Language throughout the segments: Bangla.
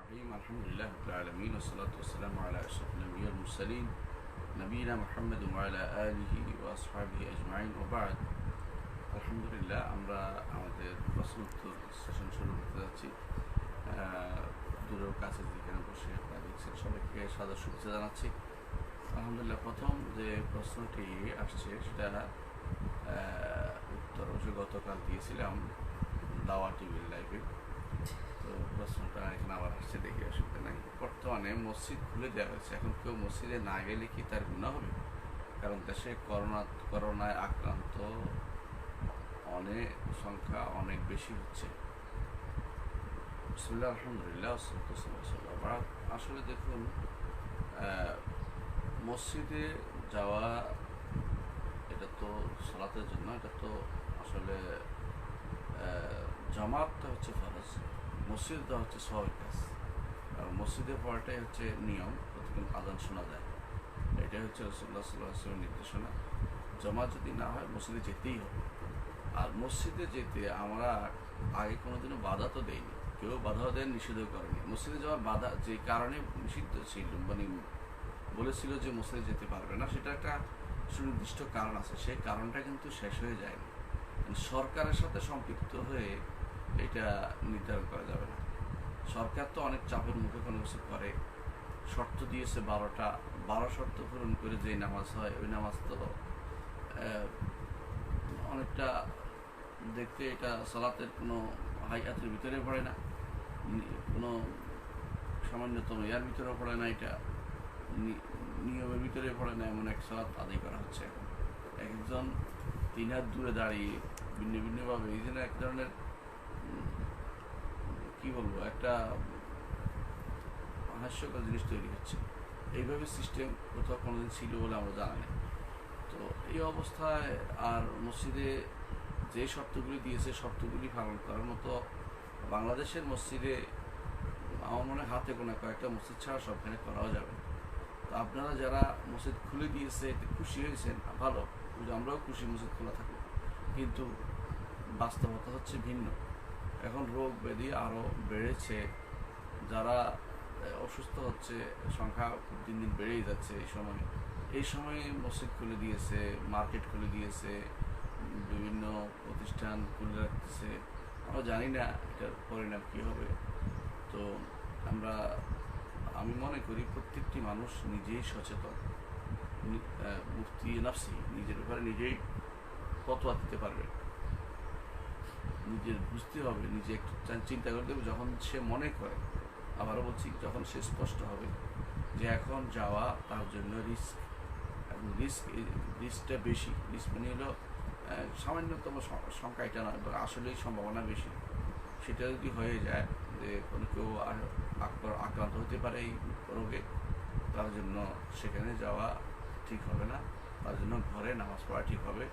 الرحيم الحمد لله رب العالمين والصلاة والسلام على أشرف الأنبياء والمرسلين نبينا محمد وعلى آله وأصحابه أجمعين وبعد আলহামদুলিল্লাহ আমরা আমাদের প্রশ্ন উত্তর সেশন শুরু করতে যাচ্ছি। দূরেও কাছে যেখানে বসে আপনারা দেখছেন সবাইকে সাদর শুভেচ্ছা জানাচ্ছি। আলহামদুলিল্লাহ, প্রথম যে প্রশ্নটি আসছে সেটা উত্তর অবশ্যই গতকাল দিয়েছিলাম দাওয়া টিভির লাইভে। তো প্রশ্নটা এখানে আবার আসছে, দেখে অসুবিধা নাই। বর্তমানে মসজিদ খুলে দেওয়া হয়েছে, এখন কেউ মসজিদে না গেলে কি তার গুনাহ হবে? কারণ দেশে করোনায় আক্রান্ত সংখ্যা অনেক বেশি হচ্ছে। বিসমিল্লাহ, আলহামদুলিল্লাহ, আসলে দেখুন, মসজিদে যাওয়া এটা তো সালাতের জন্য, এটা তো আসলে জামাতটা হচ্ছে ফরজ, মসজিদটা হচ্ছে সবাই কাজ। মসজিদে পড়াটাই হচ্ছে নিয়ম, প্রতিদিন আজান শোনা যায়, এটাই হচ্ছে রাসূলুল্লাহ সাল্লাল্লাহু আলাইহি ওয়াসাল্লামের নির্দেশনা। জামাত যদি না হয় মসজিদে যেতেই হবে। আর মসজিদে যেতে আমরা আগে কোনোদিনও বাধা তো দেয়নি, কেউ বাধাও দেন, নিষেধও করেনি। মসজিদে যাওয়ার বাধা যে কারণে নিষিদ্ধ ছিল, মানে বলেছিল যে মসজিদে যেতে পারবে না, সেটা একটা সুনির্দিষ্ট কারণ আছে, সেই কারণটা কিন্তু শেষ হয়ে যায়নি। সরকারের সাথে সম্পৃক্ত হয়ে এটা নির্ধারণ করা যাবে না। সরকার তো অনেক চাপের মুখে কোনো কিছু করে, শর্ত দিয়েছে 12 শর্ত পূরণ করে যে নামাজ হয়, ওই নামাজ তো অনেকটা দেখতে এটা সালাতের কোনো হাইয়াতের ভিতরে পড়ে না, কোনো সামান্যতম ইয়ার ভিতরে পড়ে না, এটা নিয়মের ভিতরে পড়ে না। এমন এক সালাত আদায় করা হচ্ছে এখন। একজন 3 হাত দূরে দাঁড়িয়ে ভিন্ন ভিন্নভাবে, এই জন্য এক ধরনের কি বলবো, একটা হাস্যকর জিনিস তৈরি হচ্ছে। এইভাবে সিস্টেম কোথাও কোনোদিন ছিল বলে আমরা জানা নেই। তো এই অবস্থায় আর মসজিদে যে শর্তগুলি দিয়েছে, শর্তগুলি পালন করার মতো বাংলাদেশের মসজিদে আমার মনে হয় হাতে গোনা কয়েকটা মসজিদ ছাড়া সবখানে করাও যাবে। তো আপনারা যারা মসজিদ খুলে দিয়েছে খুশি হয়েছেন, ভালো, আমরাও খুশি মসজিদ খোলা থাকুক, কিন্তু বাস্তবতা হচ্ছে ভিন্ন। এখন রোগ ব্যাধি আরও বেড়েছে, যারা অসুস্থ হচ্ছে সংখ্যা দিন দিন বেড়েই যাচ্ছে। এই সময়ে মসজিদ খুলে দিয়েছে, মার্কেট খুলে দিয়েছে, বিভিন্ন প্রতিষ্ঠান খুলে রাখতেছে। আমরা জানি না এটার পরিণাম কী হবে। তো আমি মনে করি প্রত্যেকটি মানুষ নিজেই সচেতন, মুফতি নাফসি, নিজের ব্যাপারে নিজেই ফতোয়া দিতে পারবে। নিজের বুঝতে হবে, নিজে একটু চিন্তা করতে হবে। যখন সে মনে করে, আবারও বলছি, যখন সে স্পষ্ট হবে যে এখন যাওয়া তার জন্য রিস্ক, এবং রিস্কটা বেশি, রিস্ক মানে হলো সামান্যতম সংখ্যা, এটা নয়, আসলেই সম্ভাবনা বেশি। সেটা যদি হয়ে যায় যে কোনো কেউ আক্রান্ত হতে পারে এই রোগে, তার জন্য সেখানে যাওয়া ঠিক হবে না, তার জন্য ঘরে নামাজ পড়া ঠিক হবে।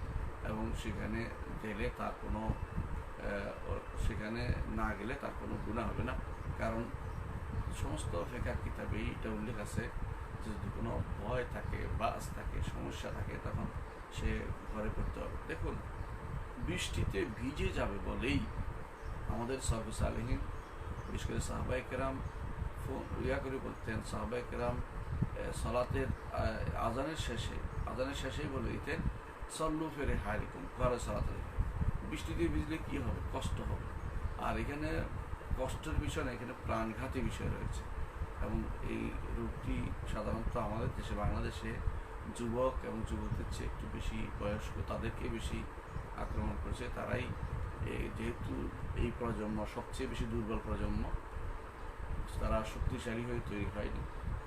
এবং সেখানে গেলে তার কোনো সেখানে না গেলে তার কোনো গুনাহ হবে না। কারণ সমস্ত ফিকহ কিতাবেই এটা উল্লেখ আছে যে যদি কোনো ভয় থাকে, বাস থাকে, সমস্যা থাকে, তখন সে ঘরে করতে হবে। দেখুন, বৃষ্টিতে ভিজে যাবে বলেই আমাদের সলফে সালেহীন, বিশেষ করে সাহাবায়ে কেরাম করে বলতেন, সাহাবায়ে কেরাম সালাতের আজানের শেষেই বলে দিতেন, সল্লু ফেরে হারিকুম, ঘরে সালাতে। বৃষ্টিতে ভিজলে কী হবে? কষ্ট হবে। আর এখানে কষ্টের বিষয় না, এখানে প্রাণঘাতী বিষয় রয়েছে। এবং এই রোগটি সাধারণত আমাদের দেশে, বাংলাদেশে যুবক এবং যুবকদের চেয়ে একটু বেশি বয়স্ক, তাদেরকে বেশি আক্রমণ করেছে। তারাই যেহেতু এই প্রজন্ম সবচেয়ে বেশি দুর্বল প্রজন্ম, তারা শক্তিশালী হয়ে তৈরি হয়নি,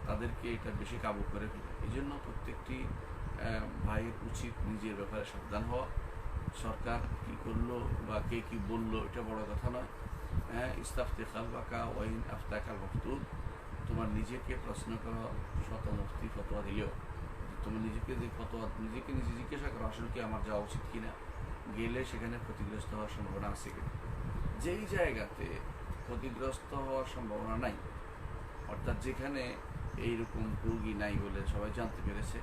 তাদেরকে এটা বেশি কাবু করে ফেলে। এই জন্য প্রত্যেকটি ভাইয়ের উচিত নিজের ব্যাপারে সাবধান হওয়া। সরকার কি করলো বা কে কি বললো এটা বড় কথা নয়। ইস্তাফতে খালবাকা ওয়াইন আফতাকাল মফতুদ, তোমার নিজেকে প্রশ্ন করো, শত মুফতি ফতোয়া দিলেও তুমি নিজেকে যে ফতোয়া নিজে জিজ্ঞাসা করো, আসলে কি আমার যাওয়া উচিত কিনা, গেলে সেখানে ক্ষতিগ্রস্ত হওয়ার সম্ভাবনা আছে কিনা। যেই জায়গাতে ক্ষতিগ্রস্ত হওয়ার সম্ভাবনা নাই, অর্থাৎ যেখানে এইরকম রোগী নাই বলে সবাই জানতে পেরেছে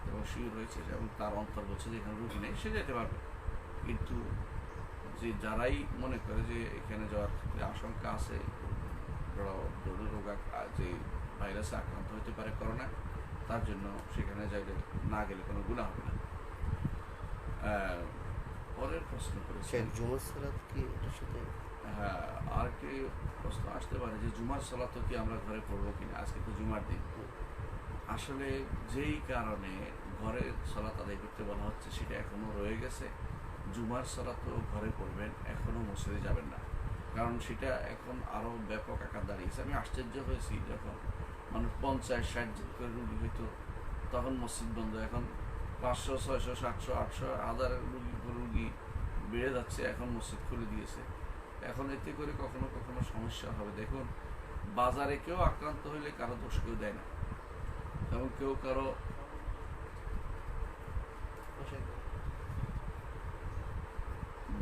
এবং শিওর হয়েছে এবং তার অন্তর বলছে যে এখানে রোগী নেই, সে যেতে পারবে। কিন্তু যারাই মনে করে যে এখানে যাওয়ার ক্ষেত্রে আশঙ্কা আছে, যে ভাইরাসে আক্রান্ত হতে পারে করোনা, তার জন্য সেখানে যাইলে না গেলে কোনো গুনাহ হবে না। পরের প্রশ্ন করেছেন জুমার সালাত কি এটার সাথে? হ্যাঁ, আর কি প্রশ্ন আসতে পারে যে জুমার সালাত কি আমরা ঘরে পড়বো কিনা, আজকে তো জুমার দিন। আসলে যেই কারণে ঘরে সালাত আদায় করতে বলা হচ্ছে সেটা এখনো রয়ে গেছে। জুমার সালাতও ঘরে পড়বেন, এখনো মসজিদে যাবেন না, কারণ সেটা এখন আরো ব্যাপক আকার দাঁড়িয়েছে। আমি আশ্চর্য হয়েছি যখন মানুষ 50-60 করে রুগী হইতো, তখন মসজিদ বন্ধ। এখন 500, 600, 700, 800, 1000 রুগী বেড়ে যাচ্ছে, এখন মসজিদ খুলে দিয়েছে। এখন এতে করে কখনো কখনো সমস্যা হবে। দেখুন, বাজারে কেউ আক্রান্ত হইলে কারো দোষ কেউ দেয় না, এবং কেউ কারো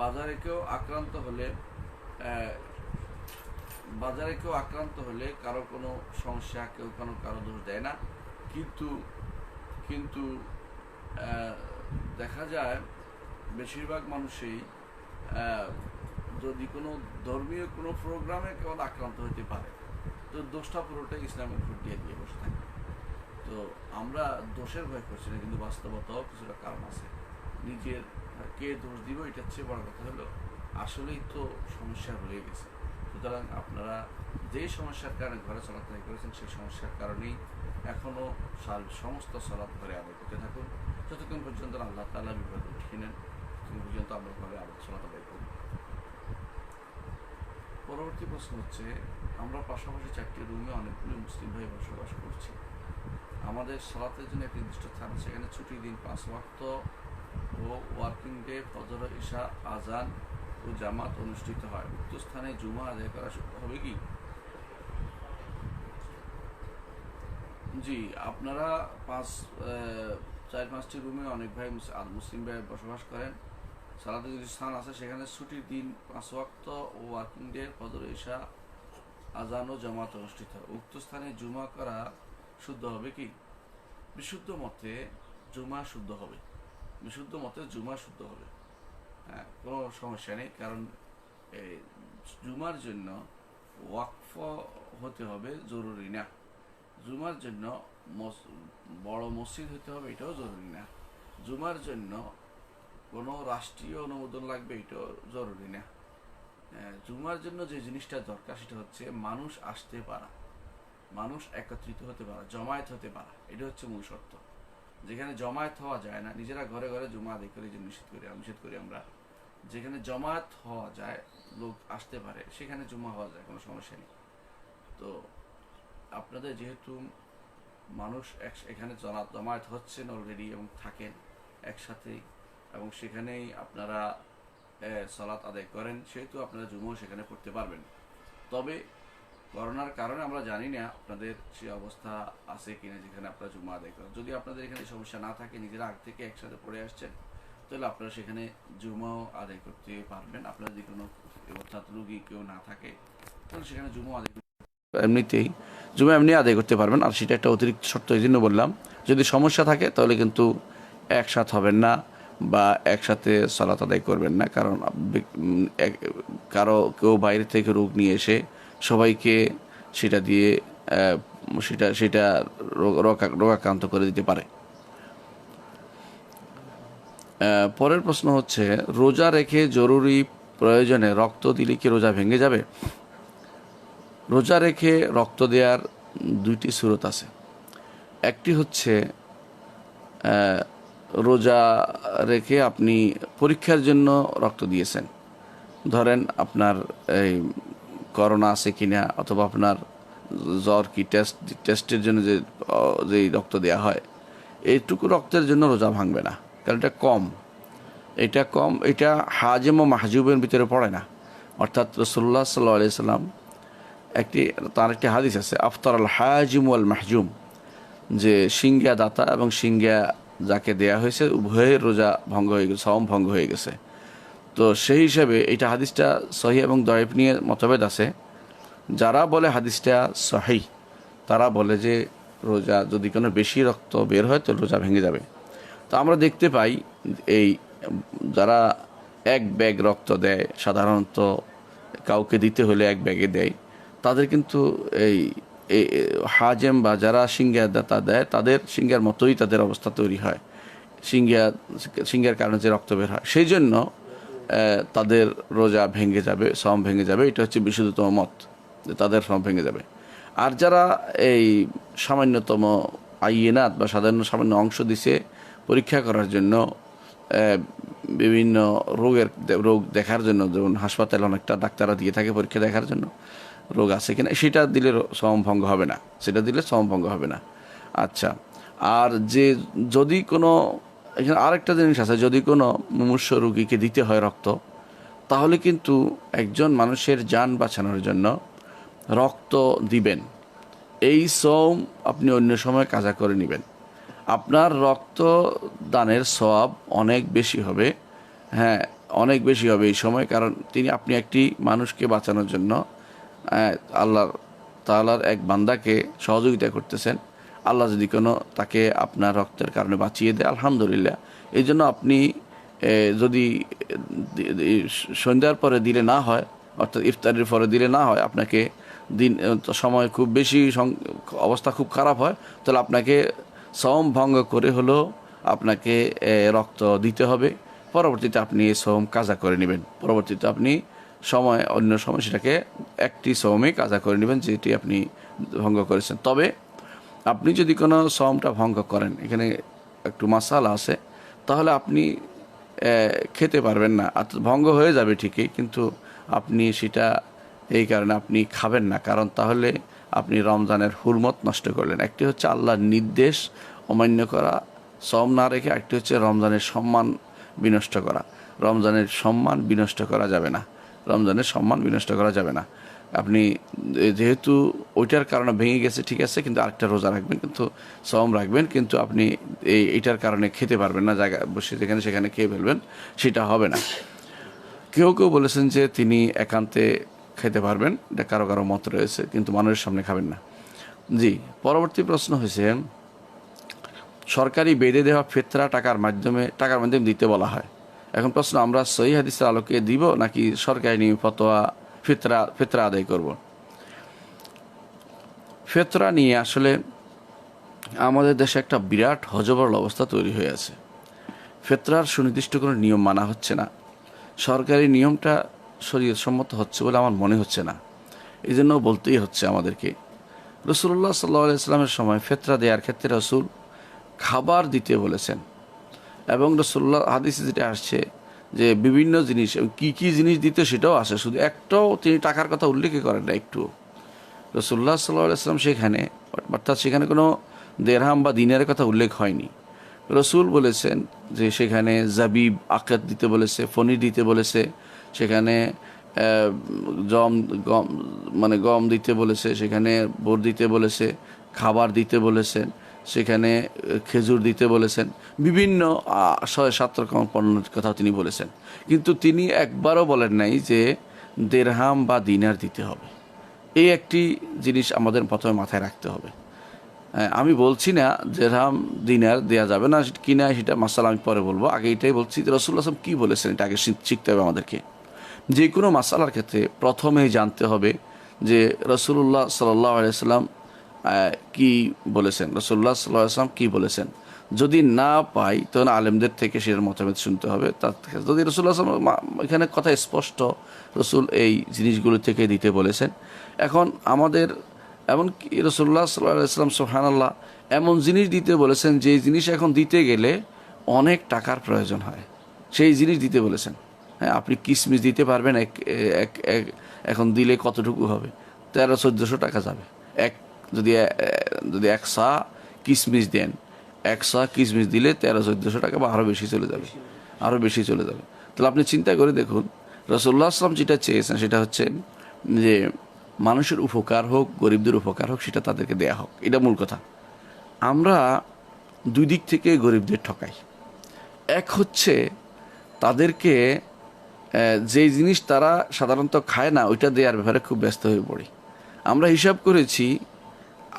বাজারে কেউ আক্রান্ত হলে কারো কোনো সমস্যা, কেউ কারো দোষ দেয় না। কিন্তু কিন্তু দেখা যায় বেশিরভাগ মানুষই যদি কোনো ধর্মীয় কোনো প্রোগ্রামে কেবল আক্রান্ত হতে পারে, তো দোষটা পুরোটাই ইসলামের উপর দিয়ে বসে থাকে। তো আমরা দোষের ভয় করছি না, কিন্তু বাস্তবতাও কিছুটা কারণ আছে। নিজের কে দোষ দিব এটার চেয়ে বড় কথা হলো আসলেই তো সমস্যা রয়ে গেছে। সুতরাং আপনারা যেই সমস্যার কারণে ঘরে সালাত আদায় করেছেন সেই সমস্যার কারণেই এখনো সমস্ত সালাত ঘরে আদায় করতে থাকুন, যতক্ষণ পর্যন্ত আল্লাহ তাআলা বিপদ উঠিয়ে নেন, ততক্ষণ পর্যন্ত আমরা ঘরে সালাত আদায় করব। পরবর্তী প্রশ্ন হচ্ছে, আমরা পাশাপাশি 4টি রুমে অনেকগুলো মুসলিম ভাই বসবাস করছি। আমাদের সালাতের জন্য একটি নির্দিষ্ট স্থান, সেখানে ছুটির দিন 5 ওয়াক্ত ও ওয়ার্কিং ডে ফজর, ইশা, আজান ও জামাত অনুষ্ঠিত হয়। উক্ত স্থানে জুমা আদায় করা হবে কি? জি, আপনারা 4-5টি রুমে অনেক ভাই মুসলিম ভাই বসবাস করেন। সালাতের যদি স্থান আছে, সেখানে ছুটির দিন 5 ওয়াক্ত ও ওয়ার্কিং ডে ফজর, ইশা, আজান ও জামাত অনুষ্ঠিত হয়। উক্ত স্থানে জুমা করা শুদ্ধ হবে কি? বিশুদ্ধ মতে জুমা শুদ্ধ হবে। হ্যাঁ, কোনো সমস্যা নেই, কারণ জুমার জন্য ওয়াকফ হতে হবে জরুরি না। জুমার জন্য বড় মসজিদ হতে হবে এটাও জরুরি না। জুমার জন্য কোনো রাষ্ট্রীয় অনুমোদন লাগবে এটাও জরুরি না। জুমার জন্য যে জিনিসটা দরকার সেটা হচ্ছে মানুষ আসতে পারা, মানুষ একত্রিত হতে পারা, জমায়েত হতে পারা। এটা হচ্ছে মূল শর্ত। যেখানে জমায়েত হওয়া যায় না, নিজেরা ঘরে ঘরে জুমা আদায় করে যে নিষেধ করি আমরা। যেখানে জমায়েত হওয়া যায়, লোক আসতে পারে, সেখানে জুমা হওয়া যায়, কোনো সমস্যা নেই। তো আপনাদের যেহেতু মানুষ এখানে জমায়েত হচ্ছেন অলরেডি এবং থাকেন একসাথেই, এবং সেখানেই আপনারা সালাত আদায় করেন, সেহেতু আপনারা জুমাও সেখানে পড়তে পারবেন। তবে করোনার কারণে আমরা জানি না আপনাদের সে অবস্থা আছে কিনা যেখানে আপনারা জুমা আদায় করেন। যদি আপনাদের এখানে সমস্যা না থাকে, নিজেরা আগ থেকে একসাথে পড়ে আসছেন, তাহলে আপনারা সেখানে জুমাও আদায় করতে পারবেন। আপনার যদি কোনো অর্থাৎ রুগী কেউ না থাকে, তাহলে সেখানে জুমাও আদায় জুমা এমনি আদায় করতে পারবেন। আর সেটা একটা অতিরিক্ত শর্ত, এই জন্য বললাম, যদি সমস্যা থাকে তাহলে কিন্তু একসাথে হবেন না বা একসাথে সালাত আদায় করবেন না। কারণ কেউ বাইরে থেকে রোগ নিয়ে এসে সবাইকে সেটা দিয়ে সেটা রোগাক্রান্ত করে দিতে পারে। পরের প্রশ্ন হচ্ছে, রোজা রেখে জরুরি প্রয়োজনে রক্ত দিলে কি রোজা ভেঙে যাবে? রোজা রেখে রক্ত দেওয়ার 2টি সুরত আছে। একটি হচ্ছে রোজা রেখে আপনি পরীক্ষার জন্য রক্ত দিয়েছেন, ধরেন আপনার এই করোনা আছে কিনা, অথবা আপনার জ্বর কি, টেস্টের জন্য যেই রক্ত দেওয়া হয়, এইটুকু রক্তের জন্য রোজা ভাঙবে না, কারণ এটা কম। এটা হাজেম ও মাহজুবের ভিতরে পড়ে না। অর্থাৎ রাসূলুল্লাহ সাল্লাল্লাহু আলাইহি সাল্লাম তার একটি হাদিস আছে, আফতার আল হাজিম ওয়াল মাহজুম, যে সিংহা দাতা এবং সিংহা যাকে দেয়া হয়েছে উভয়ের রোজা ভঙ্গ হয়ে গেছে, সাওম ভঙ্গ হয়ে গেছে। তো সেই হিসাবে এটা হাদিসটা সহিহ এবং দয়েফ নিয়ে মতভেদ আছে। যারা বলে হাদিসটা সহিহ, তারা বলে যে রোজা যদি কোনো বেশি রক্ত বের হয় তো রোজা ভেঙে যাবে। তো আমরা দেখতে পাই এই যারা 1 ব্যাগ রক্ত দেয়, সাধারণত কাউকে দিতে হলে 1 ব্যাগে দেয়, তাদের কিন্তু এই হাজেম বা যারা সিংহের দাতা দেয় তাদের সিংহের মতোই তাদের অবস্থা তৈরি হয়, সিংহের কারণে যে রক্ত বের হয়, সেই জন্য তাদের রোজা ভেঙে যাবে, সম ভেঙে যাবে। এটা হচ্ছে বিশুদ্ধতম মত যে তাদের সম ভেঙে যাবে। আর যারা এই সামান্যতম আইনাত বা সামান্য অংশ দিছে পরীক্ষা করার জন্য, বিভিন্ন রোগ দেখার জন্য, যেমন হাসপাতালে অনেকটা ডাক্তাররা দিয়ে থাকে পরীক্ষা দেখার জন্য রোগ আছে কিনা, সেটা দিলে সম ভঙ্গ হবে না, সেটা দিলে সম ভঙ্গ হবে না। আচ্ছা, আর যে যদি কোনো, এখানে আরেকটা জিনিস আছে, যদি কোনো মুমূর্ষ রোগীকে দিতে হয় রক্ত, তাহলে কিন্তু একজন মানুষের জান বাঁচানোর জন্য রক্ত দিবেন, এই সওম আপনি অন্য সময় কাজা করে নেবেন। আপনার রক্ত দানের সওয়াব অনেক বেশি হবে, হ্যাঁ অনেক বেশি হবে এই সময়, কারণ আপনি একটি মানুষকে বাঁচানোর জন্য আল্লাহ তাআলার এক বান্দাকে সহযোগিতা করতেছেন। আল্লাহ যদি কোনো তাকে আপনার রক্তের কারণে বাঁচিয়ে দেয়, আলহামদুলিল্লাহ। এই জন্য আপনি যদি সন্ধ্যার পরে দিলে না হয়, অর্থাৎ ইফতারের পরে দিলে না হয়, আপনাকে সময় খুব বেশি, অবস্থা খুব খারাপ হয়, তাহলে আপনাকে সওম ভঙ্গ করে হলেও আপনাকে রক্ত দিতে হবে। পরবর্তীতে আপনি সওম কাজা করে নেবেন, পরবর্তীতে আপনি অন্য সময় সেটাকে একটি সওমে কাজা করে নেবেন যেটি আপনি ভঙ্গ করেছেন। তবে আপনি যদি কোনো সওমটা ভঙ্গ করেন, এখানে একটু মাসালা আছে, তাহলে আপনি খেতে পারবেন না, ভঙ্গ হয়ে যাবে ঠিকই, কিন্তু আপনি সেটা এই কারণে আপনি খাবেন না, কারণ তাহলে আপনি রমজানের হুরমত নষ্ট করলেন। একটি হচ্ছে আল্লাহর নির্দেশ অমান্য করা, সওম না রেখে, একটি হচ্ছে রমজানের সম্মান বিনষ্ট করা। রমজানের সম্মান বিনষ্ট করা যাবে না, রমজানের সম্মান বিনষ্ট করা যাবে না। আপনি যেহেতু ওইটার কারণে ভেঙে গেছে, ঠিক আছে, কিন্তু আরেকটা রোজা রাখবেন, কিন্তু সওম রাখবেন, কিন্তু আপনি এইটার কারণে খেতে পারবেন না, জায়গা বসে যেখানে সেখানে খেয়ে ফেলবেন, সেটা হবে না। কেউ কেউ বলেছেন যে তিনি একান্তে খেতে পারবেন, এটা কারো কারো মত রয়েছে, কিন্তু মানুষের সামনে খাবেন না। জি, পরবর্তী প্রশ্ন হয়েছে, সরকারি বেঁধে দেওয়া ফিতরা টাকার মাধ্যমে দিতে বলা হয়। এখন প্রশ্ন, আমরা সহিহ হাদিসের আলোকে দিব নাকি সরকারি নিয়ম ফতোয়া ফিতরা আদায় করব? ফিতরা নিয়ে আসলে আমাদের দেশে একটা বিরাট হযবরল অবস্থা তৈরি হয়ে আছে। ফিতরার সুনির্দিষ্ট কোনো নিয়ম মানা হচ্ছে না, সরকারি নিয়মটা শরীয়তসম্মত হচ্ছে বলে আমার মনে হচ্ছে না, এই জন্য বলতেই হচ্ছে আমাদেরকে। রাসূলুল্লাহ সাল্লাল্লাহু আলাইহি ওয়াসাল্লামের সময় ফিতরা দেওয়ার ক্ষেত্রে রাসূল খাবার দিতে বলেছেন, এবং রাসূলুল্লাহ হাদিসে যেটা আসছে যে বিভিন্ন জিনিস, কি কি জিনিস দিতে সেটাও আসে, শুধু একটাও তিনি টাকার কথা উল্লেখ করেন না একটু। রাসূলুল্লাহ সাল্লাল্লাহু আলাইহি ওয়াসাল্লাম সেখানে, অর্থাৎ সেখানে কোনো দেরহাম বা দিনারের কথা উল্লেখ হয়নি। রাসূল বলেছেন যে সেখানে জাবিব আকাত দিতে বলেছে, ফনি দিতে বলেছে, সেখানে গম দিতে বলেছে, সেখানে বোর দিতে বলেছে, খাবার দিতে বলেছেন, সেখানে খেজুর দিতে বলেছেন, বিভিন্ন 6-7 রকম পণ্যের কথা তিনি বলেছেন, কিন্তু তিনি একবারও বলেন নাই যে দেরহাম বা দিনার দিতে হবে। এই একটি জিনিস আমাদের প্রথমে মাথায় রাখতে হবে। আমি বলছি না দেরহাম দিনার দেওয়া যাবে না কিনা, সেটা মাসালা আমি পরে বলবো, আগে এটাই বলছি যে রাসূলুল্লাহ সাল্লাল্লাহু আলাইহি ওয়াসাল্লাম কী বলেছেন, এটা আগে শিখতে হবে আমাদেরকে। যে কোনো মাসালার ক্ষেত্রে প্রথমেই জানতে হবে যে রাসূলুল্লাহ সাল্লাল্লাহু আলাইহি ওয়াসাল্লাম কি বলেছেন, রাসূলুল্লাহ সাল্লাল্লাহু আলাইহি ওয়াসাল্লাম কি বলেছেন। যদি না পাই তখন আলেমদের থেকে সেটার মতামত শুনতে হবে। তার থেকে যদি রাসূলুল্লাহ সাল্লাল্লাহু আলাইহি ওয়াসাল্লাম, এখানে কথা স্পষ্ট, রাসূল এই জিনিসগুলো থেকে দিতে বলেছেন। এখন আমাদের এমনকি রাসূলুল্লাহ সাল্লাল্লাহু আলাইহি ওয়াসাল্লাম সুবহানাল্লাহ এমন জিনিস দিতে বলেছেন যে জিনিস এখন দিতে গেলে অনেক টাকার প্রয়োজন হয়, সেই জিনিস দিতে বলেছেন। হ্যাঁ, আপনি কিশমিশ দিতে পারবেন, এখন দিলে কতটুকু হবে? 1300-1400 টাকা যাবে। যদি 1 সা কিশমিশ দেন, 1 সা কিশমিশ দিলে 1300-1400 টাকা বা আরও বেশি চলে যাবে, আরও বেশি চলে যাবে। তাহলে আপনি চিন্তা করে দেখুন, রাসূলুল্লাহ সাল্লাল্লাহু আলাইহি ওয়াসাল্লাম যেটা চেয়েছেন সেটা হচ্ছে যে মানুষের উপকার হোক, গরিবদের উপকার হোক, সেটা তাদেরকে দেয়া হোক, এটা মূল কথা। আমরা দুই দিক থেকে গরিবদের ঠকাই। এক হচ্ছে তাদেরকে যেই জিনিস তারা সাধারণত খায় না ওইটা দেওয়ার ব্যাপারে খুব ব্যস্ত হয়ে পড়ি। আমরা হিসাব করেছি,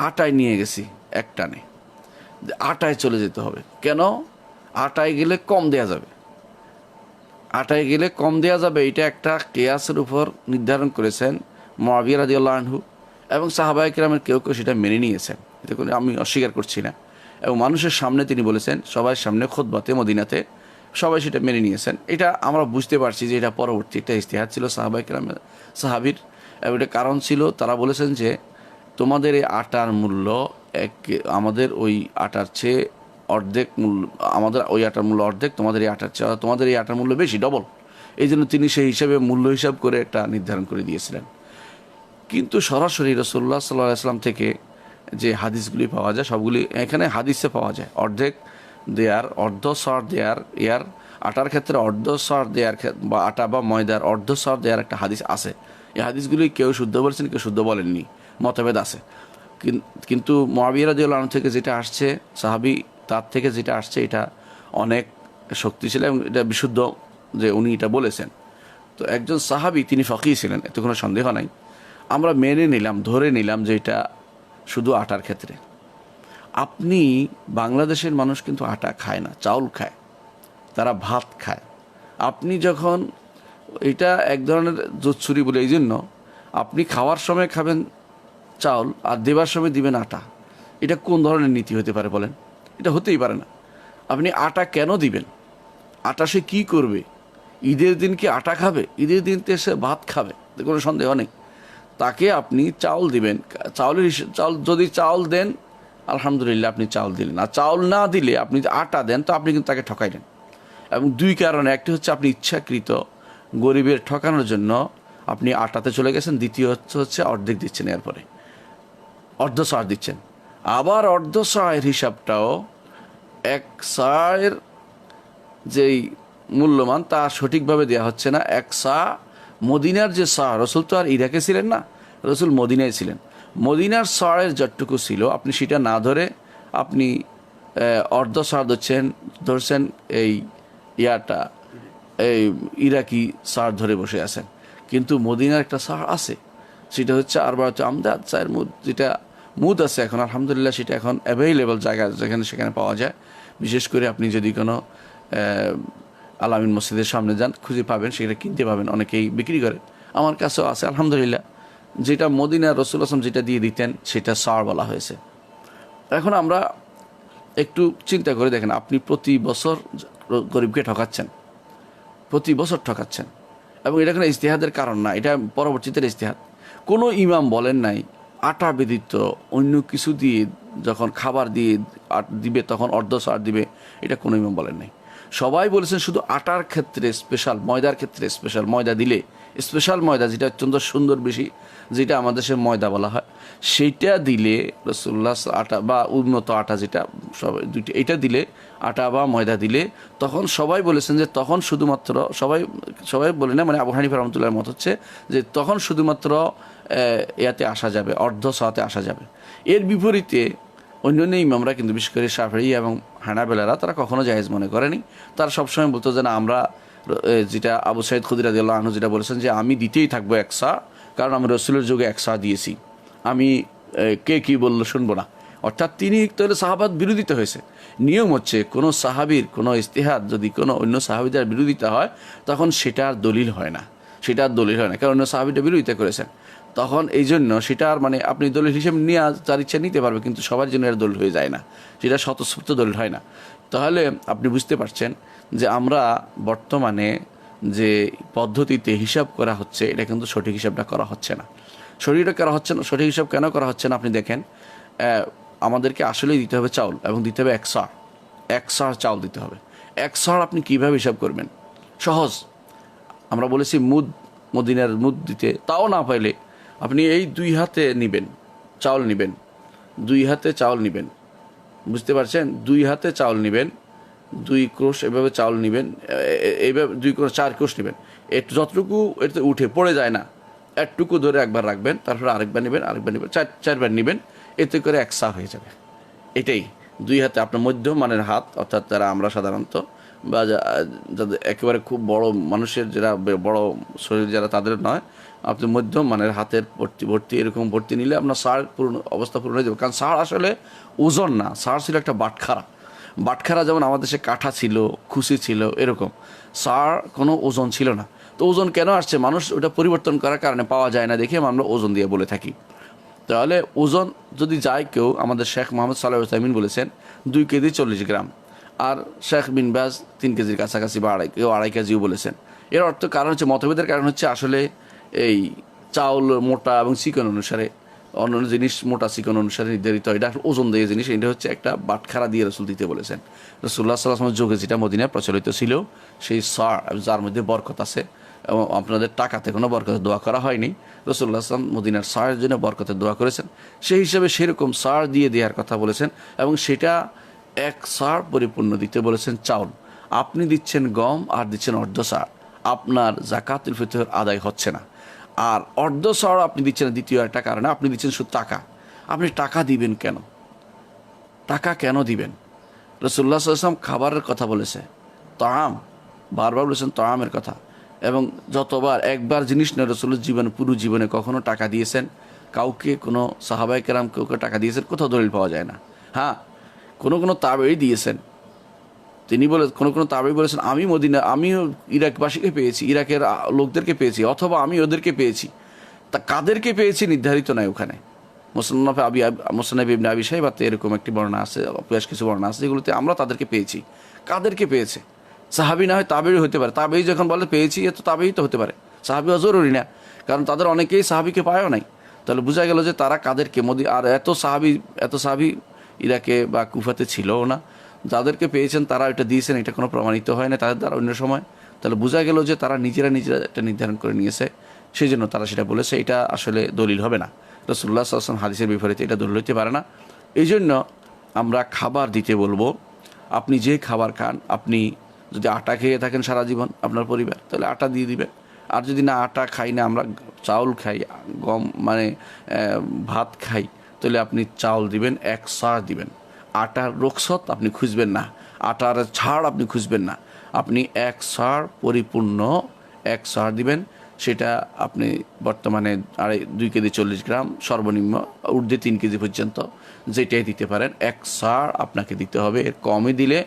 আটায় নিয়ে গেছি এক টানে, আটায় চলে যেতে হবে। কেন? আটায় গেলে কম দেয়া যাবে, আটায় গেলে কম দেয়া যাবে, এটা একটা কিয়াসের উপর নির্ধারণ করেছেন মুআবিয়া রাদিয়াল্লাহু আনহু, এবং সাহাবায়ে কেরামের কেউ কেউ সেটা মেনে নিয়েছেন, এটা কোনো আমি অস্বীকার করছি না। এবং মানুষের সামনে তিনি বলেছেন, সবার সামনে খুতবাতে মদিনাতে, সবাই সেটা মেনে নিয়েছেন। এটা আমরা বুঝতে পারছি যে এটা পরবর্তী একটা ইজতিহাদ ছিল সাহাবায়ে কেরামের, সাহাবীর। এবং এটা কারণ ছিল, তারা বলেছেন যে তোমাদের এই আটার মূল্য আমাদের ওই আটার চেয়ে অর্ধেক মূল্য, আমাদের ওই আটার মূল্য অর্ধেক, তোমাদের এই আটার চেয়ে তোমাদের এই আটার মূল্য বেশি, ডবল। এই জন্য তিনি সেই হিসাবে মূল্য হিসাব করে একটা নির্ধারণ করে দিয়েছিলেন। কিন্তু সরাসরি রাসূলুল্লাহ সাল্লাল্লাহু আলাইহি ওয়াসাল্লাম থেকে যে হাদিসগুলি পাওয়া যায় সবগুলি এখানে হাদিসে পাওয়া যায়। অর্ধেক দেয়ার, অর্ধ সর দেয়ার, আটার ক্ষেত্রে অর্ধ সর দেয়ার বা আটা বা ময়দার অর্ধ সর দেয়ার একটা হাদিস আছে। এই হাদিসগুলি কেউ শুদ্ধ বলেছেন, কেউ শুদ্ধ বলেননি, মতভেদ আছে। কিন্তু মুআবিয়া রাদিয়াল্লাহু আনহু থেকে যেটা আসছে, সাহাবী তার থেকে যেটা আসছে, এটা অনেক শক্তিশালী এবং এটা বিশুদ্ধ যে উনি এটা বলেছেন। তো একজন সাহাবী, তিনি ফকিহ ছিলেন, এতে কোনো সন্দেহ নাই। আমরা মেনে নিলাম, ধরে নিলাম যে এটা শুধু আটার ক্ষেত্রে। আপনি বাংলাদেশের মানুষ কিন্তু আটা খায় না, চাউল খায়, তারা ভাত খায়। আপনি যখন এটা এক ধরনের জোচ্ছুরি বলে, এই জন্য আপনি খাওয়ার সময় খাবেন চাউল আর দেবার সময় দিবেন আটা, এটা কোন ধরনের নীতি হতে পারে বলেন? এটা হতেই পারে না। আপনি আটা কেন দিবেন? আটা সে কী করবে? ঈদের দিন কি আটা খাবে? ঈদের দিন তো সে ভাত খাবে, কোনো সন্দেহ নেই। তাকে আপনি চাউল দিবেন, চাউলের চাউল যদি চাউল দেন আলহামদুলিল্লাহ, আপনি চাউল দিলেন। আর চাউল না দিলে আপনি যদি আটা দেন, তো আপনি কিন্তু তাকে ঠকাইলেন। এবং দুই কারণে, একটি হচ্ছে আপনি ইচ্ছাকৃত গরিবের ঠকানোর জন্য আপনি আটাতে চলে গেছেন, দ্বিতীয় হচ্ছে অর্ধেক দিচ্ছেন, এরপরে অর্ধ সার দিচ্ছেন। আবার অর্ধ সায়ের হিসাবটাও এক সায়ের যেই মূল্যমান তা সঠিকভাবে দেওয়া হচ্ছে না। এক সা মদিনার যে সা, রসুল তো আর ইরাকে ছিলেন না, রসুল মদিনায় ছিলেন। মদিনার সারের যতটুকু ছিল আপনি সেটা না ধরে আপনি অর্ধ সার ধরছেন এই এই ইরাকি সার ধরে বসে আছেন। কিন্তু মদিনার একটা সার আছে, সেটা হচ্ছে আরবাতে আমদাদ চায়ের মুদ, যেটা মুদ আছে এখন আলহামদুলিল্লাহ, সেটা এখন অ্যাভেইলেবল জায়গা যেখানে সেখানে পাওয়া যায়। বিশেষ করে আপনি যদি কোনো আলামিন মসজিদের সামনে যান, খুঁজে পাবেন, সেটা কিনতে পাবেন, অনেকেই বিক্রি করে। আমার কাছেও আছে আলহামদুলিল্লাহ। যেটা মদিনার রাসূল আসলাম যেটা দিয়ে দিতেন সেটা সার বলা হয়েছে। এখন আমরা একটু চিন্তা করে দেখেন, আপনি প্রতি বছর গরিবকে ঠকাচ্ছেন, প্রতি বছর ঠকাচ্ছেন। এবং এটা কোনো ইজতিহাদের কারণ না, এটা পরবর্তীতে ইজতিহাদ। কোনো ইমাম বলেন নাই আটা ব্যতীত অন্য কিছু দিয়ে যখন খাবার দিয়ে দিবে তখন অর্ধ সার দিবে, এটা কোনো ইমাম বলেন নাই। সবাই বলেছেন শুধু আটার ক্ষেত্রে স্পেশাল, ময়দার ক্ষেত্রে স্পেশাল, ময়দা দিলে স্পেশাল ময়দা যেটা অত্যন্ত সুন্দর, বেশি যেটা আমাদের দেশে ময়দা বলা হয়, সেইটা দিলে রাসূলুল্লাহ আটা বা উন্নত আটা যেটা, সবাই দুইটা, এটা দিলে আটা বা ময়দা দিলে তখন সবাই বলেছেন যে তখন শুধুমাত্র সবাই বলে না, মানে আবু হানিফা রাহমাতুল্লাহর মত হচ্ছে যে তখন শুধুমাত্র ইয়াতে আসা যাবে, অর্ধ সাতে আসা যাবে। এর বিপরীতে অন্যান্য ইমামরা কিন্তু বিশেষ করে শাফিঈ এবং হানাবেলারা তারা কখনো জায়েজ মনে করেনি। তারা সবসময় বলতো যে না, আমরা যেটা আবু সাঈদ খুদরি রাদিয়াল্লাহু আনহু যেটা বলেছেন যে আমি দিতেই থাকবো একসা, কারণ আমি রসুলের যুগে একসা দিয়েছি, আমি কে কী বললো শুনবো না। অর্থাৎ তিনি তাহলে সাহাবাত বিরোধিতা হয়েছে। নিয়ম হচ্ছে কোনো সাহাবীর কোনো ইজতিহাদ যদি কোনো অন্য সাহাবীদের বিরোধিতা হয় তখন সেটা আর দলিল হয় না, কারণ অন্য সাহাবীটা বিরোধিতা করেছেন। তখন এই জন্য সেটা আর মানে আপনি দলিল হিসেবে নিয়ে তার ইচ্ছা নিতে পারবে, কিন্তু সবার জন্য এর দলিল হয়ে যায় না, সেটা স্বতঃস্ফূর্ত দলিল হয় না। তাহলে আপনি বুঝতে পারছেন যে আমরা বর্তমানে যে পদ্ধতিতে হিসাব করা হচ্ছে এটা কিন্তু সঠিক হিসাবটা করা হচ্ছে না। সঠিক হিসাব কেন করা হচ্ছে না আপনি দেখেন। আমাদেরকে আসলেই দিতে হবে চাউল, এবং দিতে হবে এক সার চাউল দিতে হবে। এক সার আপনি কীভাবে হিসাব করবেন? সহজ, আমরা বলেছি মদিনার মুদ দিতে, তাও না পাইলে আপনি এই 2 হাতে নিবেন চাউল, নিবেন 2 হাতে চাউল নিবেন, বুঝতে পারছেন? 2 হাতে চাউল নিবেন, 2 ক্রোশ এভাবে চাউল নিবেন, এইভাবে 2 ক্রোশ 4 ক্রোশ নেবেন। একটু যতটুকু এতে উঠে পড়ে যায় না, একটুকু ধরে একবার রাখবেন, তারপরে আরেকবার নেবেন, 4বার নেবেন, এতে করে এক সা হয়ে যাবে। এটাই 2 হাতে আপনার মধ্যম মানের হাত, অর্থাৎ যারা আমরা সাধারণত বা যাদের একেবারে খুব বড় মানুষের, যারা বড় শরীর যারা, তাদের নয়, আপনি মধ্যম মানের হাতের ভর্তি এরকম ভর্তি নিলে আপনার সার অবস্থা পূর্ণ হয়ে যাবে। কারণ সার আসলে ওজন না, সার ছিল একটা বাটখারা, যেমন আমাদের দেশে কাঠা ছিল, খুশি ছিল, এরকম সার কোনো ওজন ছিল না। তো ওজন কেন আসছে? মানুষ ওটা পরিবর্তন করার কারণে, পাওয়া যায় না দেখে আমরা ওজন দিয়ে বলে থাকি। তাহলে ওজন যদি যায় কেউ, আমাদের শেখ মোহাম্মদ সাল্লাহ তামিন বলেছেন 2 কেজি 40 গ্রাম, আর শেখ বিন বাজ 3 কেজির কাছাকাছি বা কেউ 2.5 কেজিও বলেছেন। এর অর্থ কারণ হচ্ছে, মতভেদের কারণ হচ্ছে আসলে এই চাউল মোটা এবং চিকন অনুসারে, অন্যান্য জিনিস মোটা চিকন অনুসারে নির্ধারিত, এটা ওজন দিয়ে জিনিস, এটা হচ্ছে একটা বাটখারা দিয়ে রসুল দিতে বলেছেন। রসুল্লাহ সাল্লামের যুগে যেটা মদিনায় প্রচলিত ছিল, সেই সার যার মধ্যে বরকত আছে, এবং আপনাদের টাকাতে কোনো বরকতের দোয়া করা হয়নি, রসুল্লাহ আসলাম মদিনার সারের জন্য বরকতের দোয়া করেছেন, সেই হিসাবে সেরকম সার দিয়ে দেওয়ার কথা বলেছেন, এবং সেটা এক সার পরিপূর্ণ দিতে বলেছেন চাউল। আপনি দিচ্ছেন গম আর দিচ্ছেন অর্ধ সার, আপনার জাকাতুল ফিতর আদায় হচ্ছে না। আর অর্ধ সার আপনি দিচ্ছেন দ্বিতীয় একটা কারণে, আপনি দিচ্ছেন শুধু টাকা। আপনি টাকা দিবেন কেন? টাকা কেন দিবেন? রসুল্লাহ সাল্লাম খাবারের কথা বলেছে, তাআম, বারবার বলেছেন তাআমের কথা, এবং যতবার, একবার জিনিস নয়, রসুলের জীবনে, পুরো জীবনে কখনো টাকা দিয়েছেন কাউকে, কোনো সাহাবায়ে কেরাম কাউকে টাকা দিয়েছেন কোথাও দলিল পাওয়া যায় না। হ্যাঁ, কোনো তাবেঈ দিয়েছেন, তিনি বলে কোনো তাবেঈ বলেছেন আমি ইরাকবাসীকে পেয়েছি, ইরাকের লোকদেরকে পেয়েছি, অথবা আমি ওদেরকে পেয়েছি। তা কাদেরকে পেয়েছি নির্ধারিত নাই ওখানে। মুসনাফ ইবনে আবি শাইবাতে এরকম একটি বর্ণনা আছে, বেশ কিছু বর্ণনা আছে যেগুলোতে আমরা তাদেরকে পেয়েছি। কাদেরকে পেয়েছে? সাহাবী না হয় তাবেঈ হতে পারে। তাবেঈ যখন বলে পেয়েছি, এ তো তাবেঈ তো হতে পারে, সাহাবী জরুরি না, কারণ তাদের অনেকেই সাহাবীকে পায়ও নাই। তাহলে বোঝা গেল যে তারা কাদেরকে, আর এত সাহাবী ইরাকে বা কুফাতে ছিলও না, যাদেরকে পেয়েছেন তারা এটা দিয়েছেন, এটা কোনো প্রমাণিত হয় না তাদের দ্বারা অন্য সময়। তাহলে বোঝা গেল যে তারা নিজেরা এটা নির্ধারণ করে নিয়েছে, সেই জন্য তারা সেটা বলেছে। এটা আসলে দলিল হবে না, রাসূলুল্লাহ সাল্লাল্লাহু আলাইহি ওয়াসাল্লাম হাদিসের বিপরীতে এটা দলিল হতে পারে না। এই জন্য আমরা খাবার দিতে বলবো। আপনি যে খাবার খান, আপনি যদি আটা খেয়ে থাকেন সারা জীবন আপনার পরিবার, তাহলে আটা দিয়ে দিবেন। আর যদি না আটা খাই না, আমরা চাউল খাই, গম মানে ভাত খাই, তাহলে আপনি চাউল দিবেন, 1 সার দিবেন। আটার রোকসত আপনি খুঁজবেন না, আটার ছাড় আপনি খুঁজবেন না, আপনি 1 সার পরিপূর্ণ 1 সার দিবেন। সেটা আপনি বর্তমানে 2 কেজি 40 গ্রাম, সর্বনিম্ন ঊর্ধ্বে 3 কেজি পর্যন্ত যেটাই দিতে পারেন, 1 সার আপনাকে দিতে হবে। এর কমে দিলে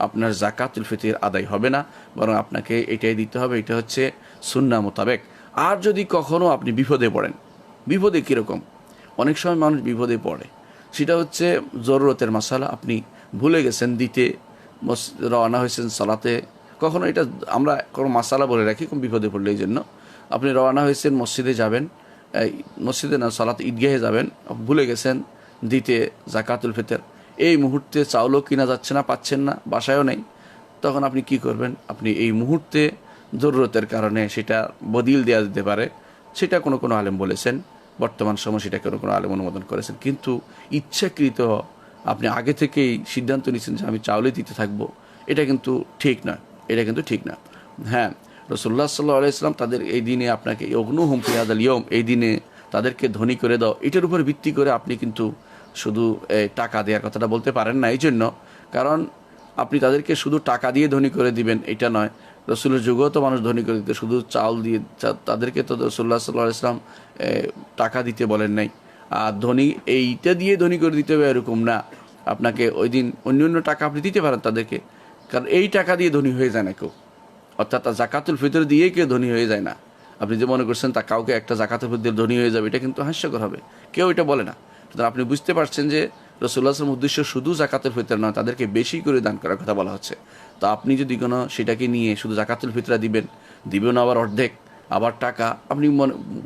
আপনার জাকাতুল ফিতর আদায় হবে না, বরং আপনাকে এটাই দিতে হবে। এটা হচ্ছে সুন্নাহ মোতাবেক। আর যদি কখনও আপনি বিপদে পড়েন, বিপদে কীরকম, অনেক সময় মানুষ বিপদে পড়ে, সেটা হচ্ছে জরুরতের মাসালা, আপনি ভুলে গেছেন দিতে, রওনা হয়েছেন সালাতে, কখনো এটা আমরা কোনো মাসালা বলে রাখি কোন বিপদে পড়লে। এই জন্য আপনি রওনা হয়েছেন, মসজিদে যাবেন, মসজিদে না সালাতে ঈদগাহে যাবেন, ভুলে গেছেন দিতে জাকাতুল ফিতর, এই মুহূর্তে চাউলও কিনা যাচ্ছে না, পাচ্ছেন না, বাসায়ও নেই, তখন আপনি কি করবেন? আপনি এই মুহূর্তে জরুরতের কারণে সেটা বদিল দেওয়া যেতে পারে, সেটা কোনো আলেম বলেছেন, বর্তমান সময় সেটা কোনো আলেম অনুমোদন করেছেন। কিন্তু ইচ্ছাকৃত আপনি আগে থেকেই সিদ্ধান্ত নিচ্ছেন যে আমি চাউলে দিতে থাকবো, এটা কিন্তু ঠিক নয়, এটা কিন্তু ঠিক না। হ্যাঁ, রাসূলুল্লাহ সাল্লাল্লাহু আলাইহি ওয়াসাল্লাম তাদের এই দিনে আপনাকে ইগনুহুম ফি হাযাল ইয়াউম, এই দিনে তাদেরকে ধনী করে দাও, এটার উপর ভিত্তি করে আপনি কিন্তু শুধু টাকা দেওয়ার কথাটা বলতে পারেন না। এই জন্য, কারণ আপনি তাদেরকে শুধু টাকা দিয়ে ধনী করে দিবেন এটা নয়, রসুলের যুগেও তো মানুষ ধনী করে দিত শুধু চাউল দিয়ে, তাদেরকে তো রাসূলুল্লাহ সাল্লাল্লাহু আলাইহি ওয়াসাল্লাম টাকা দিতে বলেন নাই। আর ধনী এইটা দিয়ে ধনী করে দিতে হবে এরকম না, আপনাকে ওই দিন অন্য টাকা আপনি দিতে পারেন তাদেরকে, কারণ এই টাকা দিয়ে ধনী হয়ে যায় না কেউ, অর্থাৎ জাকাতুল ফিতর দিয়ে কেউ ধনী হয়ে যায় না। আপনি যে মনে করছেন তা কাউকে একটা জাকাতুল ফিতর দিয়ে ধনী হয়ে যাবে, এটা কিন্তু হাস্যকর হবে, কেউ এটা বলে না। সুতরাং আপনি বুঝতে পারছেন যে রাসূলুল্লাহ সাল্লাল্লাহু আলাইহি ওয়াসাল্লামের উদ্দেশ্য শুধু জাকাতুল ফিতর নয়, তাদেরকে বেশি করে দান করার কথা বলা হচ্ছে। তো আপনি যদি কোনো সেটাকে নিয়ে শুধু জাকাতুল ফিতরা দিবেন আবার অর্ধেক, আবার টাকা, আপনি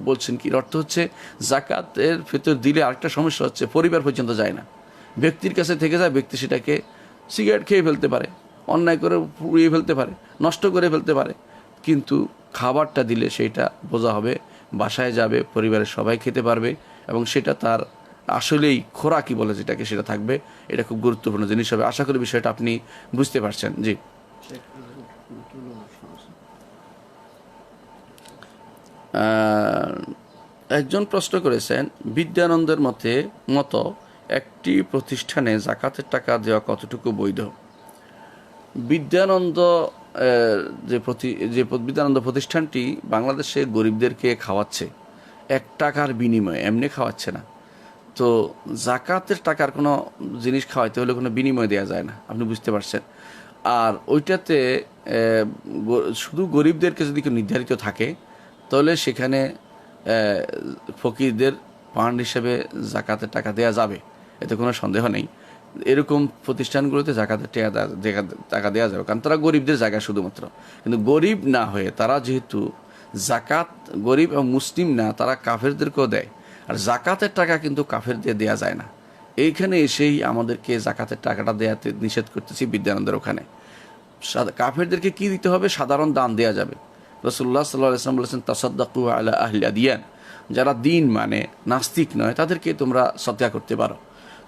বলছেন কি অর্থ হচ্ছে জাকাতের ফিতর দিলে আরেকটা সমস্যা হচ্ছে পরিবার পর্যন্ত যায় না, ব্যক্তির কাছে থেকে যায়, ব্যক্তি সেটাকে সিগারেট খেয়ে ফেলতে পারে, অন্যায় করে পুড়িয়ে ফেলতে পারে, নষ্ট করে ফেলতে পারে। কিন্তু খাবারটা দিলে সেইটা বোঝা হবে, বাসায় যাবে, পরিবারের সবাই খেতে পারবে, এবং সেটা তার আসলেই খোরাকি বলে যেটাকে সেটা থাকবে। এটা খুব গুরুত্বপূর্ণ জিনিস হবে। আশা করি বিষয়টা আপনি বুঝতে পারছেন। জি, একজন প্রশ্ন করেছেন, বিদ্যানন্দের মতো একটি প্রতিষ্ঠানে জাকাতের টাকা দেওয়া কতটুকু বৈধ? বিদ্যানন্দ বিদ্যানন্দ প্রতিষ্ঠানটি বাংলাদেশে গরিবদেরকে খাওয়াচ্ছে 1 টাকার বিনিময়ে, এমনি খাওয়াচ্ছে না। তো জাকাতের টাকার কোনো জিনিস খাওয়াইতে হলে কোনো বিনিময় দেওয়া যায় না, আপনি বুঝতে পারছেন। আর ওইটাতে শুধু গরিবদেরকে যদি কেউ নির্ধারিত থাকে, তাহলে সেখানে ফকিরদের ফান্ড হিসেবে জাকাতের টাকা দেওয়া যাবে, এতে কোনো সন্দেহ নেই। এরকম প্রতিষ্ঠানগুলোতে জাকাতের টাকা দেওয়া যাবে, কারণ তারা গরিবদের জায়গা শুধুমাত্র। কিন্তু গরিব না হয়ে তারা যেহেতু জাকাত, গরিব এবং মুসলিম না, তারা কাফেরদেরকেও দেয়। আর জাকাতের টাকা কিন্তু কাফেরদের দেওয়া যায় না। এইখানে এসেই আমাদেরকে জাকাতের টাকাটা দেওয়াতে নিষেধ করতেছি বিদ্যানন্দের ওখানে। কাফেরদেরকে কি দিতে হবে? সাধারণ দান দেওয়া যাবে। রাসূলুল্লাহ সাল্লাল্লাহু আলাইহি ওয়াসাল্লাম বলেছেন, তাসাদ্দাকু আলা আহলি আদিয়ান, যারা দিন মানে নাস্তিক নয় তাদেরকে তোমরা সদকা করতে পারো।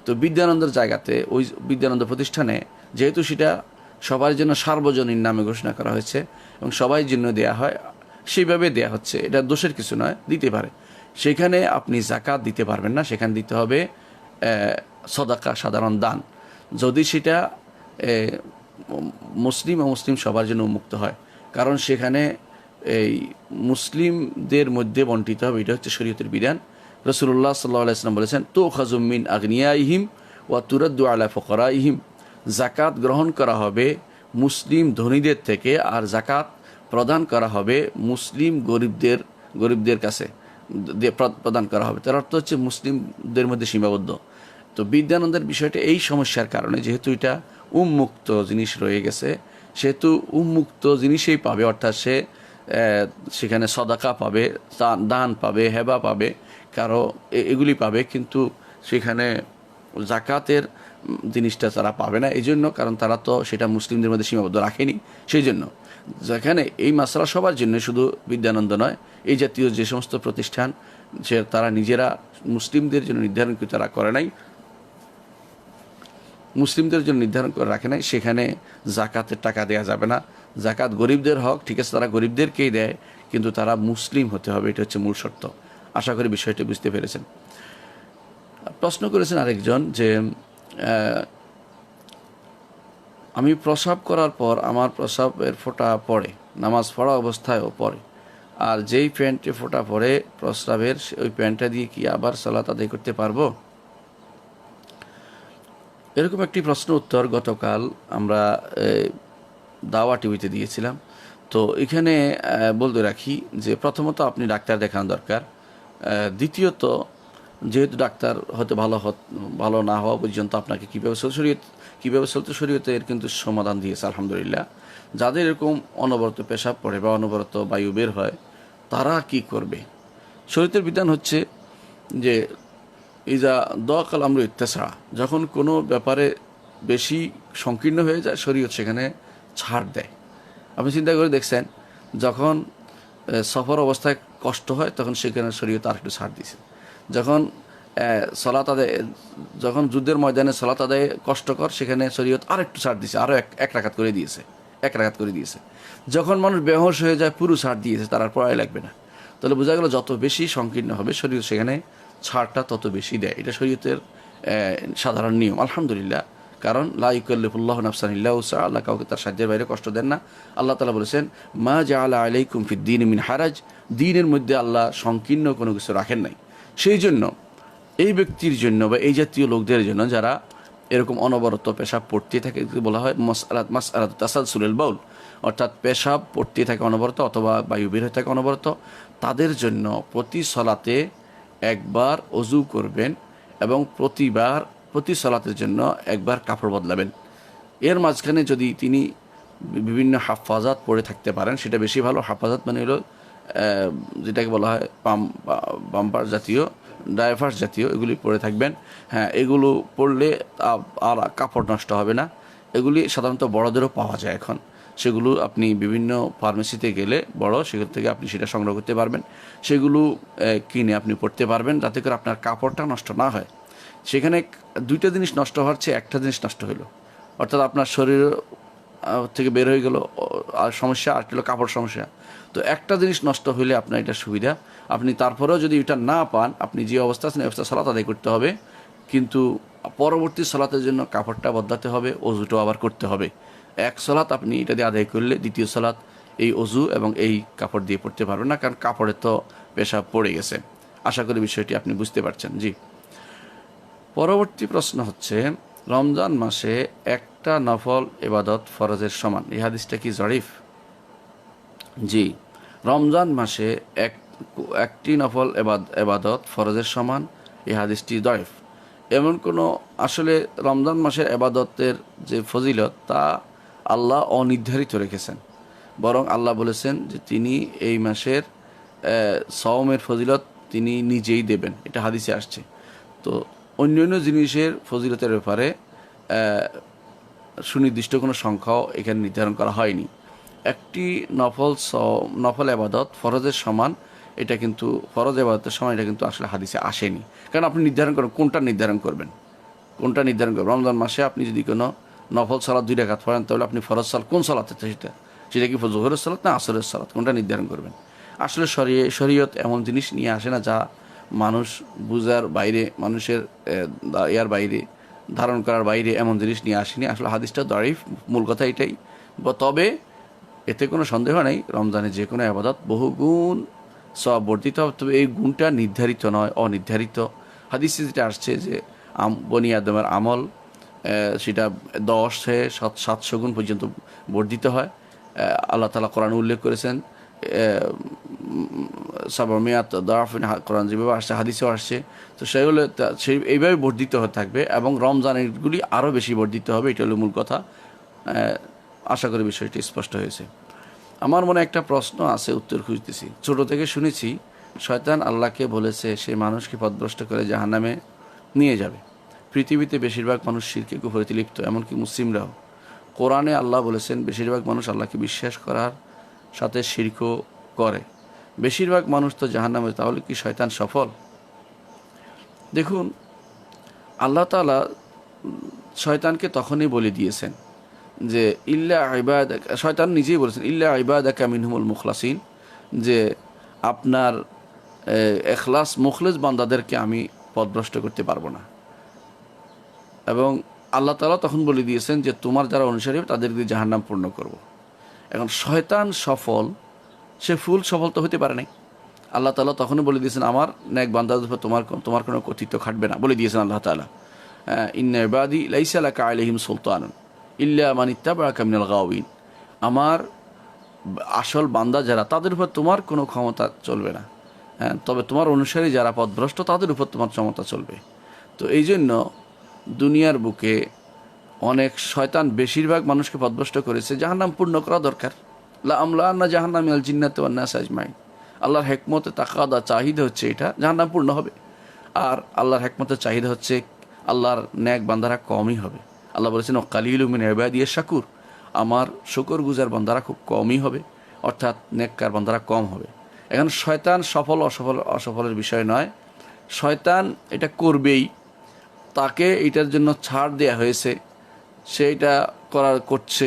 তো বিদ্যানন্দের জায়গাতে, ওই বিদ্যানন্দ প্রতিষ্ঠানে যেহেতু সেটা সবার জন্য সার্বজনীন নামে ঘোষণা করা হয়েছে এবং সবাই জন্য দেয়া হয়, সেইভাবে দেয়া হচ্ছে, এটা দোষের কিছু নয়, দিতে পারে। সেখানে আপনি জাকাত দিতে পারবেন না, সেখানে দিতে হবে সদাকা, সাধারণ দান, যদি সেটা মুসলিম ও মুসলিম সবার জন্য উন্মুক্ত হয়। কারণ সেখানে এই মুসলিমদের মধ্যে বন্টিত হবে, এটা হচ্ছে শরীয়তের বিধান। রাসূলুল্লাহ সাল্লাল্লাহু আলাইহি ওয়াসাল্লাম বলেছেন, তুখাযু মিন আগনিয়াইহিম ওয়া তুরাদ্দু আলা ফুকারাইহিম, জাকাত গ্রহণ করা হবে মুসলিম ধনীদের থেকে আর জাকাত প্রদান করা হবে মুসলিম গরিবদের কাছে প্রদান করা হবে। তার অর্থ হচ্ছে মুসলিমদের মধ্যে সীমাবদ্ধ। তো বিদ্যানন্দের বিষয়টা এই সমস্যার কারণে, যেহেতু এটা উন্মুক্ত জিনিস রয়ে গেছে, সেহেতু উন্মুক্ত জিনিসেই পাবে, অর্থাৎ সে সেখানে সদাকা পাবে, দান পাবে, হেবা পাবে, কারো এগুলি পাবে, কিন্তু সেখানে জাকাতের জিনিসটা তারা পাবে না। এই জন্য, কারণ তারা তো সেটা মুসলিমদের মধ্যে সীমাবদ্ধ রাখেনি। সেই জন্য যেখানে এই মাসলা সবার জন্য, শুধু বিদ্যানন্দ নয়, এই জাতীয় যে সমস্ত প্রতিষ্ঠান যে তারা নিজেরা মুসলিমদের জন্য নির্ধারণ করে তারা করে নাই, মুসলিমদের জন্য নির্ধারণ করে রাখে নাই, সেখানে জাকাতের টাকা দেওয়া যাবে না। জাকাত গরিবদের হক, ঠিক আছে, তারা গরিবদেরকেই দেয়, কিন্তু তারা মুসলিম হতে হবে, এটা হচ্ছে মূল শর্ত। আশা করি বিষয়টি বুঝতে পেরেছেন। প্রশ্ন করেছেন আরেকজন যে আমি প্রস্রাব করার পর আমার প্রস্রাবের ফোঁটা পড়ে, নামাজ পড়া অবস্থায়ও পড়ে, আর যেই প্যান্টে ফোঁটা পড়ে প্রস্রাবের, ওই প্যান্টটা দিয়ে কি আবার সালাত আদায় করতে পারবো? এরকম একটি প্রশ্ন উত্তর গতকাল আমরা দাওয়া টিভিতে দিয়েছিলাম। তো এখানে বলতে রাখি যে প্রথমত আপনি ডাক্তার দেখানো দরকার। দ্বিতীয়ত, যেহেতু ডাক্তার হয়তো ভালো না হওয়া পর্যন্ত আপনাকে কীভাবে চলতে শরীয়তের কিন্তু সমাধান দিয়েছে আলহামদুলিল্লাহ। যাদের এরকম অনবরত পেশাব পড়ে বা অনবরত বায়ু বের হয়, তারা কি করবে? শরীয়তের বিধান হচ্ছে যে ইজা দকাল আমরু ইত্তেসা, যখন কোনো ব্যাপারে বেশি সংকীর্ণ হয়ে যায়, শরীয়ত সেখানে ছাড় দেয়। আপনি চিন্তা করে দেখছেন, যখন সফর অবস্থায় কষ্ট হয় তখন সেখানে শরীয়ত আর একটু ছাড় দিয়েছে। যখন যখন যুদ্ধের ময়দানে সালাত আদায়ে কষ্টকর, সেখানে শরীয়ত আর একটু ছাড় দিয়েছে, আরও এক রাকাত করে দিয়েছে। যখন মানুষ বেহোশ হয়ে যায়, পুরো ছাড় দিয়েছে, তার আর পড়াই লাগবে না। তাহলে বোঝা গেল যত বেশি সংকীর্ণ হবে শরীয়ত সেখানে ছাড়টা তত বেশি দেয়। এটা শরীয়তের সাধারণ নিয়ম আলহামদুলিল্লাহ। কারণ লা ইউকাল্লিফুল্লাহু নাফসান ইল্লা উসআহা, আল্লাহ কাউকে তার সাধ্যের বাইরে কষ্ট দেন না। আল্লাহ তাআলা বলেছেন, মা জাআলা আলাইকুম ফিদ-দীনি মিন হারাজ, দ্বীনের মধ্যে আল্লাহ সংকীর্ণ কোনো কিছু রাখেন নাই। সেই জন্য এই ব্যক্তির জন্য বা এই জাতীয় লোকদের জন্য যারা এরকম অনবরত পেশাব পড়তে থাকে, বলা হয় মাসআলাত তাসালসুলুল বাউল, অর্থাৎ পেশাব পড়তে থাকে অনবরত অথবা বায়ু বের হয়ে থাকে অনবরত, তাদের জন্য প্রতি সলাতে একবার ওযু করবেন এবং প্রতি সলাতের জন্য একবার কাপড় বদলাবেন। এর মাঝখানে যদি তিনি বিভিন্ন হাফাজাত পড়ে থাকতে পারেন সেটা বেশি ভালো। হাফাজাত মানে হলো যেটাকে বলা হয় বাম্পার জাতীয়, ডাইভার্স জাতীয়, এগুলি পড়ে থাকবেন। হ্যাঁ, এগুলো পড়লে আর কাপড় নষ্ট হবে না। এগুলি সাধারণত বড়দেরও পাওয়া যায় এখন, সেগুলো আপনি বিভিন্ন ফার্মেসিতে গেলে সেগুলো থেকে আপনি সেটা সংগ্রহ করতে পারবেন। সেগুলো কিনে আপনি পড়তে পারবেন, যাতে করে আপনার কাপড়টা নষ্ট না হয়। সেখানে দুইটা জিনিস নষ্ট হওয়ার চেয়ে একটা জিনিস নষ্ট হলো, অর্থাৎ আপনার শরীর থেকে বের হয়ে গেল আর সমস্যা, আর হলো কাপড় সমস্যা। তো একটা জিনিস নষ্ট হইলে আপনার এটা সুবিধা। আপনি তারপরেও যদি এটা না পান, আপনি যে অবস্থা আছেন এই অবস্থা সালাত আদায় করতে হবে, কিন্তু পরবর্তী সালাতের জন্য কাপড়টা বদলাতে হবে, অজুটাও আবার করতে হবে। এক সালাত আপনি এটা দিয়ে আদায় করলে দ্বিতীয় সালাত এই অজু এবং এই কাপড় দিয়ে পড়তে পারবেন না, কারণ কাপড়ে তো পেশাব পড়ে গেছে। আশা করি বিষয়টি আপনি বুঝতে পারছেন। জি, পরবর্তী প্রশ্ন হচ্ছে, রমজান মাসে একটা নফল ইবাদত ফরজের সমান, এই হাদিসটা কি জয়ীফ? জি, রমজান মাসে একটি নফল ইবাদত ফরজের সমান, এই হাদিসটি দয়েফ। এমন কোনো আসলে রমজান মাসের এবাদতের যে ফজিলত তা আল্লাহ অনির্ধারিত রেখেছেন, বরং আল্লাহ বলেছেন যে তিনি এই মাসের সওমের ফজিলত তিনি নিজেই দেবেন, এটা হাদিসে আসছে। তো অন্যান্য জিনিসের ফজিলতের ব্যাপারে সুনির্দিষ্ট কোনো সংখ্যাও এখানে নির্ধারণ করা হয়নি। একটি নফল আবাদত ফরজের সমান, এটা কিন্তু ফরজ আবাদতের সমান, এটা কিন্তু আসলে হাদিসে আসেনি। কারণ আপনি নির্ধারণ করেন কোনটা নির্ধারণ করবেন, কোনটা নির্ধারণ করবেন। রমজান মাসে আপনি যদি কোনো নফল সালাত 2 রাকাত পড়েন, তাহলে আপনি ফরজ সালাত কোন সালাতে সেটা কি জোহরের সালাত না আসরের সালাত, কোনটা নির্ধারণ করবেন? আসলে শরীয়ত এমন জিনিস নিয়ে আসে না যা মানুষ বুঝার বাইরে, মানুষের ইয়ার বাইরে, ধারণ করার বাইরে এমন জিনিস নিয়ে আসেনি। আসলে হাদিসটা দঈফ, মূল কথা এটাই। তবে এতে কোনো সন্দেহ নেই রমজানে যে কোনো আবাদত বহুগুণ সওয়াব বর্ধিত হবে, তবে এই গুণটা নির্ধারিত নয়, অনির্ধারিত। হাদিসে যেটা আসছে যে বনি আদমের আমল সেটা 10 থেকে 700 গুণ পর্যন্ত বর্ধিত হয়। আল্লাহ তাআলা কোরআনে উল্লেখ করেছেন সাবমিয়াত দাফিন, কোরআন যেভাবে আসছে হাদিসেও আসছে। তো সেগুলো সেই এইভাবে বর্ধিত হয়ে থাকবে এবং রমজানেরগুলি আরও বেশি বর্ধিত হবে, এটা হলো মূল কথা। আশা করি বিষয়টি স্পষ্ট হয়েছে। আমার মনে একটা প্রশ্ন আছে, উত্তর খুঁজতেছি। ছোট থেকে শুনেছি শয়তান আল্লাহকে বলেছে সে মানুষকে পথভ্রষ্ট করে জাহান্নামে নিয়ে যাবে। পৃথিবীতে বেশিরভাগ মানুষ শিরকে কুফরিতে লিপ্ত, এমনকি মুসলিমরাও। কোরআনে আল্লাহ বলেছেন বেশিরভাগ মানুষ আল্লাহকে বিশ্বাস করার সাথে শিরকও করে। বেশিরভাগ মানুষ তো জাহান্নামে, তাহলে কি শয়তান সফল? দেখুন, আল্লাহ তাআলা শয়তানকে তখনই বলে দিয়েছেন যে ইল্লা ইবাদাক, শয়তান নিজেই বলেছেন ইল্লা ইবাদাকা মিনহুমুল মুখলাসিন, যে আপনার এখলাস মুখলেস বান্দাদেরকে আমি পথভ্রষ্ট করতে পারবো না। এবং আল্লাহ তাআলা তখন বলে দিয়েছেন যে তোমার যারা অনুসারী হবে তাদের দিয়ে জাহান্নাম পূর্ণ করব। এখন শয়তান সফল, সে ফুল সফল তো হতে পারে নাই। আল্লাহ তাআলা তখনই বলে দিয়েছেন আমার নেক বান্দাদের উপর তোমার কোনো কর্তৃত্ব খাটবে না, বলে দিয়েছেন আল্লাহ তাআলা ইন্না ইবাদি লাইসা লাকা আলাইহিম সুলতানুন ইল্লা মান ইত্তাবাআকা মিনাল গাওয়িন। আমার আসল বান্দা যারা, তাদের উপর তোমার কোনো ক্ষমতা চলবে না, তবে তোমার অনুসারী যারা পথভ্রষ্ট তাদের উপর তোমার ক্ষমতা চলবে। তো এই জন্য দুনিয়ার বুকে অনেক শয়তান বেশিরভাগ মানুষকে পথভ্রষ্ট করেছে। জাহান্নাম পূর্ণ করা দরকার। লা আমলাআন্না জাহান্নাম মিনাল জিন্নাতি ওয়ান নাস আজমাইন। আল্লাহর হিকমতে তাকাদা, চাহিদা হচ্ছে এটা, জাহান্নাম পূর্ণ হবে। আর আল্লাহর হিকমতের চাহিদা হচ্ছে আল্লাহর নেক বান্দারা কমই হবে। আল্লাহ বলেছেন কালিলু মিন ইবাদিয়াশ শাকুর, আমার শুকর গুজার বান্দারা খুব কমই হবে, অর্থাৎ নেককার বান্দারা কম হবে। এখন শয়তান সফল অসফলের বিষয় নয়, শয়তান এটা করবেই, তাকে এটার জন্য ছাড় দেয়া হয়েছে, সে এটা করছে।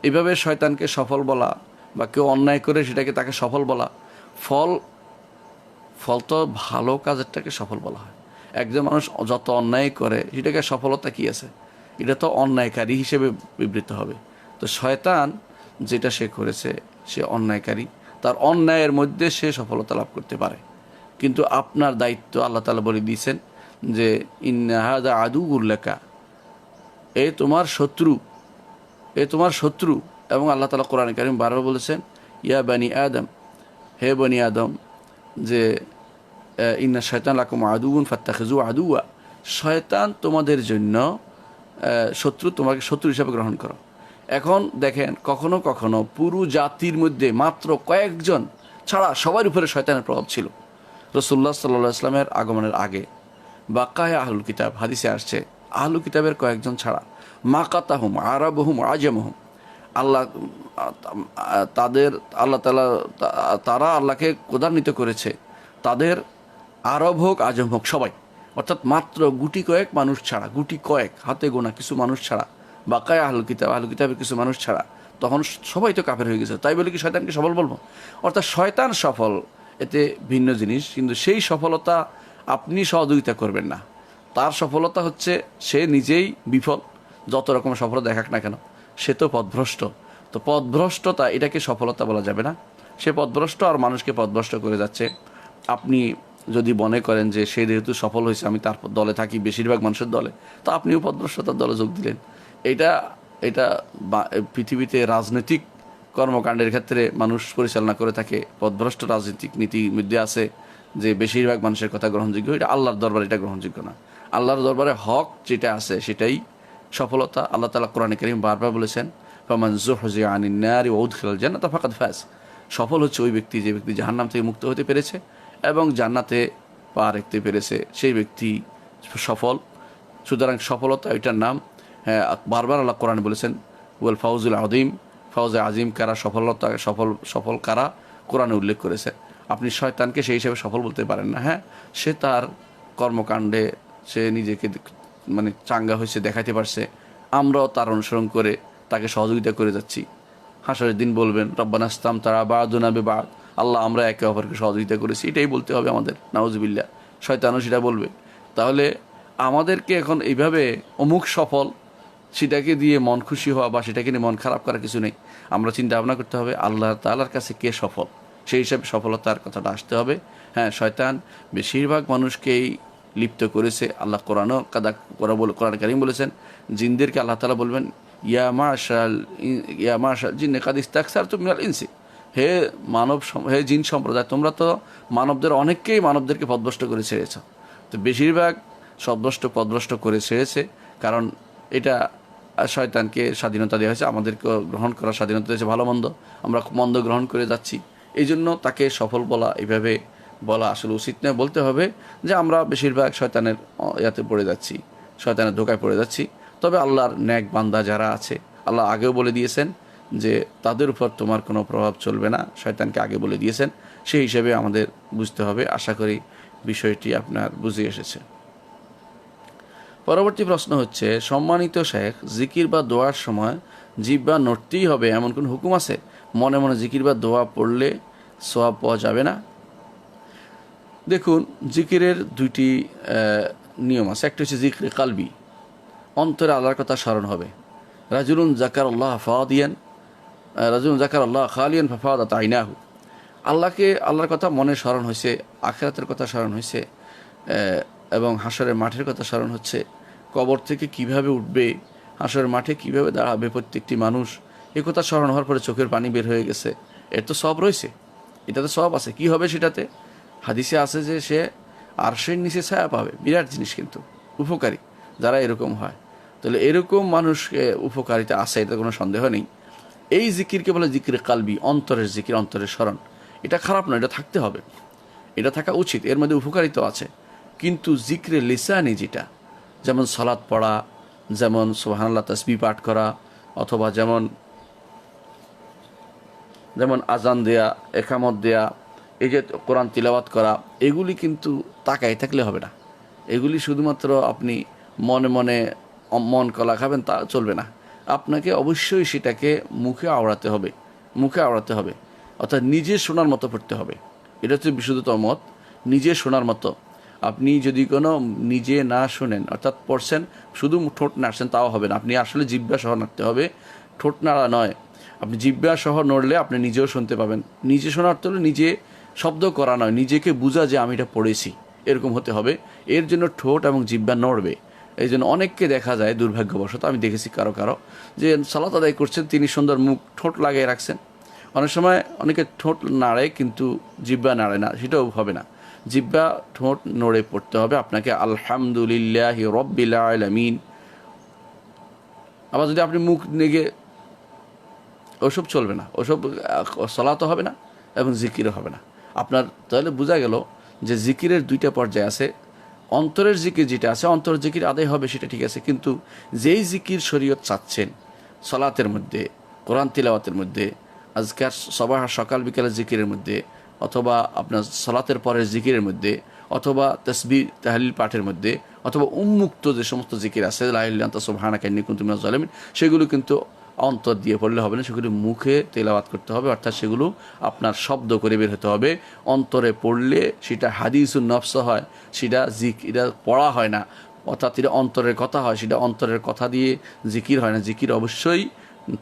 এইভাবে শয়তানকে সফল বলা বা কেউ অন্যায় করে সেটাকে তাকে সফল বলা, ফল তো ভালো কাজেরটাকে সফল বলা হয়। একজন মানুষ যত অন্যায় করে সেটাকে সফলতা কি আছে, এটা তো অন্যায়কারী হিসেবে বিবৃত হবে। তো শয়তান যেটা সে করেছে, সে অন্যায়কারী, তার অন্যায়ের মধ্যে সে সফলতা লাভ করতে পারে। কিন্তু আপনার দায়িত্ব, আল্লাহ তাআলা বলে দিয়েছেন যে ইন্না হাযা আদুউল লাকা, এ তোমার শত্রু। এবং আল্লাহ তাআলা কোরআনে কারীম বারবার বলেছেন ইয়া বানি আদম, হে বনি আদম, যে ইন্না শায়তান লাকুম আদুউন ফাত্তাখিযু আদুওয়া, শয়তান তোমাদের জন্য শত্রু, তোমাকে শত্রু হিসাবে গ্রহণ করো। এখন দেখেন, কখনো কখনো পুরো জাতির মধ্যে মাত্র কয়েকজন ছাড়া সবার উপরে শয়তানের প্রভাব ছিল। রাসূলুল্লাহ সাল্লাল্লাহু আলাইহি ওয়াসাল্লামের আগমনের আগে বাকায়া আহলুল কিতাব, হাদিসে আসছে আহলুল কিতাবের কয়েকজন ছাড়া, মাকাতাহুম আরাবহুম আজামহুম, আল্লাহ তাআলা তারা আল্লাহকে ক্রোধান্বিত করেছে, তাদের আরব হোক আজম হোক সবাই, অর্থাৎ মাত্র গুটি কয়েক মানুষ ছাড়া, গুটি কয়েক হাতে গোনা কিছু মানুষ ছাড়া, বাকায়া আহলুল কিতাবের কিছু মানুষ ছাড়া, তখন সবাই তো কাফের হয়ে গেছে। তাই বলে কি শয়তানকে সফল বলবো? অর্থাৎ শয়তান সফল, এতে ভিন্ন জিনিস। কিন্তু সেই সফলতা আপনি সহযোগিতা করবেন না, তার সফলতা হচ্ছে সে নিজেই বিফল। যত রকম সফলতা দেখাক না কেন, সে তো পথভ্রষ্ট। তো পথভ্রষ্টতা, এটাকে সফলতা বলা যাবে না। সে পথভ্রষ্ট আর মানুষকে পথভ্রষ্ট করে যাচ্ছে। আপনি যদি মনে করেন যে সে যেহেতু সফল হয়েছে আমি তার দলে থাকি, বেশিরভাগ মানুষের দলে, তো আপনিও পথভ্রষ্টতার দলে যোগ দিলেন। এটা পৃথিবীতে রাজনৈতিক কর্মকাণ্ডের ক্ষেত্রে মানুষ পরিচালনা করে থাকে, পথভ্রষ্ট রাজনৈতিক নীতির মধ্যে আছে যে বেশিরভাগ মানুষের কথা গ্রহণযোগ্য, এটা আল্লাহর দরবারে এটা গ্রহণযোগ্য না। আল্লাহর দরবারে হক যেটা আছে সেটাই সফলতা। আল্লাহ তাআলা কোরআনে কারীম বারবার বলেছেন, ফামান যুহজিয়া আনিন নারি ওয়া উদখিলাল জান্নাতা ফাকাদ ফাজ। সফল হচ্ছে ওই ব্যক্তি যে ব্যক্তি জাহান্নাম থেকে মুক্ত হতে পেরেছে এবং জান্নাতে পা রাখতে পেরেছে, সেই ব্যক্তি সফল। সুতরাং সফলতা এটার নাম। হ্যাঁ, বারবার আল্লাহ কোরআনে বলেছেন ওয়াল ফাউজুল আযীম, ফাউজে আজিম কারা, সফলতা সফল কারা, কোরআনে উল্লেখ করেছে। আপনি শয়তানকে সেই হিসেবে সফল বলতে পারেন না। হ্যাঁ, সে তার কর্মকাণ্ডে সে নিজেকে মানে চাঙ্গা হয়েছে, দেখাইতে পারছে, আমরাও তার অনুসরণ করে তাকে সহযোগিতা করে যাচ্ছি। হাসরের দিন বলবেন রব্বানা ইসতামতা'a বা'দুনা বিবা'দ, আল্লাহ আমরা একে অপরকে সহযোগিতা করেছি, এটাই বলতে হবে আমাদের। নাউজুবিল্লাহ, শয়তানও সেটা বলবে। তাহলে আমাদেরকে এখন এইভাবে অমুক সফল, সেটাকে দিয়ে মন খুশি হওয়া বা সেটাকে নিয়ে মন খারাপ করার কিছু নেই। আমরা চিন্তা ভাবনা করতে হবে আল্লাহ তাআলার কাছে কে সফল, সেই হিসাবে সফলতার কথাটা আসতে হবে। হ্যাঁ, শয়তান বেশিরভাগ মানুষকেই লিপ্ত করেছে। আল্লাহ কোরআনও কোরআন কারীম বলেছেন, জিনদেরকে আল্লাহ তাআলা বলবেন ইয়া মাশাল জিন্নে কাদ ইস্তাকসারতুম মিনাল ইনসি, হে হে জিন সম্প্রদায়, তোমরা তো মানবদের অনেককেই মানবদেরকে পথভ্রষ্ট করে ছেড়েছ। তো বেশিরভাগ পথভ্রষ্ট করে ছেড়েছে, কারণ এটা শয়তানকে স্বাধীনতা দেওয়া হয়েছে, আমাদেরকে গ্রহণ করার স্বাধীনতা দিয়েছে ভালো মন্দ, আমরা মন্দ গ্রহণ করে যাচ্ছি। এই জন্য তাকে সফল বলা, এইভাবে বলা আসলে উচিত নয়। বলতে হবে যে আমরা বেশিরভাগ শয়তানের ইয়াতে পড়ে যাচ্ছি, শয়তানের ধোকায় পড়ে যাচ্ছি। তবে আল্লাহর নেক বান্দা যারা আছে, আল্লাহ আগেও বলে দিয়েছেন যে তাদের উপর তোমার কোনো প্রভাব চলবে না, শয়তানকে আগে বলে দিয়েছেন। সেই হিসেবে আমাদের বুঝতে হবে। আশা করি বিষয়টি আপনার বুঝে এসেছে। পরবর্তী প্রশ্ন হচ্ছে, সম্মানিত শেখ, জিকির বা দোয়ার সময় জিহ্বা নড়তেই হবে এমন কোন হুকুম আছে? মনে মনে জিকির বা দোয়া পড়লে সওয়াব পাওয়া যাবে না? দেখুন, জিকিরের দুইটি নিয়ম আছে। একটা হচ্ছে জিকরে কালবি, অন্তরে আল্লাহর কথা স্মরণ হবে। রাজুলুন জাকার আল্লাহ খালিয়ান ফাফাদাত আইনাহু, আল্লাহর কথা মনে স্মরণ হয়েছে, আখিরাতের কথা স্মরণ হয়েছে, এবং হাসরের মাঠের কথা স্মরণ হচ্ছে, কবর থেকে কিভাবে উঠবে, হাসরের মাঠে কিভাবে দাঁড়াবে প্রত্যেকটি মানুষ, এ কথা স্মরণ হওয়ার পরে চোখের পানি বের হয়ে গেছে, এর তো সব রয়েছে, এটাতে সব আছে। কি হবে সেটাতে? হাদিসে আছে যে সে আরশের নিচে ছায়া পাবে, বিরাট জিনিস, কিন্তু উপকারী যারা এরকম হয়। তাহলে এরকম মানুষকে উপকারিতা আছে, এটা কোনো সন্দেহ নেই। এই জিকিরকে বলে জিকিরে কালবি, অন্তরের জিকির, অন্তরের স্মরণ। এটা খারাপ নয়, এটা থাকতে হবে, এটা থাকা উচিত, এর মধ্যে উপকারিতা আছে। কিন্তু জিক্রে লিসানি যেটা, যেমন সালাত পড়া, যেমন সুবহানাল্লাহ তাসবিহ পাঠ করা, অথবা যেমন আজান দেয়া, একামত দেয়া, এই যে কোরআন তিলাওয়াত করা, এগুলি কিন্তু তাকাই থাকলে হবে না। এগুলি শুধুমাত্র আপনি মনে মনে মন কলা খাবেন তা চলবে না। আপনাকে অবশ্যই সেটাকে মুখে আওড়াতে হবে, অর্থাৎ নিজে শোনার মতো পড়তে হবে। এটা হচ্ছে বিশুদ্ধতম মত, নিজে শোনার মতো। আপনি যদি কোনো নিজে না শোনেন, অর্থাৎ পড়ছেন শুধু ঠোঁট নাড়ছেন, তাও হবে না। আপনি আসলে জিহ্বা সহ নাড়তে হবে, ঠোঁট নাড়া নয়। আপনি জিহ্বা সহ নড়লে আপনি নিজেও শুনতে পাবেন। নিজে শোনার তো নিজে শব্দ করা নয়, নিজেকে বোঝা যে আমি এটা পড়েছি, এরকম হতে হবে। এর জন্য ঠোঁট এবং জিহ্বা নড়বে। এই জন্য অনেককে দেখা যায় দুর্ভাগ্যবশত, আমি দেখেছি কারো যে সালাত আদায় করছেন, তিনি সুন্দর মুখ ঠোঁট লাগিয়ে রাখছেন। অনেক সময় অনেকে ঠোঁট নাড়ে কিন্তু জিহ্বা নাড়ে না, সেটাও হবে না। জিহ্বা ঠোঁট নড়ে পড়তে হবে আপনাকে আলহামদুলিল্লাহি রব্বিল আলামিন। আবার যদি আপনি মুখ নেগে, ওসব চলবে না, ওসব সালাতও হবে না এবং জিকিরও হবে না আপনার। তাহলে বোঝা গেল যে জিকিরের দুইটা পর্যায় আছে। অন্তরের জিকির যেটা আছে, অন্তরের জিকির আদায় হবে, সেটা ঠিক আছে। কিন্তু যেই জিকির শরীয়ত চাচ্ছেন সালাতের মধ্যে, কোরআন তিলাওয়াতের মধ্যে, আজকার সকাল বিকালের জিকিরের মধ্যে, অথবা আপনার সালাতের পরের জিকিরের মধ্যে, অথবা তাসবিহ তাহলিল পাঠের মধ্যে, অথবা উন্মুক্ত যে সমস্ত জিকির আছে, লা ইলাহা ইল্লা আনতা সুবহানাকা ইন্নী কুনতু মিনাজ জালিমিন, সেগুলো কিন্তু অন্তর দিয়ে পড়লে হবে না, সেগুলো মুখে তেলাওয়াত করতে হবে। অর্থাৎ সেগুলো আপনার শব্দ করে বের হতে হবে। অন্তরে পড়লে সেটা হাদিসুন নফস হয়, সেটা এটা পড়া হয় না, অর্থাৎ এটা অন্তরের কথা হয়, সেটা অন্তরের কথা দিয়ে জিকির হয় না। জিকির অবশ্যই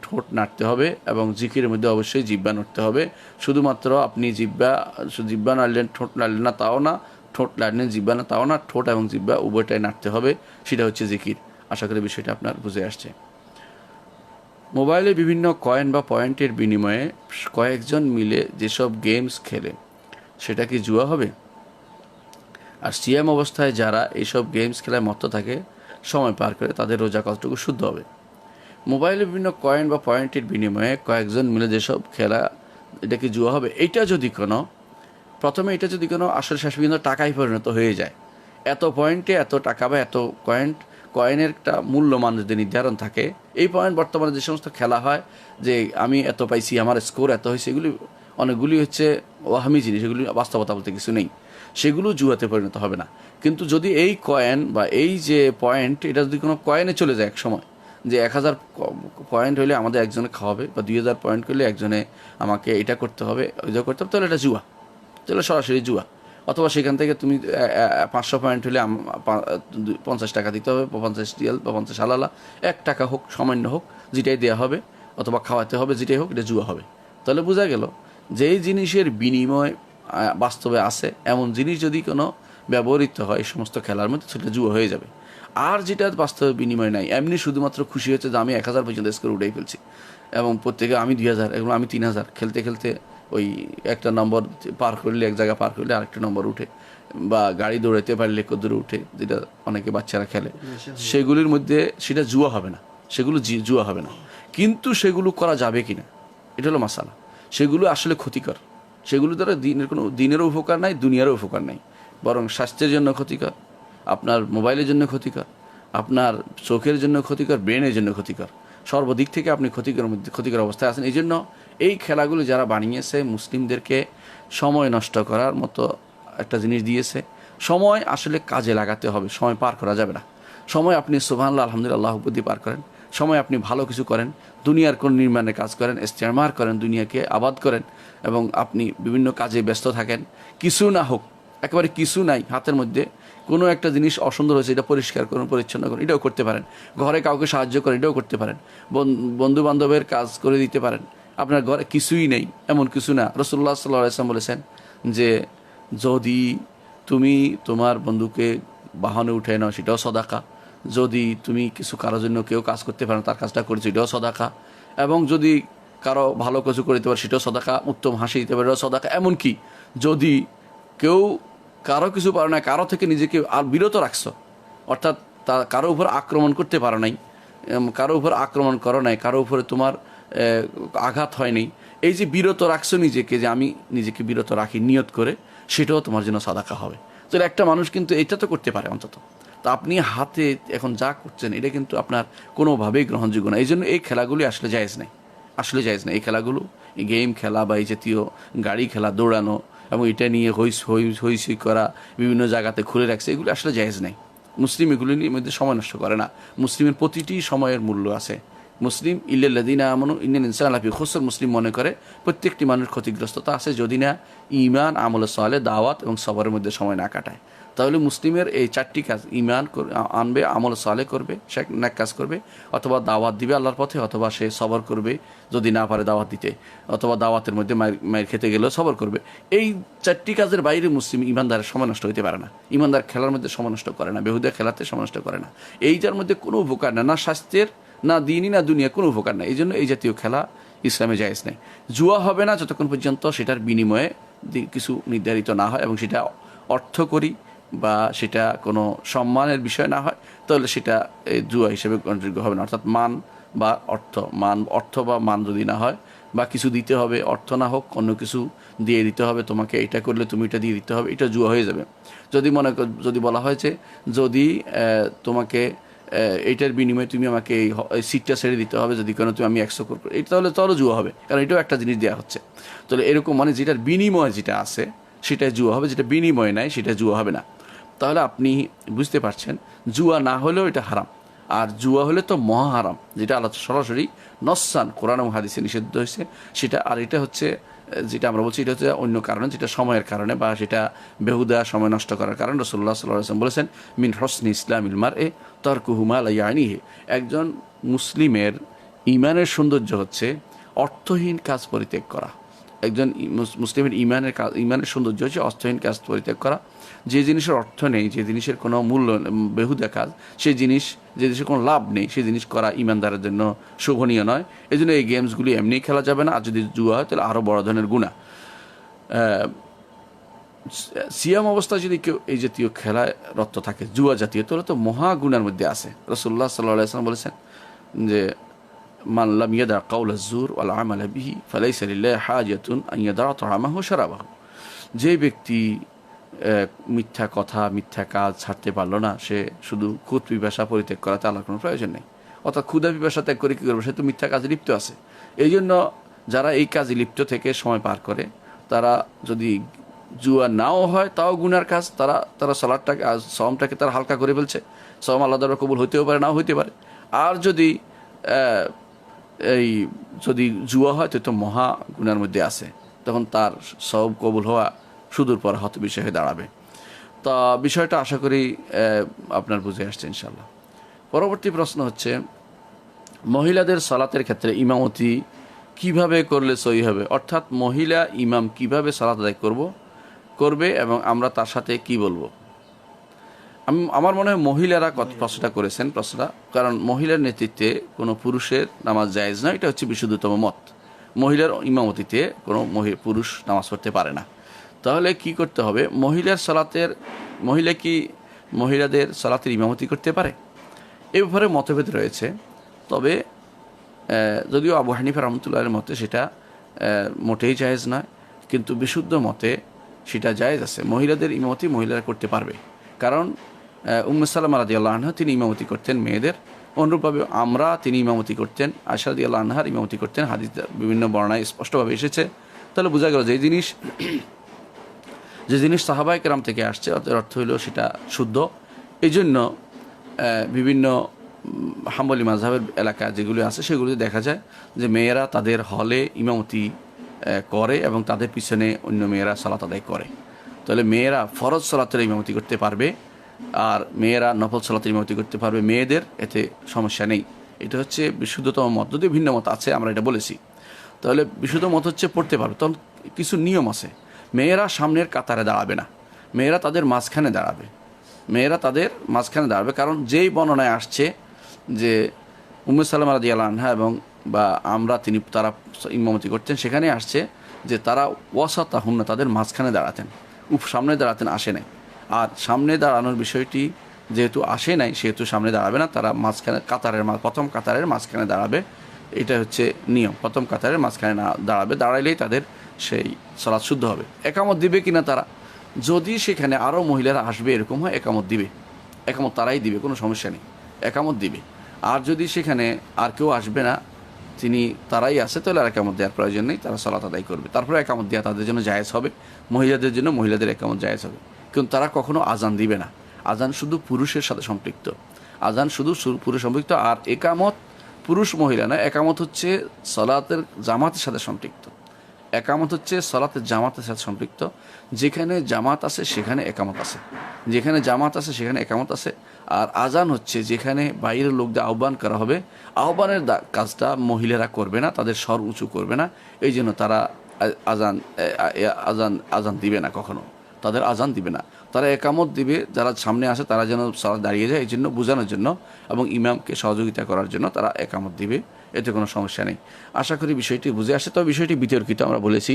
ঠোঁট নাড়তে হবে এবং জিকিরের মধ্যে অবশ্যই জিহ্বা নড়তে হবে। শুধুমাত্র আপনি জিহ্বা নাড়লেন, ঠোঁট নাড়লেন না তাও না, ঠোঁট নাড়লেন জিহ্বা না তাও না, ঠোঁট এবং জিহ্বা উভয়টাই নাড়তে হবে, সেটা হচ্ছে জিকির। আশা করি বিষয়টা আপনার বুঝে আসছে। মোবাইলে বিভিন্ন কয়েন বা পয়েন্টের বিনিময়ে কয়েকজন মিলে যেসব গেমস খেলে, সেটা কি জুয়া হবে? আর সিয়াম অবস্থায় যারা এইসব গেমস খেলায় মত্ত থাকে, সময় পার করে, তাদের রোজা কতটুকু শুদ্ধ হবে? মোবাইলে বিভিন্ন কয়েন বা পয়েন্টের বিনিময়ে কয়েকজন মিলে যেসব খেলা, এটা কি জুয়া হবে? এটা যদি কোনো আসলে শেষ পর্যন্ত টাকায় পরিণত হয়ে যায়, এত পয়েন্টে এত টাকা বা এত কয়েনের একটা মূল্যমান যদি নির্ধারণ থাকে, এই পয়েন্ট বর্তমানে যে সমস্ত খেলা হয় যে আমি এত পাইছি, আমার স্কোর এত হয়েছে, এগুলি অনেকগুলি হচ্ছে ওয়াহামি জিনিস, এগুলি বাস্তবতা বলতে কিছু নেই, সেগুলো জুয়াতে পরিণত হবে না। কিন্তু যদি এই কয়েন বা এই যে পয়েন্ট, এটা যদি কোনো কয়েনে চলে যায় এক সময়, যে 1000 পয়েন্ট হলে আমাদের একজনে খাওয়াবে, বা 2000 পয়েন্ট করলে একজনে আমাকে এটা করতে হবে, ওইটা করতে হবে, তাহলে এটা জুয়া, তাহলে সরাসরি জুয়া। অথবা সেখান থেকে তুমি 500 পয়েন্ট হলে 50 টাকা দিতে হবে, বা 50 রিয়াল বা 50 হালালা, 1 টাকা হোক, সামান্য হোক, যেটাই দেওয়া হবে অথবা খাওয়াতে হবে, যেটাই হোক, এটা জুয়া হবে। তাহলে বোঝা গেল যে এই জিনিসের বিনিময় বাস্তবে আছে, এমন জিনিস যদি কোনো ব্যবহৃত হয় এই সমস্ত খেলার মধ্যে, সেটা জুয়া হয়ে যাবে। আর যেটা বাস্তবে বিনিময় নাই, এমনি শুধুমাত্র খুশি হচ্ছে যে আমি 1000 পর্যন্ত স্কোর উঠেই ফেলছি, এবং প্রত্যেকে আমি 2000, এগুলো আমি 3000, খেলতে খেলতে ওই একটা নম্বর পার করলে, এক জায়গা পার করলে আরেকটা নম্বর উঠে, বা গাড়ি দৌড়াইতে পারলে কদ্দূরে উঠে, যেটা অনেকে বাচ্চারা খেলে, সেগুলির মধ্যে সেটা জুয়া হবে না, সেগুলো জুয়া হবে না। কিন্তু সেগুলো করা যাবে কিনা, এটা হলো মাসালা। সেগুলো আসলে ক্ষতিকর, সেগুলো দ্বারা দিনেরও উপকার নাই, দুনিয়ারও উপকার নাই, বরং স্বাস্থ্যের জন্য ক্ষতিকর, আপনার মোবাইলের জন্য ক্ষতিকর, আপনার চোখের জন্য ক্ষতিকর, ব্রেনের জন্য ক্ষতিকর, সর্বদিক থেকে আপনি ক্ষতিকর অবস্থায় আছেন। এই জন্য এই খেলাগুলো যারা বানিয়েছে, মুসলিমদেরকে সময় নষ্ট করার মতো একটা জিনিস দিয়েছে। সময় আসলে কাজে লাগাতে হবে, সময় পার করা যাবে না। সময় আপনি সুবহানাল্লাহ আলহামদুলিল্লাহ বুদ্ধি পার করেন, সময় আপনি ভালো কিছু করেন, দুনিয়ার কোন নির্মাণের কাজ করেন, ইস্তেমার করেন, দুনিয়াকে আবাদ করেন, এবং আপনি বিভিন্ন কাজে ব্যস্ত থাকেন। কিছু না হোক, একেবারে কিছু নাই হাতের মধ্যে, কোনো একটা জিনিস অসুন্দর হয়েছে, এটা পরিষ্কার করুন, পরিচ্ছন্ন করুন, এটাও করতে পারেন। ঘরে কাউকে সাহায্য করেন, এটাও করতে পারেন। বন্ধু বান্ধবের কাজ করে দিতে পারেন। আপনার ঘরে কিছুই নেই, এমন কিছু না। রাসূলুল্লাহ সাল্লাল্লাহু আলাইহি ওয়াসাল্লাম বলেছেন যে যদি তুমি তোমার বন্ধুকে বাহনে উঠে নাও, সেটাও সদাকা। যদি তুমি কিছু কারোর জন্য কেউ কাজ করতে পারো, তার কাজটা করেছো, এটাও সদাকা। এবং যদি কারো ভালো কিছু করে দিতে পারে, সেটাও সদাকা। উত্তম হাসি দিতে পারে, এটাও সদাকা। এমনকি যদি কেউ কারো কিছু পারো না, কারো থেকে নিজেকে আর বিরত রাখছো, অর্থাৎ কারো উপর আক্রমণ করতে পারো নাই, কারো উপর আক্রমণ করো নাই, কারো উপরে তোমার আঘাত হয়নি, এই যে বিরত রাখছো নিজেকে, যে আমি নিজেকে বিরত রাখি নিয়ত করে, সেটাও তোমার জন্য সাদাকা হবে। তো একটা মানুষ কিন্তু এটা তো করতে পারে অন্তত। তা আপনি হাতে এখন যা করছেন, এটা কিন্তু আপনার কোনোভাবেই গ্রহণযোগ্য না। এই জন্য এই খেলাগুলি আসলে জায়েজ নেই, আসলে জায়েজ নেই। এই খেলাগুলো, এই গেম খেলা বা এই জাতীয় গাড়ি খেলা, দৌড়ানো, এবং এটা নিয়ে হইসই করা, বিভিন্ন জায়গাতে খুলে রাখছে, এগুলো আসলে জায়েজ নেই। মুসলিম এগুলির মধ্যে সময় নষ্ট করে না। মুসলিমের প্রতিটি সময়ের মূল্য আছে। মুসলিম ইল্লাল্লাযীনা আমানু ইন্নাল ইনসানা লাফি খুসর, মুসলিম মনে করে প্রত্যেকটি মানুষ ক্ষতিগ্রস্ততা আছে যদি না ঈমান, আমল সালেহ, দাওয়াত এবং সবরের মধ্যে সময় না কাটায়। তাহলে মুসলিমের এই 4টি কাজ, ঈমান আনবে, আমল সালেহ করবে, সে নেক কাজ করবে, অথবা দাওয়াত দিবে আল্লাহর পথে, অথবা সে সবর করবে যদি না পারে দাওয়াত দিতে, অথবা দাওয়াতের মধ্যে মায়ের খেতে গেলেও সবর করবে। এই 4টি কাজের বাইরে মুসলিম ইমানদারের সময় নষ্ট হতে পারে না। ইমানদার খেলার মধ্যে সময় নষ্ট করে না, বেহুদা খেলাতে সময় নষ্ট করে না। এই যার মধ্যে কোনো উপকার না, না স্বাস্থ্যের, না দিনই, না দুনিয়া, কোনো উপকার নেই। এই জন্য এই জাতীয় খেলা ইসলামে জায়েজ নেই। জুয়া হবে না যতক্ষণ পর্যন্ত সেটার বিনিময়ে কিছু নির্ধারিত না হয়, এবং সেটা অর্থকরী বা সেটা কোনো সম্মানের বিষয় না হয়, তাহলে সেটা জুয়া হিসেবে গ্রহণযোগ্য হবে না। অর্থাৎ অর্থ বা মান যদি না হয়, বা কিছু দিতে হবে, অর্থ না হোক, অন্য কিছু দিয়ে দিতে হবে, তোমাকে এটা করলে তুমি এটা দিয়ে দিতে হবে, এটা জুয়া হয়ে যাবে। যদি বলা হয়েছে যদি তোমাকে এইটার বিনিময়ে তুমি আমাকে এই সিটটা ছেড়ে দিতে হবে, যদি কোনো তুমি আমি 100 করবো, এটা তাহলে জুয়া হবে, কারণ এটাও একটা জিনিস দেওয়া হচ্ছে। তাহলে এরকম মানে যেটার বিনিময় যেটা আছে সেটাই জুয়া হবে, যেটা বিনিময় নাই সেটা জুয়া হবে না। তাহলে আপনি বুঝতে পারছেন, জুয়া না হলেও এটা হারাম, আর জুয়া হলে তো মহা হারাম, যেটা আল্লাহ সরাসরি নস্সান কোরআন এবং হাদিসে নিষিদ্ধ হয়েছে সেটা। আর এটা হচ্ছে যেটা আমরা বলছি, এটা হচ্ছে অন্য কারণে, যেটা সময়ের কারণে, বা সেটা বেহুদা সময় নষ্ট করার কারণে। রাসূলুল্লাহ সাল্লাল্লাহু আলাইহি ওয়াসাল্লাম বলেছেন, মিন হুসনি ইসলামিল মারই তারকুহু মা লা ইয়ানিহি, একজন মুসলিমের ঈমানের সৌন্দর্য হচ্ছে অর্থহীন কাজ পরিত্যাগ করা। একজন মুসলিমের ঈমানের সৌন্দর্য হচ্ছে অর্থহীন কাজ পরিত্যাগ করা। যে জিনিসের অর্থ নেই, যে জিনিসের কোনো মূল্য, বেহুদা কাজ, সেই জিনিস, যে জিনিসের কোনো লাভ নেই, সেই জিনিস করা ঈমানদারের জন্য শোভনীয় নয়। এই জন্য এই গেমসগুলি এমনি খেলা যাবে না, আর যদি জুয়া হয় তাহলে আরও বড় ধরনের গুনাহ। সিয়াম অবস্থায় যদি কেউ এই জাতীয় খেলায় রত থাকে, জুয়া জাতীয়, তাহলে তো মহা গুনার মধ্যে আছে। রাসূলুল্লাহ সাল্লাল্লাহু আলাইহি ওয়াসাল্লাম বলেছেন যে মান লাম ইয়াদা কাওলা যুর ওয়াল আমালা বিহি ফালাইসা লিল্লাহি হাজাতুন আন ইয়াদা তাআমাহু ওয়া শারাবাহু। যে ব্যক্তি মিথ্যা কথা, মিথ্যা কাজ ছাড়তে পারলো না, সে শুধু ক্ষুধ পিপাসা পরিত্যাগ করাতে আল্লাহর কোনো প্রয়োজন নেই। অর্থাৎ ক্ষুধা পিপাসা ত্যাগ করে কী করবে? সে তো মিথ্যা কাজে লিপ্ত আছে। এই জন্য যারা এই কাজে লিপ্ত থেকে সময় পার করে, তারা যদি জুয়া নাও হয় তাও গুনার কাজ, তারা সালাদটাকে, সওমটাকে তারা হালকা করে ফেলছে। সওম আল্লাহ দ্বারা কবুল হইতেও পারে, নাও হইতে পারে। আর যদি যদি জুয়া হয় তো মহা গুনার মধ্যে আছে, তখন তার সওম কবুল হওয়া সুদূর পর হত বিষয় হয়ে দাঁড়াবে। তা বিষয়টা আশা করি আপনার বুঝে আসছে ইনশাল্লাহ। পরবর্তী প্রশ্ন হচ্ছে, মহিলাদের সালাতের ক্ষেত্রে ইমামতি কিভাবে করলে সহি হবে? অর্থাৎ মহিলা ইমাম কিভাবে সালাত আদায় করবে এবং আমরা তার সাথে কি বলবো? আমার মনে হয় মহিলারা প্রশ্নটা করেছেন প্রশ্নটা, কারণ মহিলার নেতৃত্বে কোনো পুরুষের নামাজ জায়েজ নয়, এটা হচ্ছে বিশুদ্ধতম মত। মহিলার ইমামতিতে কোনো পুরুষ নামাজ পড়তে পারে না। তাহলে কি করতে হবে? মহিলাদের সালাতের ইমামতি করতে পারে, এ ব্যাপারে মতভেদ রয়েছে। তবে যদিও আবু হানিফা রহমতুল্লাহের মতে সেটা মোটেই জায়েজ নয়, কিন্তু বিশুদ্ধ মতে সেটা জায়েজ আছে। মহিলাদের ইমামতি মহিলারা করতে পারবে, কারণ উম্মে সালামা রাদিয়াল্লাহু আনহা তিনি ইমামতি করতেন মেয়েদের, অনুরূপভাবে তিনি ইমামতি করতেন, আয়েশা রাদিয়াল্লাহু আনহার ইমামতি করতেন। হাদিস বিভিন্ন বর্ণায় স্পষ্টভাবে এসেছে। তাহলে বোঝা গেল যে জিনিস সাহাবায়ে কেরাম থেকে আসছে, অর্থ হইল সেটা শুদ্ধ। এই জন্য বিভিন্ন হাম্বলি মাযহাবের এলাকা যেগুলি আছে সেগুলিতে দেখা যায় যে মেয়েরা তাদের হলে ইমামতি করে এবং তাদের পিছনে অন্য মেয়েরা সালাত আদায় করে। তাহলে মেয়েরা ফরজ সালাতের ইমামতি করতে পারবে, আর মেয়েরা নফল সালাতের ইমামতি করতে পারবে মেয়েদের, এতে সমস্যা নেই। এটা হচ্ছে বিশুদ্ধতম মত। যদিও ভিন্ন মত আছে, আমরা এটা বলেছি। তাহলে বিশুদ্ধ মত হচ্ছে পড়তে পারবে। তখন কিছু নিয়ম আছে। মেয়েরা সামনের কাতারে দাঁড়াবে না, মেয়েরা তাদের মাঝখানে দাঁড়াবে। কারণ যেই বর্ণনায় আসছে যে উম্মে সালামা রাদিয়াল্লাহু আনহা এবং তারা ইমামতি করতেন, সেখানে আসছে যে তারা ওয়াসাতাহুন্না, তাদের মাঝখানে দাঁড়াতেন, সামনে দাঁড়াতেন, আসে নাই। আর সামনে দাঁড়ানোর বিষয়টি যেহেতু আসে নাই, সেহেতু সামনে দাঁড়াবে না, তারা মাঝখানে প্রথম কাতারের মাঝখানে দাঁড়াবে। এটা হচ্ছে নিয়ম, প্রথম কাতারের মাঝখানে না দাঁড়াইলেই তাদের সেই সালাত শুদ্ধ হবে। একামত দিবে কিনা তারা, যদি সেখানে আরও মহিলারা আসবে এরকম হয়, একামত তারাই দিবে, কোনো সমস্যা নেই, একামত দিবে। আর যদি সেখানে আর কেউ আসবে না, তারাই আছে, তাহলে আর একামত দেওয়ার প্রয়োজন নেই, তারা সালাত আদায় করবে। তারপরে একামত দেওয়া তাদের জন্য জায়েজ হবে, মহিলাদের একামত জায়েজ হবে। কিন্তু তারা কখনো আজান দিবে না। আজান শুধু পুরুষের সাথে সম্পৃক্ত, আর একামত পুরুষ মহিলা না, একামত হচ্ছে সালাতের জামাতের সাথে সম্পৃক্ত। যেখানে জামাত আছে সেখানে একামত আছে, আর আজান হচ্ছে যেখানে বাইরের লোকদের আহ্বান করা হবে, আহ্বানের কাজটা মহিলারা করবে না, তাদের স্বর উঁচু করবে না। এই জন্য তারা আজান দিবে না, কখনো তাদের আজান দিবে না। তারা একামত দিবে, যারা সামনে আসে তারা যেন সালাত দাঁড়িয়ে যায়, এই জন্য বোঝানোর জন্য এবং ইমামকে সহযোগিতা করার জন্য তারা একামত দিবে, এতে কোনো সমস্যা নেই। আশা করি বিষয়টি বুঝে আসে। তবে বিষয়টি বিতর্কিত, আমরা বলেছি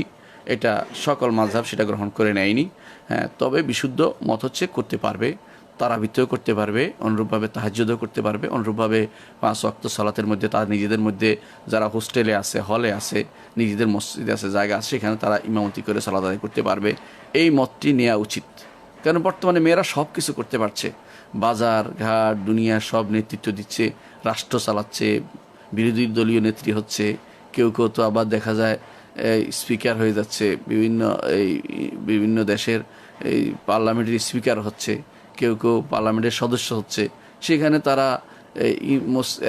এটা সকল মাযহাব সেটা গ্রহণ করে নেয়নি। হ্যাঁ, তবে বিশুদ্ধ মত হচ্ছে করতে পারবে, তারাবিতেও করতে পারবে, অনুরূপভাবে তাহাজ্জুদও করতে পারবে, অনুরূপভাবে 5 ওয়াক্ত সালাতের মধ্যে তারা নিজেদের মধ্যে, যারা হোস্টেলে আছে, হলে আছে, নিজেদের মসজিদে আছে, জায়গা আছে, সেখানে তারা ইমামতি করে সালাত আদায় করতে পারবে। এই মতটি নেওয়া উচিত, কারণ বর্তমানে মেয়েরা সব কিছু করতে পারছে, বাজার ঘাট দুনিয়া সব নেতৃত্ব দিচ্ছে, রাষ্ট্র চালাচ্ছে, বিরোধী দলীয় নেত্রী হচ্ছে, কেউ তো আবার দেখা যায় স্পিকার হয়ে যাচ্ছে, বিভিন্ন দেশের এই পার্লামেন্টের স্পিকার হচ্ছে, কেউ পার্লামেন্টের সদস্য হচ্ছে। সেখানে তারা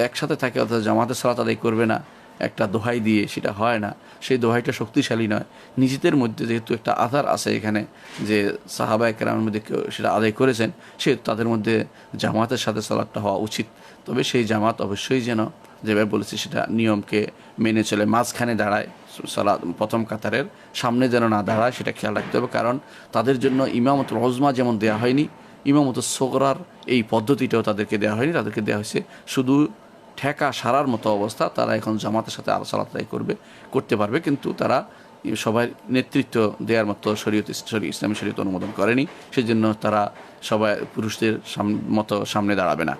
একসাথে থাকে, অর্থাৎ জামাতে সালাত আদায় করবে না, একটা দোহাই দিয়ে সেটা হয় না। সেই দোহাইটা শক্তিশালী নয়। নিজেদের মধ্যে যেহেতু একটা আধার আছে এখানে, যে সাহাবায়ে কেরামের মধ্যে কেউ সেটা আদায় করেছেন, তাদের মধ্যে জামাতের সাথে সালাতটা হওয়া উচিত। তবে সেই জামাত অবশ্যই যেন, যেভাবে বলেছি, সেটা নিয়মকে মেনে চলে, মাঝখানে দাঁড়ায়, সালাত প্রথম কাতারের সামনে যেন না দাঁড়ায়, সেটা খেয়াল রাখতে হবে। কারণ তাদের জন্য ইমামতুল উজমা যেমন দেওয়া হয়নি, ইমামতুস সুগরার এই পদ্ধতিটাও তাদেরকে দেওয়া হয়নি। তাদেরকে দেওয়া হয়েছে শুধু ঠেকা সারার মতো অবস্থা। তারা এখন জামাতের সাথে সালাত আদায় করতে পারবে, কিন্তু তারা সবাই নেতৃত্ব দেওয়ার মতো ইসলামী শরীয়ত অনুমোদন করেনি, সেজন্য তারা সবাই পুরুষদের মতো সামনে দাঁড়াবে না।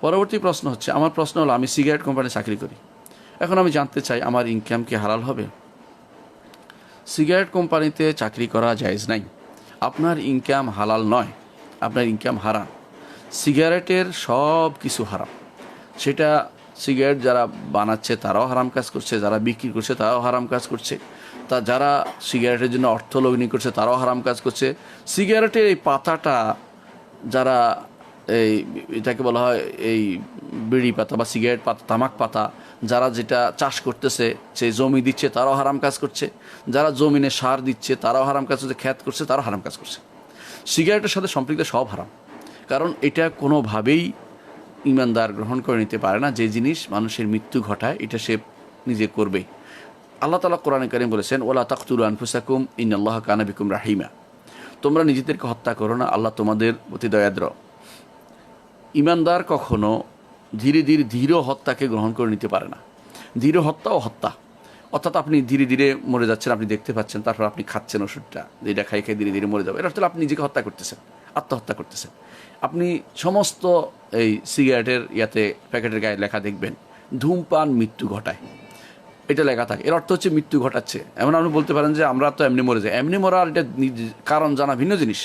পরবর্তী প্রশ্ন হচ্ছে, আমার প্রশ্ন হলো, আমি সিগারেট কোম্পানি চাকরি করি, এখন আমি জানতে চাই আমার ইনকাম কি হালাল হবে? সিগারেট কোম্পানিতে চাকরি করা জায়েজ নাই। আপনার ইনকাম হালাল নয়, আপনার ইনকাম হারাম। সিগারেটের সব কিছু হারাম। সেটা সিগারেট যারা বানাচ্ছে তারাও হারাম কাজ করছে, যারা বিক্রি করছে তারাও হারাম কাজ করছে, তা যারা সিগারেটের জন্য অর্থ লগ্নি করছে তারাও হারাম কাজ করছে। সিগারেটের এই পাতাটা যারা এটাকে বলা হয় এই বিড়ি পাতা বা সিগারেট পাতা, তামাক পাতা, যারা যেটা চাষ করতেছে, সেই জমি দিচ্ছে তারাও হারাম কাজ করছে, যারা জমিনে সার দিচ্ছে তারাও হারাম কাজ করছে, খ্যাত করছে তারাও হারাম কাজ করছে। সিগারেটের সাথে সম্পৃক্ত সব হারাম, কারণ এটা কোনোভাবেই ইমানদার গ্রহণ করে নিতে পারে না। যে জিনিস মানুষের মৃত্যু ঘটায় এটা সে নিজে করবে। আল্লাহ তাআলা কোরআনে কারীম বলেছেন, ওয়ালা তাকতুলু আনফুসাকুম ইন্নাল্লাহা কানা বিকুম রাহিমা। তোমরা নিজেদেরকে হত্যা করো না, আল্লাহ তোমাদের প্রতি দয়াদ্র। ইমানদার কখনো ধীরে ধীরে ধীর হত্যাকে গ্রহণ করে নিতে পারে না। ধীর হত্যাও হত্যা, অর্থাৎ আপনি ধীরে ধীরে মরে যাচ্ছেন, আপনি দেখতে পাচ্ছেন, তারপর আপনি খাচ্ছেন ওষুধটা, যেটা খাই খাই ধীরে ধীরে মরে যাবে, এটা হচ্ছে আপনি নিজেকে হত্যা করতেছেন, আত্মহত্যা করতেছেন। আপনি সমস্ত এই সিগারেটের প্যাকেটের গায়ে লেখা দেখবেন, ধূমপান মৃত্যু ঘটায়, এটা লেখা থাকে। এর অর্থ হচ্ছে মৃত্যু ঘটাচ্ছে। এমন আপনি বলতে পারেন যে আমরা তো এমনি মরে যাই, এমনি মরার এটা কারণ জানা ভিন্ন জিনিস।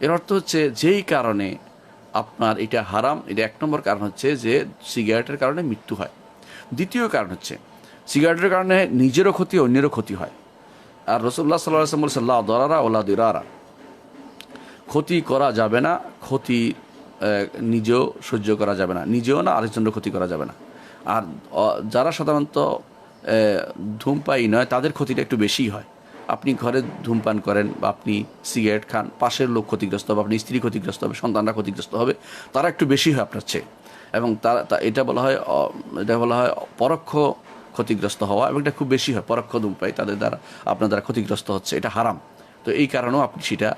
এর অর্থ হচ্ছে যেই কারণে আপনার এটা হারাম, এটা এক নম্বর কারণ হচ্ছে যে সিগারেটের কারণে মৃত্যু হয়। দ্বিতীয় কারণ হচ্ছে সিগারেটের কারণে নিজেরও ক্ষতি, অন্যেরও ক্ষতি হয়। আর রাসূলুল্লাহ সাল্লাল্লাহু আলাইহি ওয়াসাল্লাম বলেছেন, লা দারারা ওয়ালা দিরারা, ক্ষতি করা যাবে না, ক্ষতি নিজেও সহ্য করা যাবে না, নিজেও না আরেকজনের ক্ষতি করা যাবে না। আর যারা সাধারণত ধূমপায়ী নয় তাদের ক্ষতিটা একটু বেশিই হয়। আপনি ঘরে ধূমপান করেন বা আপনি সিগারেট খান, পাশের লোক ক্ষতিগ্রস্ত হবে, আপনি স্ত্রী ক্ষতিগ্রস্ত হবে, সন্তানরা ক্ষতিগ্রস্ত হবে, তারা একটু বেশি হয় আপনার চেয়ে। এবং এটা বলা হয় পরোক্ষ ক্ষতিগ্রস্ত হওয়া, এবং এটা খুব বেশি হয়। পরোক্ষ ধূমপায়ী তাদের দ্বারা আপনার দ্বারা ক্ষতিগ্রস্ত হচ্ছে, এটা হারাম। তো এই কারণেও আপনি সেটা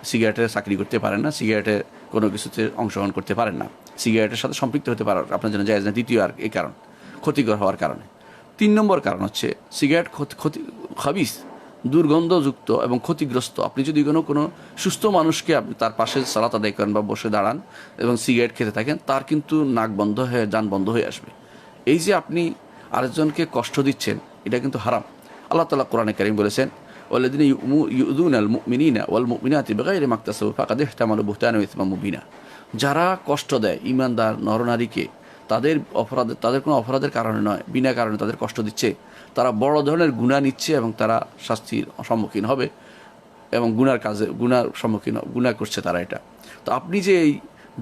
সিগারেটের চাকরি করতে পারেন না, সিগারেটের কোনো কিছুতে অংশগ্রহণ করতে পারেন না, সিগারেটের সাথে সম্পৃক্ত হতে পারার আপনার জন্য জায়েজ না। দ্বিতীয় আর এই কারণ ক্ষতিকর হওয়ার কারণে। 3 নম্বর কারণ হচ্ছে সিগারেট খাবিস, দুর্গন্ধযুক্ত এবং ক্ষতিগ্রস্ত। আপনি যদি কোনো সুস্থ মানুষকে আপনি তার পাশে সালাত আদায় করেন বা বসে দাঁড়ান এবং সিগারেট খেতে থাকেন, তার কিন্তু নাক বন্ধ হয়ে, যান বন্ধ হয়ে আসবে। এই যে আপনি আরেকজনকে কষ্ট দিচ্ছেন, এটা কিন্তু হারাম। আল্লাহ তাআলা কোরআনে কারীম বলেছেন, ওয়াল্লাযীনা ইউযুনাল মুমিনিনা ওয়াল মুমিনাতি বিগাইরি মাকতাসাবু ফাকাদ ইহতামালু বুহতানান ওয়া ইসমান মুবিনা। যারা কষ্ট দেয় ইমানদার নরনারীকে, তাদের কোনো অপরাধের কারণে নয়, বিনা কারণে তাদের কষ্ট দিচ্ছে, তারা বড় ধরনের গুনাহ নিচ্ছে এবং তারা শাস্তির সম্মুখীন হবে এবং গুনাহ করছে তারা এটা। তো আপনি যে এই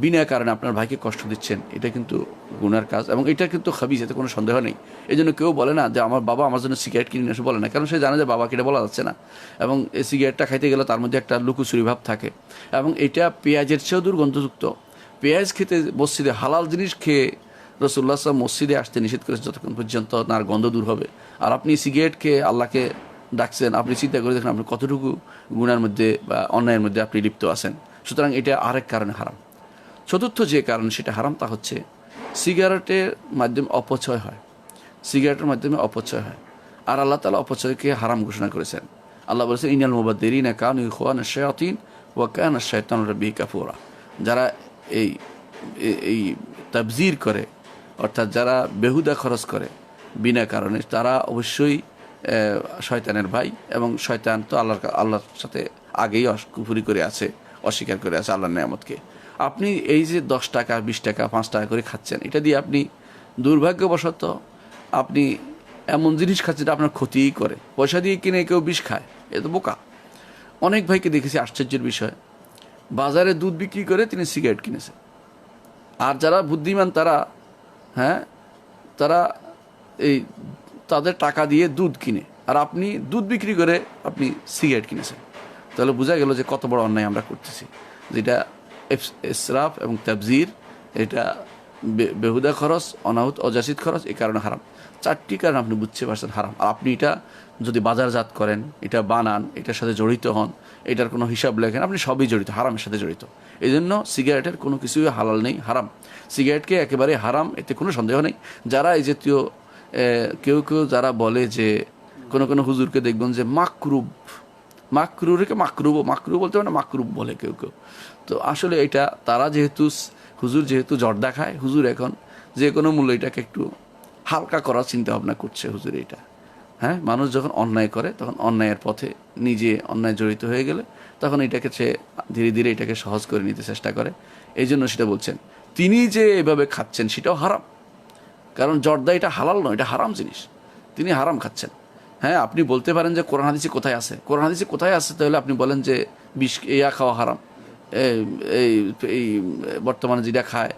বিনা কারণে আপনার ভাইকে কষ্ট দিচ্ছেন, এটা কিন্তু গুনার কাজ এবং এটা কিন্তু খাবিজ, এতে কোনো সন্দেহ নেই। এই জন্য কেউ বলে না যে আমার বাবা আমার জন্য সিগারেট কিনে নিয়ে আসে, বলে না, কারণ সে জানে যে বাবাকে এটা বলা যাচ্ছে না। এবং এই সিগারেটটা খাইতে গেলে তার মধ্যে একটা লুকোচুরি ভাব থাকে এবং এটা পেঁয়াজের চেয়েও দুর্গন্ধযুক্ত। পেঁয়াজ খেতে মসজিদে, হালাল জিনিস খেয়ে রাসূলুল্লাহ সাল্লাল্লাহু আলাইহি ওয়াসাল্লাম মসজিদে আসতে নিষেধ করেছে যতক্ষণ পর্যন্ত তার গন্ধ দূর হবে। আর আপনি সিগারেট খেয়ে আল্লাহকে ডাকছেন, আপনি চিন্তা করে দেখেন আপনি কতটুকু গুনার মধ্যে বা অন্যায়ের মধ্যে আপনি লিপ্ত আছেন। সুতরাং এটা আরেক কারণে হারাম। চতুর্থ যে কারণ সেটা হারাম, তা হচ্ছে সিগারেটের মাধ্যমে অপচয় হয়, সিগারেটের মাধ্যমে অপচয় হয়। আর আল্লাহ তাআলা অপচয়কে হারাম ঘোষণা করেছেন। আল্লাহ বলেছেন, ইনাল মুবাদ্দিরিনা কানু ইখওয়ানাশ শায়াতিন ওয়া কানা আশ-শায়তানু লিরাব্বিহি কাফুরা। যারা এই তাবযির করে, অর্থাৎ যারা বেহুদা খরচ করে বিনা কারণে, তারা অবশ্যই শয়তানের ভাই, এবং শয়তান তো আল্লাহর সাথে আগেই কুফরি করে আছে, অস্বীকার করে আছে আল্লাহর নিয়ামতকে। আপনি এই যে 10 টাকা 20 টাকা 5 টাকা করে খাচ্ছেন, এটা দিয়ে আপনি দুর্ভাগ্যবশত আপনি এমন জিনিস খাচ্ছেন যেটা আপনার ক্ষতিই করে। পয়সা দিয়ে কিনে কেউ বিষ খায়, এ তো বোকা। অনেক ভাইকে দেখেছি, আশ্চর্যের বিষয়, বাজারে দুধ বিক্রি করে তিনি সিগারেট কিনেছে। আর যারা বুদ্ধিমান তারা তাদের টাকা দিয়ে দুধ কিনে, আর আপনি দুধ বিক্রি করে আপনি সিগারেট কিনেছেন। তাহলে বোঝা গেল যে কত বড় অন্যায় আমরা করতেছি, যেটা ইসরাফ এবং তাবযির, এটা বেহুদা খরচ, অনাহুত অযাচিত খরচ, এই কারণে হারাম। 4টি কারণ আপনি বুঝতে পারছেন হারাম। আর আপনি এটা যদি বাজারজাত করেন, এটা বানান, এটার সাথে জড়িত হন, এটার কোনো হিসাব লেখেন, আপনি সবই জড়িত, হারামের সাথে জড়িত। এই জন্য সিগারেটের কোনো কিছুই হালাল নেই, হারাম। সিগারেটকে একেবারে হারাম, এতে কোনো সন্দেহ নেই। যারা এই জাতীয় কেউ যারা বলে যে কোনো কোনো হুজুরকে দেখবেন যে মাকরুবকে মাকরু বলতে মানে মাকরুব বলে কেউ কেউ। তো আসলে এটা তারা যেহেতু হুজুর যেহেতু জর্দা খায়, হুজুর এখন যে কোনো মূল্য এটাকে একটু হালকা করার চিন্তা ভাবনা করছে হুজুর এটা। হ্যাঁ, মানুষ যখন অন্যায় করে তখন অন্যায়ের পথে নিজে অন্যায় জড়িত হয়ে গেলে তখন এটাকে সে ধীরে ধীরে এটাকে সহজ করে নিতে চেষ্টা করে। এই জন্য সেটা বলছেন তিনি যে এভাবে খাচ্ছেন সেটাও হারাম, কারণ জর্দা এটা হালাল নয়, এটা হারাম জিনিস, তিনি হারাম খাচ্ছেন। হ্যাঁ, আপনি বলতে পারেন যে কোরআন হাদিসে কোথায় আছে, কোরআন হাদিসে কোথায় আছে, তাহলে আপনি বলেন যে বিষ ইয়া খাওয়া হারাম, এই এই বর্তমানে যেটা খায়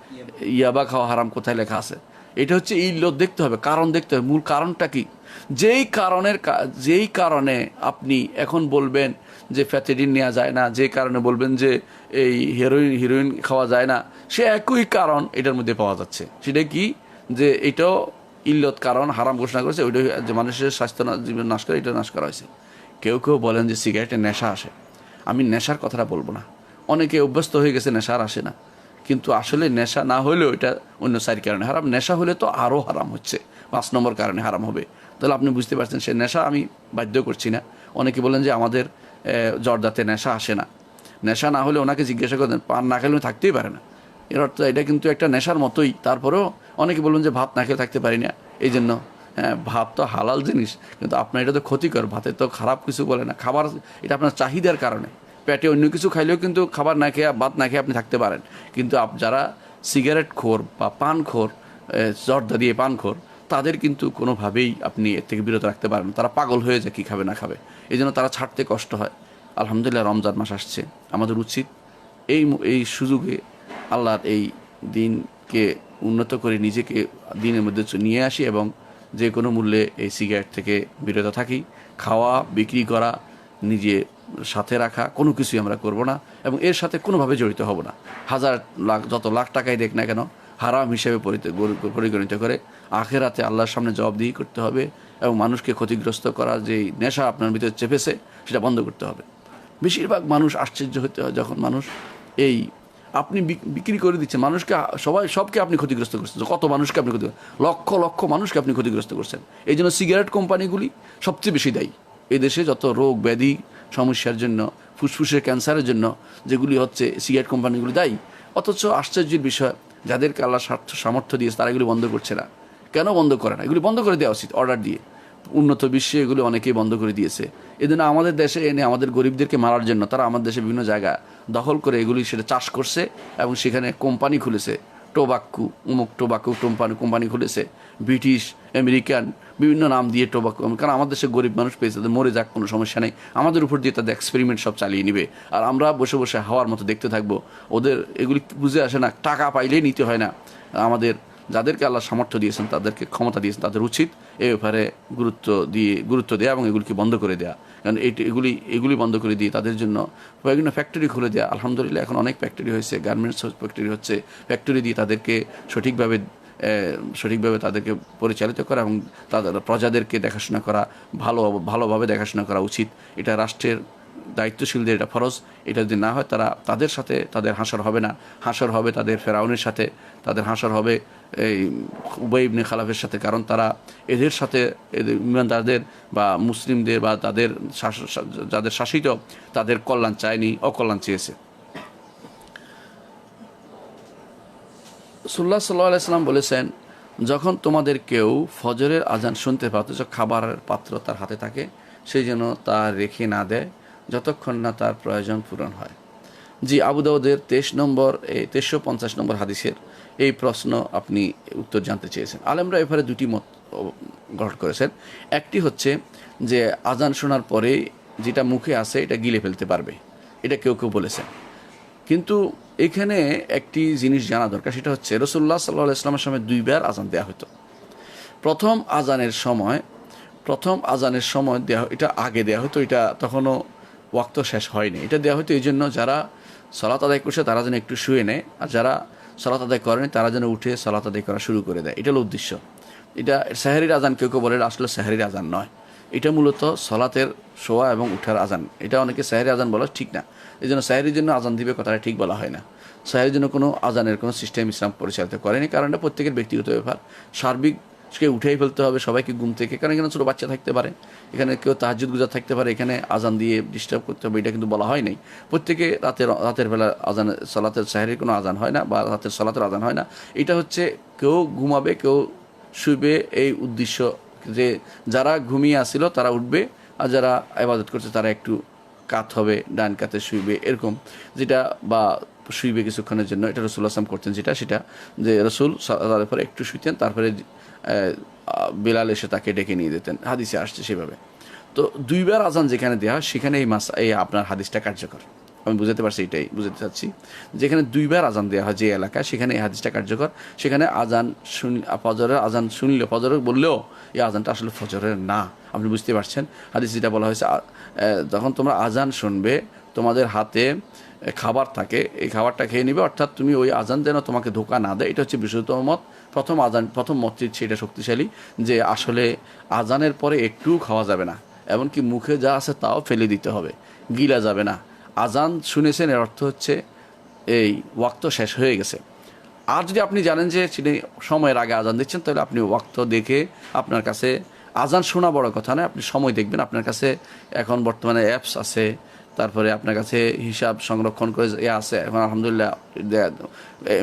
ইয়াবা খাওয়া হারাম, কোথায় লেখা আছে? এটা হচ্ছে ইল্লত দেখতে হবে, কারণ দেখতে হবে, মূল কারণটা কি। যেই কারণে আপনি এখন বলবেন যে ফ্যাথিডিন নেওয়া যায় না, যে কারণে বলবেন যে এই হিরোইন খাওয়া যায় না, সে একই কারণ এটার মধ্যে পাওয়া যাচ্ছে। সেটা কি, যে এটাও ইল্লত কারণ হারাম ঘোষণা করেছে, ওইটা যে মানুষের স্বাস্থ্য জীবন নাশ করে, এটা নাশ করা হয়েছে। কেউ কেউ বলেন যে সিগারেটে নেশা আসে, আমি নেশার কথাটা বলবো না, অনেকে অভ্যস্ত হয়ে গেছে নেশার আসে না, কিন্তু আসলে নেশা না হলেও এটা অন্য চারি কারণে হারাম। নেশা হলে তো আরও হারাম হচ্ছে, 5 নম্বর কারণে হারাম হবে। তাহলে আপনি বুঝতে পারছেন সে নেশা আমি বাধ্য করছি না। অনেকে বলেন যে আমাদের জর্দাতে নেশা আসে না, নেশা না হলে ওনাকে জিজ্ঞাসা করেন পান না খেলে থাকতেই পারে না, এর অর্থ এটা কিন্তু একটা নেশার মতোই। তারপরেও অনেকে বলবেন যে ভাত না খেলে থাকতে পারি না, এই জন্য হ্যাঁ, ভাত তো হালাল জিনিস, কিন্তু আপনার এটা তো ক্ষতিকর, ভাতে তো খারাপ কিছু বলে না, খাবার এটা আপনার চাহিদার কারণে, পেটে অন্য কিছু খাইলেও কিন্তু খাবার না খেয়ে ভাত না খেয়ে আপনি থাকতে পারেন। কিন্তু যারা সিগারেট খোর বা পান খোর, জর্দা দিয়ে পান খোর, তাদের কিন্তু কোনোভাবেই আপনি এর থেকে বিরত রাখতে পারেন, তারা পাগল হয়ে যায় কী খাবে না খাবে, এই জন্য তারা ছাড়তে কষ্ট হয়। আলহামদুলিল্লাহ রমজান মাস আসছে, আমাদের উচিত এই সুযোগে আল্লাহর এই দিনকে উন্নত করে নিজেকে দিনের মধ্যে নিয়ে আসি এবং যে কোনো মূল্যে এই সিগারেট থেকে বিরত থাকি। খাওয়া, বিক্রি করা, নিজে সাথে রাখা কোনো কিছুই আমরা করব না এবং এর সাথে কোনোভাবে জড়িত হব না। যত লাখ টাকাই দেখ না কেন, হারাম হিসেবে পরিগণিত করে আখেরাতে আল্লাহর সামনে জবাবদিহি করতে হবে এবং মানুষকে ক্ষতিগ্রস্ত করার যে নেশা আপনার ভিতরে চেপেছে সেটা বন্ধ করতে হবে। বেশিরভাগ মানুষ আশ্চর্য হতে হয় যখন মানুষ এই আপনি বিক্রি করে দিচ্ছেন, মানুষকে সবকে আপনি ক্ষতিগ্রস্ত করছেন, কত মানুষকে আপনি লক্ষ লক্ষ মানুষকে আপনি ক্ষতিগ্রস্ত করছেন। এই জন্য সিগারেট কোম্পানিগুলি সবচেয়ে বেশি দায়ী এই দেশে যত রোগ ব্যাধি সমস্যার জন্য, ফুসফুসের ক্যান্সারের জন্য যেগুলি হচ্ছে সিগারেট কোম্পানিগুলি দায়ী। অথচ আশ্চর্যের বিষয়, যাদেরকে আল্লাহ সামর্থ্য দিয়েছে তারা এগুলি বন্ধ করছে না। কেন বন্ধ করে না? এগুলি বন্ধ করে দেওয়া উচিত অর্ডার দিয়ে। উন্নত বিশ্বে এগুলি অনেকেই বন্ধ করে দিয়েছে। এজন্য আমাদের দেশে এনে আমাদের গরিবদেরকে মারার জন্য তারা আমাদের দেশে বিভিন্ন জায়গা দখল করে এগুলি সেটা চাষ করছে এবং সেখানে কোম্পানি খুলেছে, টোবাকু কোম্পানি খুলেছে, ব্রিটিশ, আমেরিকান বিভিন্ন নাম দিয়ে টোবাকু, কারণ আমাদের দেশে গরিব মানুষ পেয়েছে, তাদের মরে যাক কোনো সমস্যা নেই, আমাদের উপর দিয়ে তাদের এক্সপেরিমেন্ট সব চালিয়ে নিবে আর আমরা বসে বসে হাওয়ার মতো দেখতে থাকবো। ওদের এগুলি বুঝে আসে না, টাকা পাইলেই নিতে হয় না। আমাদের যাদেরকে আল্লাহ সামর্থ্য দিয়েছেন, তাদেরকে ক্ষমতা দিয়েছেন, তাদের উচিত এ ব্যাপারে গুরুত্ব দেওয়া এবং এগুলিকে বন্ধ করে দেওয়া। কারণ এগুলি বন্ধ করে দিয়ে তাদের জন্য বিভিন্ন ফ্যাক্টরি খুলে দেওয়া। আলহামদুলিল্লাহ এখন অনেক ফ্যাক্টরি হয়েছে, গার্মেন্টস ফ্যাক্টরি হচ্ছে, ফ্যাক্টরি দিয়ে তাদেরকে সঠিকভাবে তাদেরকে পরিচালিত করা এবং তাদের প্রজাদেরকে দেখাশোনা করা, ভালোভাবে দেখাশোনা করা উচিত। এটা রাষ্ট্রের দায়িত্বশীলদের এটা ফরজ। এটা যদি না হয় তাদের সাথে তাদের হাসর হবে না, হাসর হবে তাদের ফেরাউনের সাথে, তাদের হাসর হবে এই উবাই ইবনে খালাফের সাথে, কারণ তারা এদের সাথে ইমানদারদের বা মুসলিমদের বা তাদের যাদের শাসিত তাদের কল্যাণ চায়নি, অকল্যাণ চেয়েছে। রাসূলুল্লাহ সাল্লাল্লাহু আলাইহি ওয়াসাল্লাম বলেছেন, যখন তোমাদের কেউ ফজরের আজান শুনতে পায় অথচ খাবারের পাত্র তার হাতে থাকে, সেই জন্য তা রেখে না দেয় যতক্ষণ না তার প্রয়োজন পূরণ হয়। জি, আবু দাউদের 2350 নম্বর হাদিসের এই প্রশ্ন আপনি উত্তর জানতে চেয়েছেন। আলেমরা এবারে দুটি মত গ্রহণ করেছেন। একটি হচ্ছে যে আজান শোনার পরে যেটা মুখে আসে এটা গিলে ফেলতে পারবে, এটা কেউ কেউ বলেছেন। কিন্তু এখানে একটি জিনিস জানা দরকার, সেটা হচ্ছে রাসূলুল্লাহ সাল্লাল্লাহু আলাইহি ওয়াসাল্লামের সময় 2 বার আজান দেওয়া হতো। প্রথম আজানের সময় দেওয়া, এটা আগে দেওয়া হতো, এটা তখনও ওয়াক্ত শেষ হয়নি। এটা দেওয়া হতো এই জন্য যারা সালাত আদায় করছে তারা যেন একটু শুয়ে নেয়, আর যারা সালাত আদায় করেনি তারা যেন উঠে সালাত আদায় করা শুরু করে দেয়। এটা হলো উদ্দেশ্য। এটা সেহরির আজান কেউ কেউ বলে, আসলে সেহরির আজান নয়, এটা মূলত সলাতের শোয়া এবং উঠার আজান। এটা অনেকে সেহরি আজান বলা ঠিক না, এই জন্য সেহরির জন্য আজান দিবে কথাটা ঠিক বলা হয় না। সেহরির জন্য কোনো আজানের কোনো সিস্টেম ইসলাম পরিচালিত করেনি, কারণ এটা প্রত্যেকের ব্যক্তিগত ব্যাপার। সার্বিক সে উঠেই ফেলতে হবে সবাইকে ঘুম থেকে, কারণ এখানে ছোটো বাচ্চা থাকতে পারে, এখানে কেউ তাহাজ্জুদ গুজার থাকতে পারে, এখানে আজান দিয়ে ডিস্টার্ব করতে হবে, এটা কিন্তু বলা হয় নাই। প্রত্যেকে রাতের বেলা আজান, সালাতের সাহেরের কোনো আজান হয় না, বা রাতের সালাতের আজান হয় না। এটা হচ্ছে কেউ ঘুমাবে, কেউ শুইবে, এই উদ্দেশ্য যে যারা ঘুমিয়ে আসছিল তারা উঠবে, আর যারা ইবাদত করছে তারা একটু কাত হবে, ডান কাতে শুইবে, এরকম যেটা, বা শুইবে কিছুক্ষণের জন্য। এটা রসুল আসলাম করতেন, যেটা সেটা যে রসুল তারপরে একটু শুইতেন, তারপরে বেলাল এসে তাকে ডেকে নিয়ে যেতেন, হাদিসে আসছে সেভাবে। তো দুইবার আজান যেখানে দেওয়া হয় সেখানে এই আপনার হাদিসটা কার্যকর। আমি বুঝাতে পারছি, এটাই বুঝাতে চাচ্ছি, যেখানে দুইবার আজান দেওয়া হয় যে এলাকায়, সেখানে এই হাদিসটা কার্যকর। সেখানে আজান ফজরের আজান শুনলে, ফজরের বললেও এই আজানটা আসলে ফজরের না, আপনি বুঝতে পারছেন। হাদিস যেটা বলা হয়েছে, যখন তোমরা আজান শুনবে তোমাদের হাতে খাবার থাকে, এই খাবারটা খেয়ে নিবে, অর্থাৎ তুমি ওই আজান যেন তোমাকে ধোকা না দেয়। এটা হচ্ছে বিশুদ্ধ মত। প্রথম মতটি সেটা শক্তিশালী, যে আসলে আজানের পরে একটু খাওয়া যাবে না, এমনকি মুখে যা আছে তাও ফেলে দিতে হবে, গিলা যাবে না। আজান শুনেছেন এর অর্থ হচ্ছে এই ওয়াক্ত শেষ হয়ে গেছে। আর যদি আপনি জানেন যে সেটি সময়ের আগে আজান দিচ্ছেন, তাহলে আপনি ওয়াক্ত দেখে, আপনার কাছে আজান শোনা বড় কথা নয়, আপনি সময় দেখবেন। আপনার কাছে এখন বর্তমানে অ্যাপস আছে, তারপরে আপনার কাছে হিসাব সংরক্ষণ করে আছে, এখন আলহামদুলিল্লাহ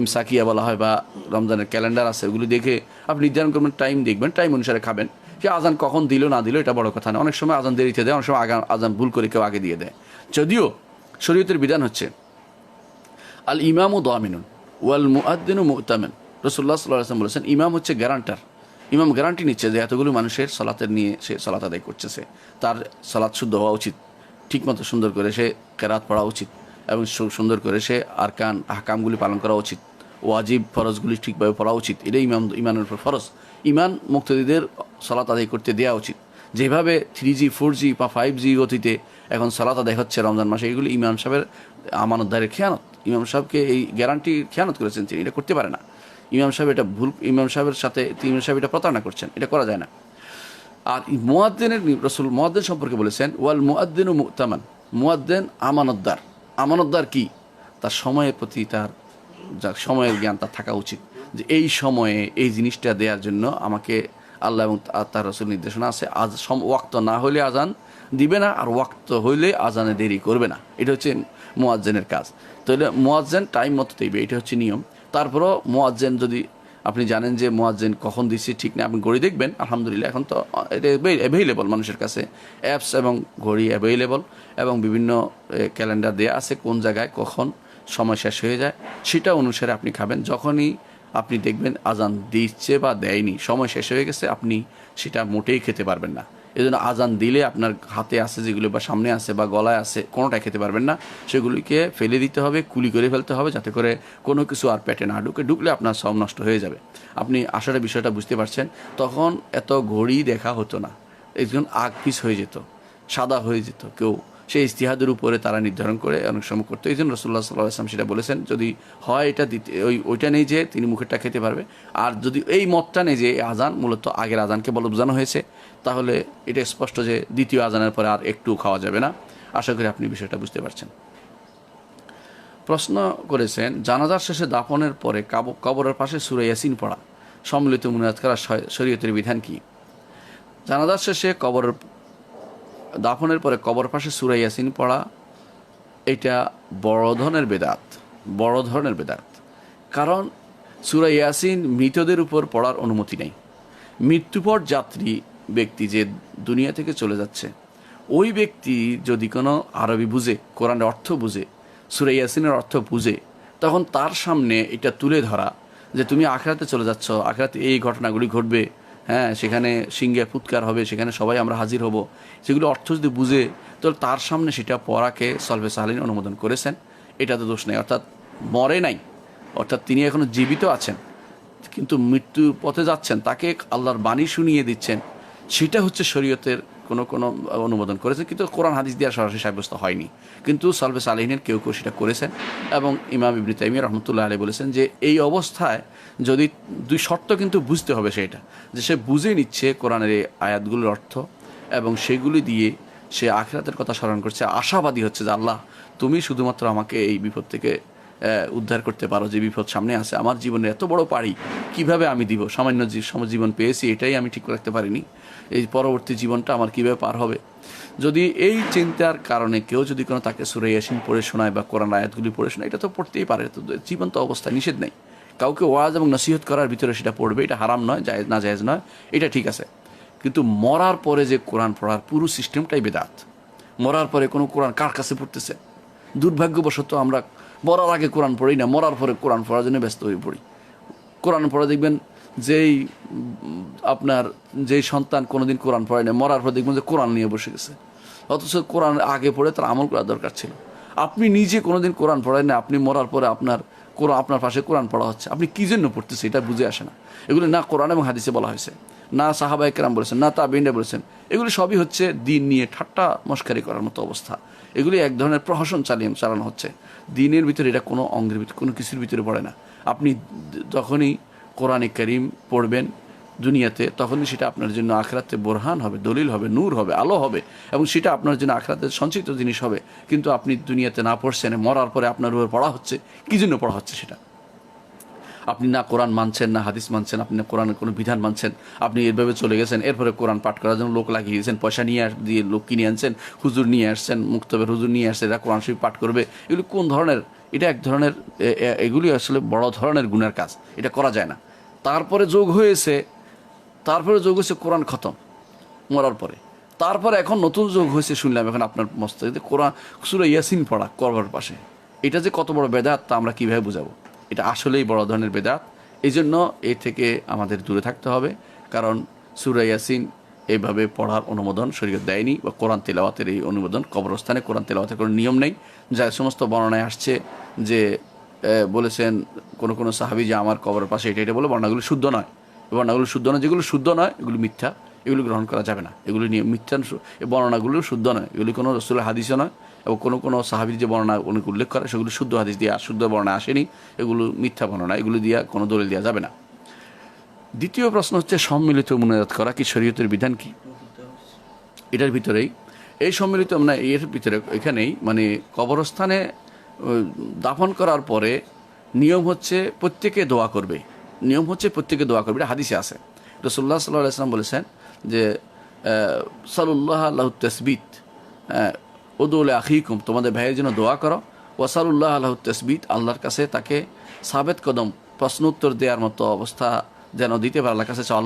এমসাকিয়া বলা হয়, বা রমজানের ক্যালেন্ডার আছে, ওগুলো দেখে আপনি নির্ধারণ করবেন, টাইম দেখবেন, টাইম অনুসারে খাবেন। যে আজান কখন দিল না দিল এটা বড় কথা না। অনেক সময় আজান দেরিতে দেয়, অনেক সময় আজান ভুল করে কেউ আগে দিয়ে দেয়। যদিও শরীয়তের বিধান হচ্ছে আল ইমামু দামিনুন ওয়াল মুআদ্দিনু মুতামিন। রাসূলুল্লাহ সাল্লাল্লাহু আলাইহি ওয়াসাল্লাম বলেছেন, ইমাম হচ্ছে গ্যারান্টার। ইমাম গ্যারান্টি নিচ্ছে যে এতগুলো মানুষের সালাতের নিয়ে সে সালাত আদায় করতেছে, তার সালাত শুদ্ধ হওয়া উচিত, ঠিকমতো সুন্দর করে সে কেরাত পড়া উচিত, এবং সুন্দর করে সে আরকান আহকামগুলি পালন করা উচিত, ওয়াজিব ফরজগুলি ঠিকভাবে পড়া উচিত। এটাই ইমানের উপর ফরজ। ইমান মুক্তাদিদের সালাত আদায় করতে দেওয়া উচিত। যেভাবে 3G 4G বা 5G গতিতে এখন সালাত আদায় হচ্ছে রমজান মাসে, এগুলি ইমাম সাহেবের আমানতদারের খেয়ানত। ইমাম সাহেবকে এই গ্যারান্টি খেয়ানত করেছেন, তিনি এটা করতে পারে না। ইমাম সাহেব এটা ভুল, ইমাম সাহেবের সাথে ইমাম সাহেব এটা প্রতারণা করছেন, এটা করা যায় না। আর মুয়াদ্দিনের রাসূল মুয়াদ্দিন সম্পর্কে বলেছেন, ওয়াল মুআদ্দিনু মুতামান, মুয়াদ্দিন আমানতদার। আমানতদার কি? তার সময়ের প্রতি তার সময়ের জ্ঞান তার থাকা উচিত, যে এই সময়ে এই জিনিসটা দেওয়ার জন্য আমাকে আল্লাহ এবং তার রাসূল নির্দেশনা আছে। ওয়াক্ত না হলে আজান দিবে না, আর ওয়াক্ত হইলে আজানে দেরি করবে না। এটা হচ্ছে মুয়াজ্জিনের কাজ। তাহলে মুয়াজ্জিন টাইম মতো দিবে, এটা হচ্ছে নিয়ম। তারপরও মুয়াজ্জিন যদি আপনি জানেন যে মুয়াজ্জিন কখন দিচ্ছে ঠিক না, আপনি ঘড়ি দেখবেন। আলহামদুলিল্লাহ এখন তো এটা অ্যাভেইলেবল মানুষের কাছে, অ্যাপস এবং ঘড়ি অ্যাভেইলেবল, এবং বিভিন্ন ক্যালেন্ডার দেওয়া আছে কোন জায়গায় কখন সময় শেষ হয়ে যায়, সেটা অনুসারে আপনি খাবেন। যখনই আপনি দেখবেন আজান দিচ্ছে বা দেয়নি, সময় শেষ হয়ে গেছে, আপনি সেটা মোটেই খেতে পারবেন না। এই জন্য আজান দিলে আপনার হাতে আছে যেগুলো, বা সামনে আছে বা গলায় আছে, কোনোটাই খেতে পারবেন না। সেগুলিকে ফেলে দিতে হবে, কুলি করে ফেলতে হবে, যাতে করে কোনো কিছু আর পেটে না ঢুকে। ঢুকলে আপনার সব নষ্ট হয়ে যাবে। আপনি আসলে বিষয়টা বুঝতে পারছেন। তখন এত ঘড়ি দেখা হতো না, একজন আগ পিছ হয়ে যেত, সাদা হয়ে যেত কেউ, সেই ইজতিহাদের উপরে তারা নির্ধারণ করে অনেক সময় করতো। এই জন্য রাসূলুল্লাহ সাল্লাল্লাহু আলাইহি ওয়াসাল্লাম সেটা বলেছেন, যদি হয় এটা দিতে ওইটা নেই যে তিনি মুখেরটা খেতে পারবে, আর যদি এই মতটা নেই যে আজান মূলত আগের আজানকে বোঝানো হয়েছে, তাহলে এটা স্পষ্ট যে দ্বিতীয় আজানের পরে আর একটু খাওয়া যাবে না। আশা করি আপনি বিষয়টা বুঝতে পারছেন। প্রশ্ন করেছেন, জানাজার শেষে দাফনের পরে কবরের পাশে সূরা ইয়াসিন পড়া, সম্মিলিত মুনাজাত করা শরীয়তের বিধান কি? জানাজার শেষে দাফনের পরে কবর পাশে সূরা ইয়াসিন পড়া, এটা বড় ধরনের বেদাত। কারণ সূরা ইয়াসিন মৃতদের উপর পড়ার অনুমতি নেই। মৃত্যুপর যাত্রী ব্যক্তি যে দুনিয়া থেকে চলে যাচ্ছে, ওই ব্যক্তি যদি কোনো আরবি বুঝে, কোরআনের অর্থ বুঝে, সূরা ইয়াসিনের অর্থ বুঝে, তখন তার সামনে এটা তুলে ধরা যে তুমি আখিরাতে চলে যাচ্ছ, আখিরাতে এই ঘটনাগুলি ঘটবে, হ্যাঁ, সেখানে সিংহে ফুৎকার হবে, সেখানে সবাই আমরা হাজির হব, সেগুলো অর্থ যদি বুঝে, তাহলে তার সামনে সেটা পড়াকে সলফে সালিন অনুমোদন করেছেন। এটা তো দোষ নেই, অর্থাৎ মরে নাই, অর্থাৎ তিনি এখনও জীবিত আছেন, কিন্তু মৃত্যুর পথে যাচ্ছেন, তাকে আল্লাহর বাণী শুনিয়ে দিচ্ছেন। সেটা হচ্ছে শরীয়তের কোনো অনুমোদন করেছে, কিন্তু কোরআন হাদিস দিয়ে সরাসরি সাব্যস্ত হয়নি। কিন্তু সলফে সালিহিনের কেউ সেটা করেছেন, এবং ইমাম ইবনে তাইমিয়া রাহমাতুল্লাহ আলাইহি বলেছেন যে এই অবস্থায় যদি দুই শর্ত কিন্তু বুঝতে হবে, সেটা যে সে বুঝে নিচ্ছে কোরআনের এই আয়াতগুলোর অর্থ, এবং সেগুলি দিয়ে সে আখিরাতের কথা স্মরণ করছে, আশাবাদী হচ্ছে যে আল্লাহ তুমি শুধুমাত্র আমাকে এই বিপদ থেকে উদ্ধার করতে পারো, যে বিপদ সামনে আছে, আমার জীবনের এত বড় পাড়ি কিভাবে আমি দিব, সামান্য জীবন পেয়েছি এটাই আমি ঠিক রাখতে পারিনি, এই পরবর্তী জীবনটা আমার কিভাবে পার হবে। যদি এই চিন্তার কারণে কেউ যদি কোনো তাকে সূরা ইয়াসিন পড়ে শোনায় বা কোরআন আয়াতগুলি পড়ে শোনায়, এটা তো পড়তেই পারে, তো জীবন্ত অবস্থায় নিষেধ নেই। কাউকে ওয়াজ এবং নসিহত করার ভিতরে সেটা পড়বে, এটা হারাম নয়, জায়েজ না জায়েজ নয়, এটা ঠিক আছে। কিন্তু মরার পরে যে কোরআন পড়ার পুরো সিস্টেমটাই বেদাত। মরার পরে কোনো কোরআন কার কাছে পড়তেছে? দুর্ভাগ্যবশত আমরা মরার আগে কোরআন পড়ি না, মরার পরে কোরআন পড়ার জন্য ব্যস্ত হয়ে পড়ি। কোরআন পড়া দেখবেন যেই সন্তান কোনোদিন কোরআন পড়ে না, মরার পর দেখবেন যে কোরআন নিয়ে বসে গেছে, অথচ কোরআন আগে পড়ে তার আমল করা দরকার ছিল। আপনি নিজে কোনোদিন কোরআন পড়েন না, আপনি মরার পরে আপনার পাশে কোরআন পড়া হচ্ছে, আপনি কী জন্য পড়তেছে এটা বুঝে আসে না। এগুলি না কোরআন এবং হাদিসে বলা হয়েছে, না সাহাবায়ে কেরাম বলেছেন, না তাবেঈনরা বলেছেন। এগুলি সবই হচ্ছে দিন নিয়ে ঠাট্টা মস্কারি করার মতো অবস্থা। এগুলি এক ধরনের প্রহসন চালানো হচ্ছে। দিনের ভিতরে এটা কোনো অঙ্গের ভিতরে, কোনো কিছুর ভিতরে পড়ে না। আপনি যখনই কোরআনে কারীম পড়বেন দুনিয়াতে, তখনই সেটা আপনার জন্য আখিরাতে বোরহান হবে, দলিল হবে, নূর হবে, আলো হবে, এবং সেটা আপনার জন্য আখিরাতে সঞ্চিত জিনিস হবে। কিন্তু আপনি দুনিয়াতে না পড়ছেন, মরার পরে আপনার উপর পড়া হচ্ছে, কী জন্য পড়া হচ্ছে সেটা? আপনি না কোরআন মানছেন, না হাদিস মানছেন, আপনি না কোরআনের কোনো বিধান মানছেন, আপনি এভাবে চলে গেছেন। এরপরে কোরআন পাঠ করার জন্য লোক লাগিয়েছেন, পয়সা দিয়ে লোক কিনে আনছেন, হুজুর নিয়ে আসছেন, মুক্তবের হুজুর নিয়ে আসছেন, এরা কোরআন শরীফ পাঠ করবে। এগুলি কোন ধরনের? এটা এক ধরনের, এগুলি আসলে বড় ধরনের গুনার কাজ, এটা করা যায় না। তারপরে যোগ হয়েছে কোরআন খতম মরার পরে। তারপরে এখন নতুন যোগ হয়েছে শুনলাম এখন আপনার মস্তকে কোরআন সূরা ইয়াসিন পড়া করবার পাশে। এটা যে কত বড় বেদাত তা আমরা কীভাবে বুঝাবো? এটা আসলেই বড় ধরনের বেদাত। এই জন্য এ থেকে আমাদের দূরে থাকতে হবে, কারণ সূরা ইয়াসিন এইভাবে পড়ার অনুমোদন শরীয়ত দেয়নি, বা কোরআন তেলাওয়াতের এই অনুমোদন, কবরস্থানে কোরআন তেলাওয়াতের কোনো নিয়ম নেই। যা সমস্ত বর্ণনায় আসছে যে বলেছেন কোনো সাহাবী যে আমার কবরের পাশে এটা বলে, বর্ণনাগুলো শুদ্ধ নয়। বর্ণনাগুলো শুদ্ধ নয়, যেগুলো শুদ্ধ নয় এগুলো মিথ্যা, এগুলো গ্রহণ করা যাবে না। এগুলি নিয়ে মিথ্যা বর্ণনাগুলো শুদ্ধ নয়, এগুলি কোনো রাসূলের হাদিসও নয়, এবং কোনো সাহাবীর যে বর্ণনা অনেক উল্লেখ করে সেগুলো শুদ্ধ হাদিস দিয়ে শুদ্ধ বর্ণনা আসেনি, এগুলো মিথ্যা বর্ণনা, এগুলো দিয়ে কোনো দলিল দেওয়া যাবে না। দ্বিতীয় প্রশ্ন হচ্ছে সম্মিলিত মুনাজাত করা কি শরীয়তের বিধান কি? এটার ভিতরেই এই সম্মিলিত এর ভিতরে এখানেই কবরস্থানে দাফন করার পরে নিয়ম হচ্ছে প্রত্যেকে দোয়া করবে, এটা হাদিসে আছে। রাসূলুল্লাহ সাল্লাল্লাহু আলাইহি ওয়াসাল্লাম বলেছেন যে সাল্লাল্লাহু আলাহু তাসবিত, উদুল আখিকুম, তোমাদের ভাইয়ের জন্য দোয়া করো। ওয়াসাল্লাহ আলাহু তাসবিত, আল্লাহর কাছে তাকে সাবেত কদম, প্রশ্ন উত্তর দেওয়ার মতো অবস্থা যেন দিতে পারে। আল্লাহর কাছে চাও,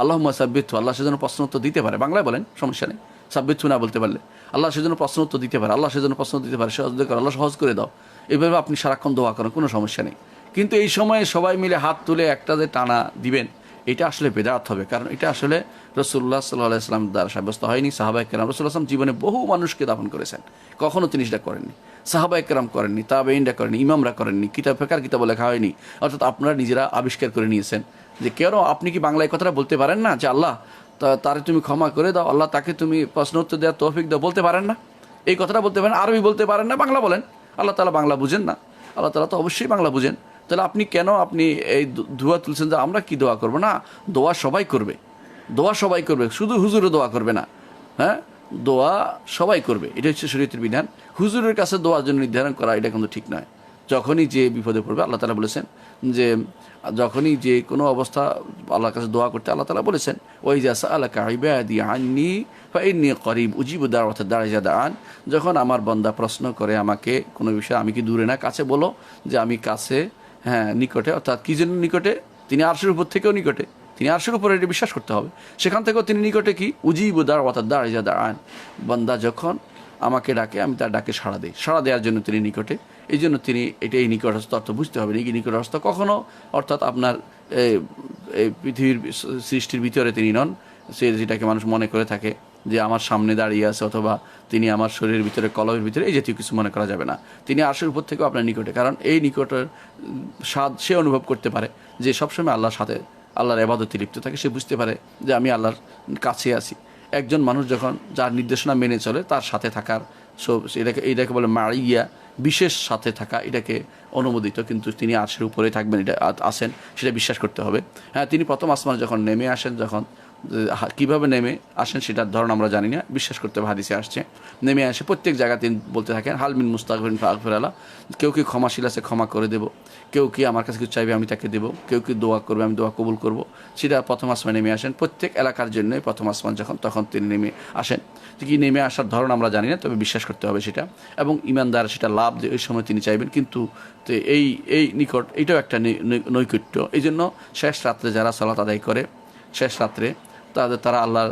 আল্লাহুম্মা সাব্বিতহু, আল্লাহ সেজন্য প্রশ্ন উত্তর দিতে পারে। বাংলায় বলেন, সমস্যা নেই, সাব্বিতহু না বলতে পারলে আল্লাহ সেজন্য প্রশ্ন উত্তর দিতে পারে, সহজ করো, আল্লাহ সহজ করে দাও। এইভাবে আপনি সারাক্ষণ দোয়া করেন, কোনো সমস্যা নেই। কিন্তু এই সময়ে সবাই মিলে হাত তুলে একটা যে টানা দিবেন, এটা আসলে বেদাত হবে, কারণ এটা আসলে রাসূলুল্লাহ সাল্লাল্লাহু আলাইহি ওয়াসাল্লাম দ্বারা সাব্যস্ত হয়নি। সাহাবায়ে কেরাম, রাসূলুল্লাহ সাল্লাল্লাহু আলাইহি ওয়াসাল্লাম জীবনে বহু মানুষকে দাফন করেছেন, কখনো তিনি সেটা করেননি। সাহাবায়ে কেরাম করেননি, তাবেঈনরা করেননি, ইমামরা করেননি, ফিকহের কিতাব লেখা হয়নি। অর্থাৎ আপনারা নিজেরা আবিষ্কার করে নিয়েছেন যে কেন আপনি কি বাংলায় কথাটা বলতে পারেন না যে আল্লাহ তারে তুমি ক্ষমা করে দাও, আল্লাহ তাকে তুমি প্রশ্ন উত্তর দেওয়ার তৌফিক দাও, বলতে পারেন না? এই কথাটা বলতে পারেন, আরবি বলতে পারেন না, বাংলা বলেন। আল্লাহ তাআলা বাংলা বুঝেন না? আল্লাহ তাআলা তো অবশ্যই বাংলা বুঝেন। তাহলে আপনি কেন এই ধোয়া তুলছেন যে আমরা কি দোয়া করবো? না, দোয়া সবাই করবে, শুধু হুজুরে দোয়া করবে না, হ্যাঁ, দোয়া সবাই করবে। এটা হচ্ছে শরীয়তের বিধান। হুজুরের কাছে দোয়ার জন্য নির্ধারণ করা এটা কিন্তু ঠিক নয়। যখনই যে বিপদে পড়বে, আল্লাহ তাআলা বলেছেন যে যখনই যে কোনো অবস্থা আল্লাহর কাছে দোয়া করতে আল্লাহ তাআলা বলেছেন, ওয়াইজা সাআলাকা ইবাদি আন্নী ফাইন্নী করিব উজিবু দাওয়াতাদ দাঈ ইযা দাআন। যখন আমার বান্দা প্রশ্ন করে আমাকে কোনো বিষয়ে, আমি কি দূরে না কাছে? বলো যে আমি কাছে, হ্যাঁ, নিকটে। অর্থাৎ কি জন্য নিকটে? তিনি আরশের উপর থেকেও নিকটে, তিনি আরশের উপরে, এটা বিশ্বাস করতে হবে। সেখান থেকেও তিনি নিকটে। কি? উজিবু দাওয়াতাদ দাঈ ইযা দাআন, বান্দা যখন আমাকে ডাকে আমি তার ডাকে সাড়া দিই, সাড়া দেওয়ার জন্য তিনি নিকটে। এই জন্য তিনি এই নিকটস্থ অর্থ বুঝতে হবে। নিকটস্থ কখনো অর্থাৎ আপনার এই পৃথিবীর সৃষ্টির ভিতরে তিনি নন, সে যেটাকে মানুষ মনে করে থাকে যে আমার সামনে দাঁড়িয়ে আছে, অথবা তিনি আমার শরীরের ভিতরে, কলবের ভিতরে, এই জাতীয় কিছু মনে করা যাবে না। তিনি আরশের উপর থেকেও আপনার নিকটে, কারণ এই নিকটের স্বাদ সে অনুভব করতে পারে যে সবসময় আল্লাহর সাথে, আল্লাহর ইবাদতে লিপ্ত থাকে। সে বুঝতে পারে যে আমি আল্লাহর কাছে আছি। একজন মানুষ যখন যার নির্দেশনা মেনে চলে, তার সাথে থাকার এইটাকে বলে মাইয়া, বিশেষ সাথে থাকা, এটাকে অনুমোদিত, কিন্তু তিনি আরশের উপরে থাকবেন এটা আসেন সেটা বিশ্বাস করতে হবে। হ্যাঁ, তিনি প্রথম আসমানে যখন নেমে আসেন, যখন কীভাবে নেমে আসেন সেটার ধরন আমরা জানি না, বিশ্বাস করতে হবে হাদিসে আসছে নেমে আসে প্রত্যেক জায়গায় তিনি বলতে থাকেন হালমিন মুস্তাগফিরিন ফাগফিরাল্লাহ, কেউ কি ক্ষমাশীল আছে ক্ষমা করে দেবো, কেউ কি আমার কাছে কিছু চাইবে আমি তাকে দেবো, কেউ কি দোয়া করবে আমি দোয়া কবুল করবো, সেটা প্রথম আসমানে নেমে আসেন প্রত্যেক এলাকার জন্য। প্রথম আসমান যখন তখন তিনি নেমে আসেন, কি নেমে আসার ধরন আমরা জানি না, তবে বিশ্বাস করতে হবে সেটা, এবং ইমানদার সেটা লাভ যে ওই সময় তিনি চাইবেন। কিন্তু তো এই নিকট এইটাও একটা নৈকট্য, এই জন্য শেষ রাত্রে যারা সালাত আদায় করে শেষ রাত্রে তারা আল্লাহর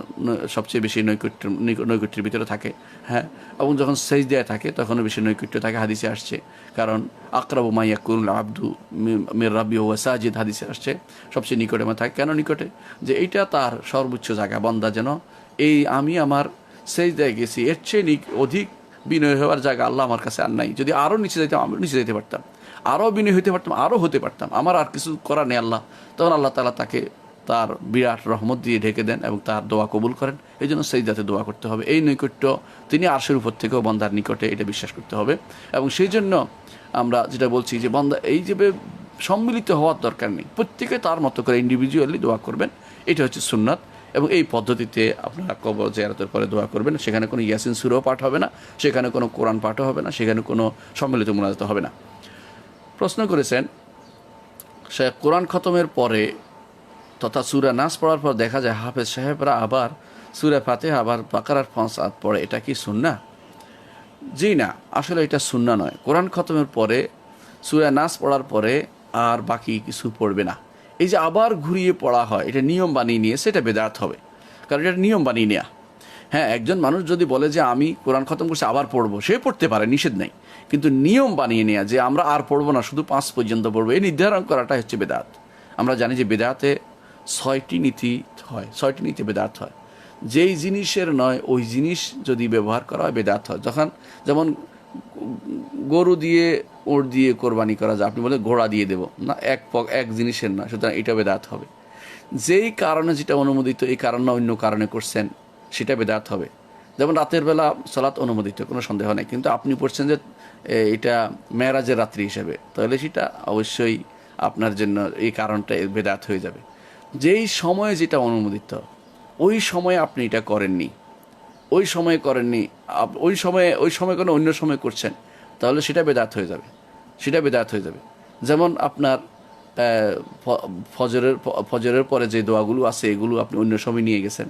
সবচেয়ে বেশি নৈকট্যের ভিতরে থাকে। হ্যাঁ, এবং যখন সেজদায় থাকে তখনও বেশি নৈকট্য থাকে, হাদিসে আসছে। কারণ আকরাবু মা ইয়াকুনুল আবদু মির রাব্বিহি ওয়া সাজিদ, হাদিসে আসছে সবচেয়ে নিকটে থাকে। কেন নিকটে? যে এইটা তার সর্বোচ্চ জায়গা, বান্দা যেন এই আমি আমার সেজদায় গেছি এর চেয়ে অধিক বিনয় হওয়ার জায়গা আল্লাহ আমার কাছে আর নাই। যদি আরও নিচে যাইতাম আমি নিচে যেতে পারতাম, আরও বিনয় হইতে পারতাম, আরও হতে পারতাম, আমার আর কিছু করার নেই আল্লাহ, তখন আল্লাহ তাআলা তাকে তার বিরাট রহমত দিয়ে ঢেকে দেন এবং তার দোয়া কবুল করেন। এই জন্য সেজদাতে দোয়া করতে হবে। এই নৈকট্য তিনি আরশের উপর থেকেও বান্দার নিকটে, এটা বিশ্বাস করতে হবে। এবং সেই জন্য আমরা যেটা বলছি যে বান্দা এই যে সম্মিলিত হওয়ার দরকার নেই, প্রত্যেকে তার মতো করে ইন্ডিভিজুয়ালি দোয়া করবেন, এটা হচ্ছে সুন্নাত। এবং এই পদ্ধতিতে আপনারা কবর জিয়ারতের পরে দোয়া করবেন। সেখানে কোনো ইয়াসিন সূরাও পাঠ হবে না, সেখানে কোনো কোরআন পাঠও হবে না, সেখানে কোনো সম্মিলিত মুনাজাত হবে না। প্রশ্ন করেছেন সে কোরআন খতমের পরে তথা সূরা নাস পড়ার পর দেখা যায় হাফেজ সাহেবরা আবার সূরা ফাতিহা আবার বাকারার 5 আয়াত পড়ে, এটা কি সুন্নাহ? জি না, আসলে এটা সুন্নাহ নয়। কোরআন খতমের পরে সূরা নাস পড়ার পরে আর বাকি কিছু পড়বে না। এই যে আবার ঘুরিয়ে পড়া হয়, এটা নিয়ম বানিয়ে নিয়ে সেটা বেদাত হবে, কারণ এটা নিয়ম বানিয়ে নেওয়া। হ্যাঁ, একজন মানুষ যদি বলে যে আমি কোরআন খতম করছি আবার পড়বো, সে পড়তে পারে, নিষেধ নেই, কিন্তু নিয়ম বানিয়ে নেওয়া যে আমরা আর পড়বো না, শুধু 5 পর্যন্ত পড়বো, এই নির্ধারণ করাটা হচ্ছে বেদাত। আমরা জানি যে বেদাতে 6টি নীতি হয়, 6টি নীতি বেদাত হয়। যেই জিনিসের নয় ওই জিনিস যদি ব্যবহার করা হয় বেদাত হয়। যেমন গরু দিয়ে ওর দিয়ে কোরবানি করা যায়, আপনি বলে ঘোড়া দিয়ে দেবো না, এক জিনিসের নয়, সুতরাং এটা বেদাত হবে। যেই কারণে যেটা অনুমোদিত এই কারণ না অন্য কারণে করছেন সেটা বেদাত হবে। যেমন রাতের বেলা সালাত অনুমোদিত, কোনো সন্দেহ নেই, কিন্তু আপনি পড়ছেন যে এটা মেরাজের রাত্রি হিসেবে, তাহলে সেটা অবশ্যই আপনার জন্য এই কারণটা বেদাত হয়ে যাবে। যেই সময়ে যেটা অনুমোদিত ওই সময়ে আপনি এটা করেননি, ওই সময়ে কোনো অন্য সময় করছেন, তাহলে সেটা বেদাত হয়ে যাবে। যেমন আপনার ফজরের পরে যে দোয়াগুলো আছে এগুলো আপনি অন্য সময় নিয়ে গেছেন,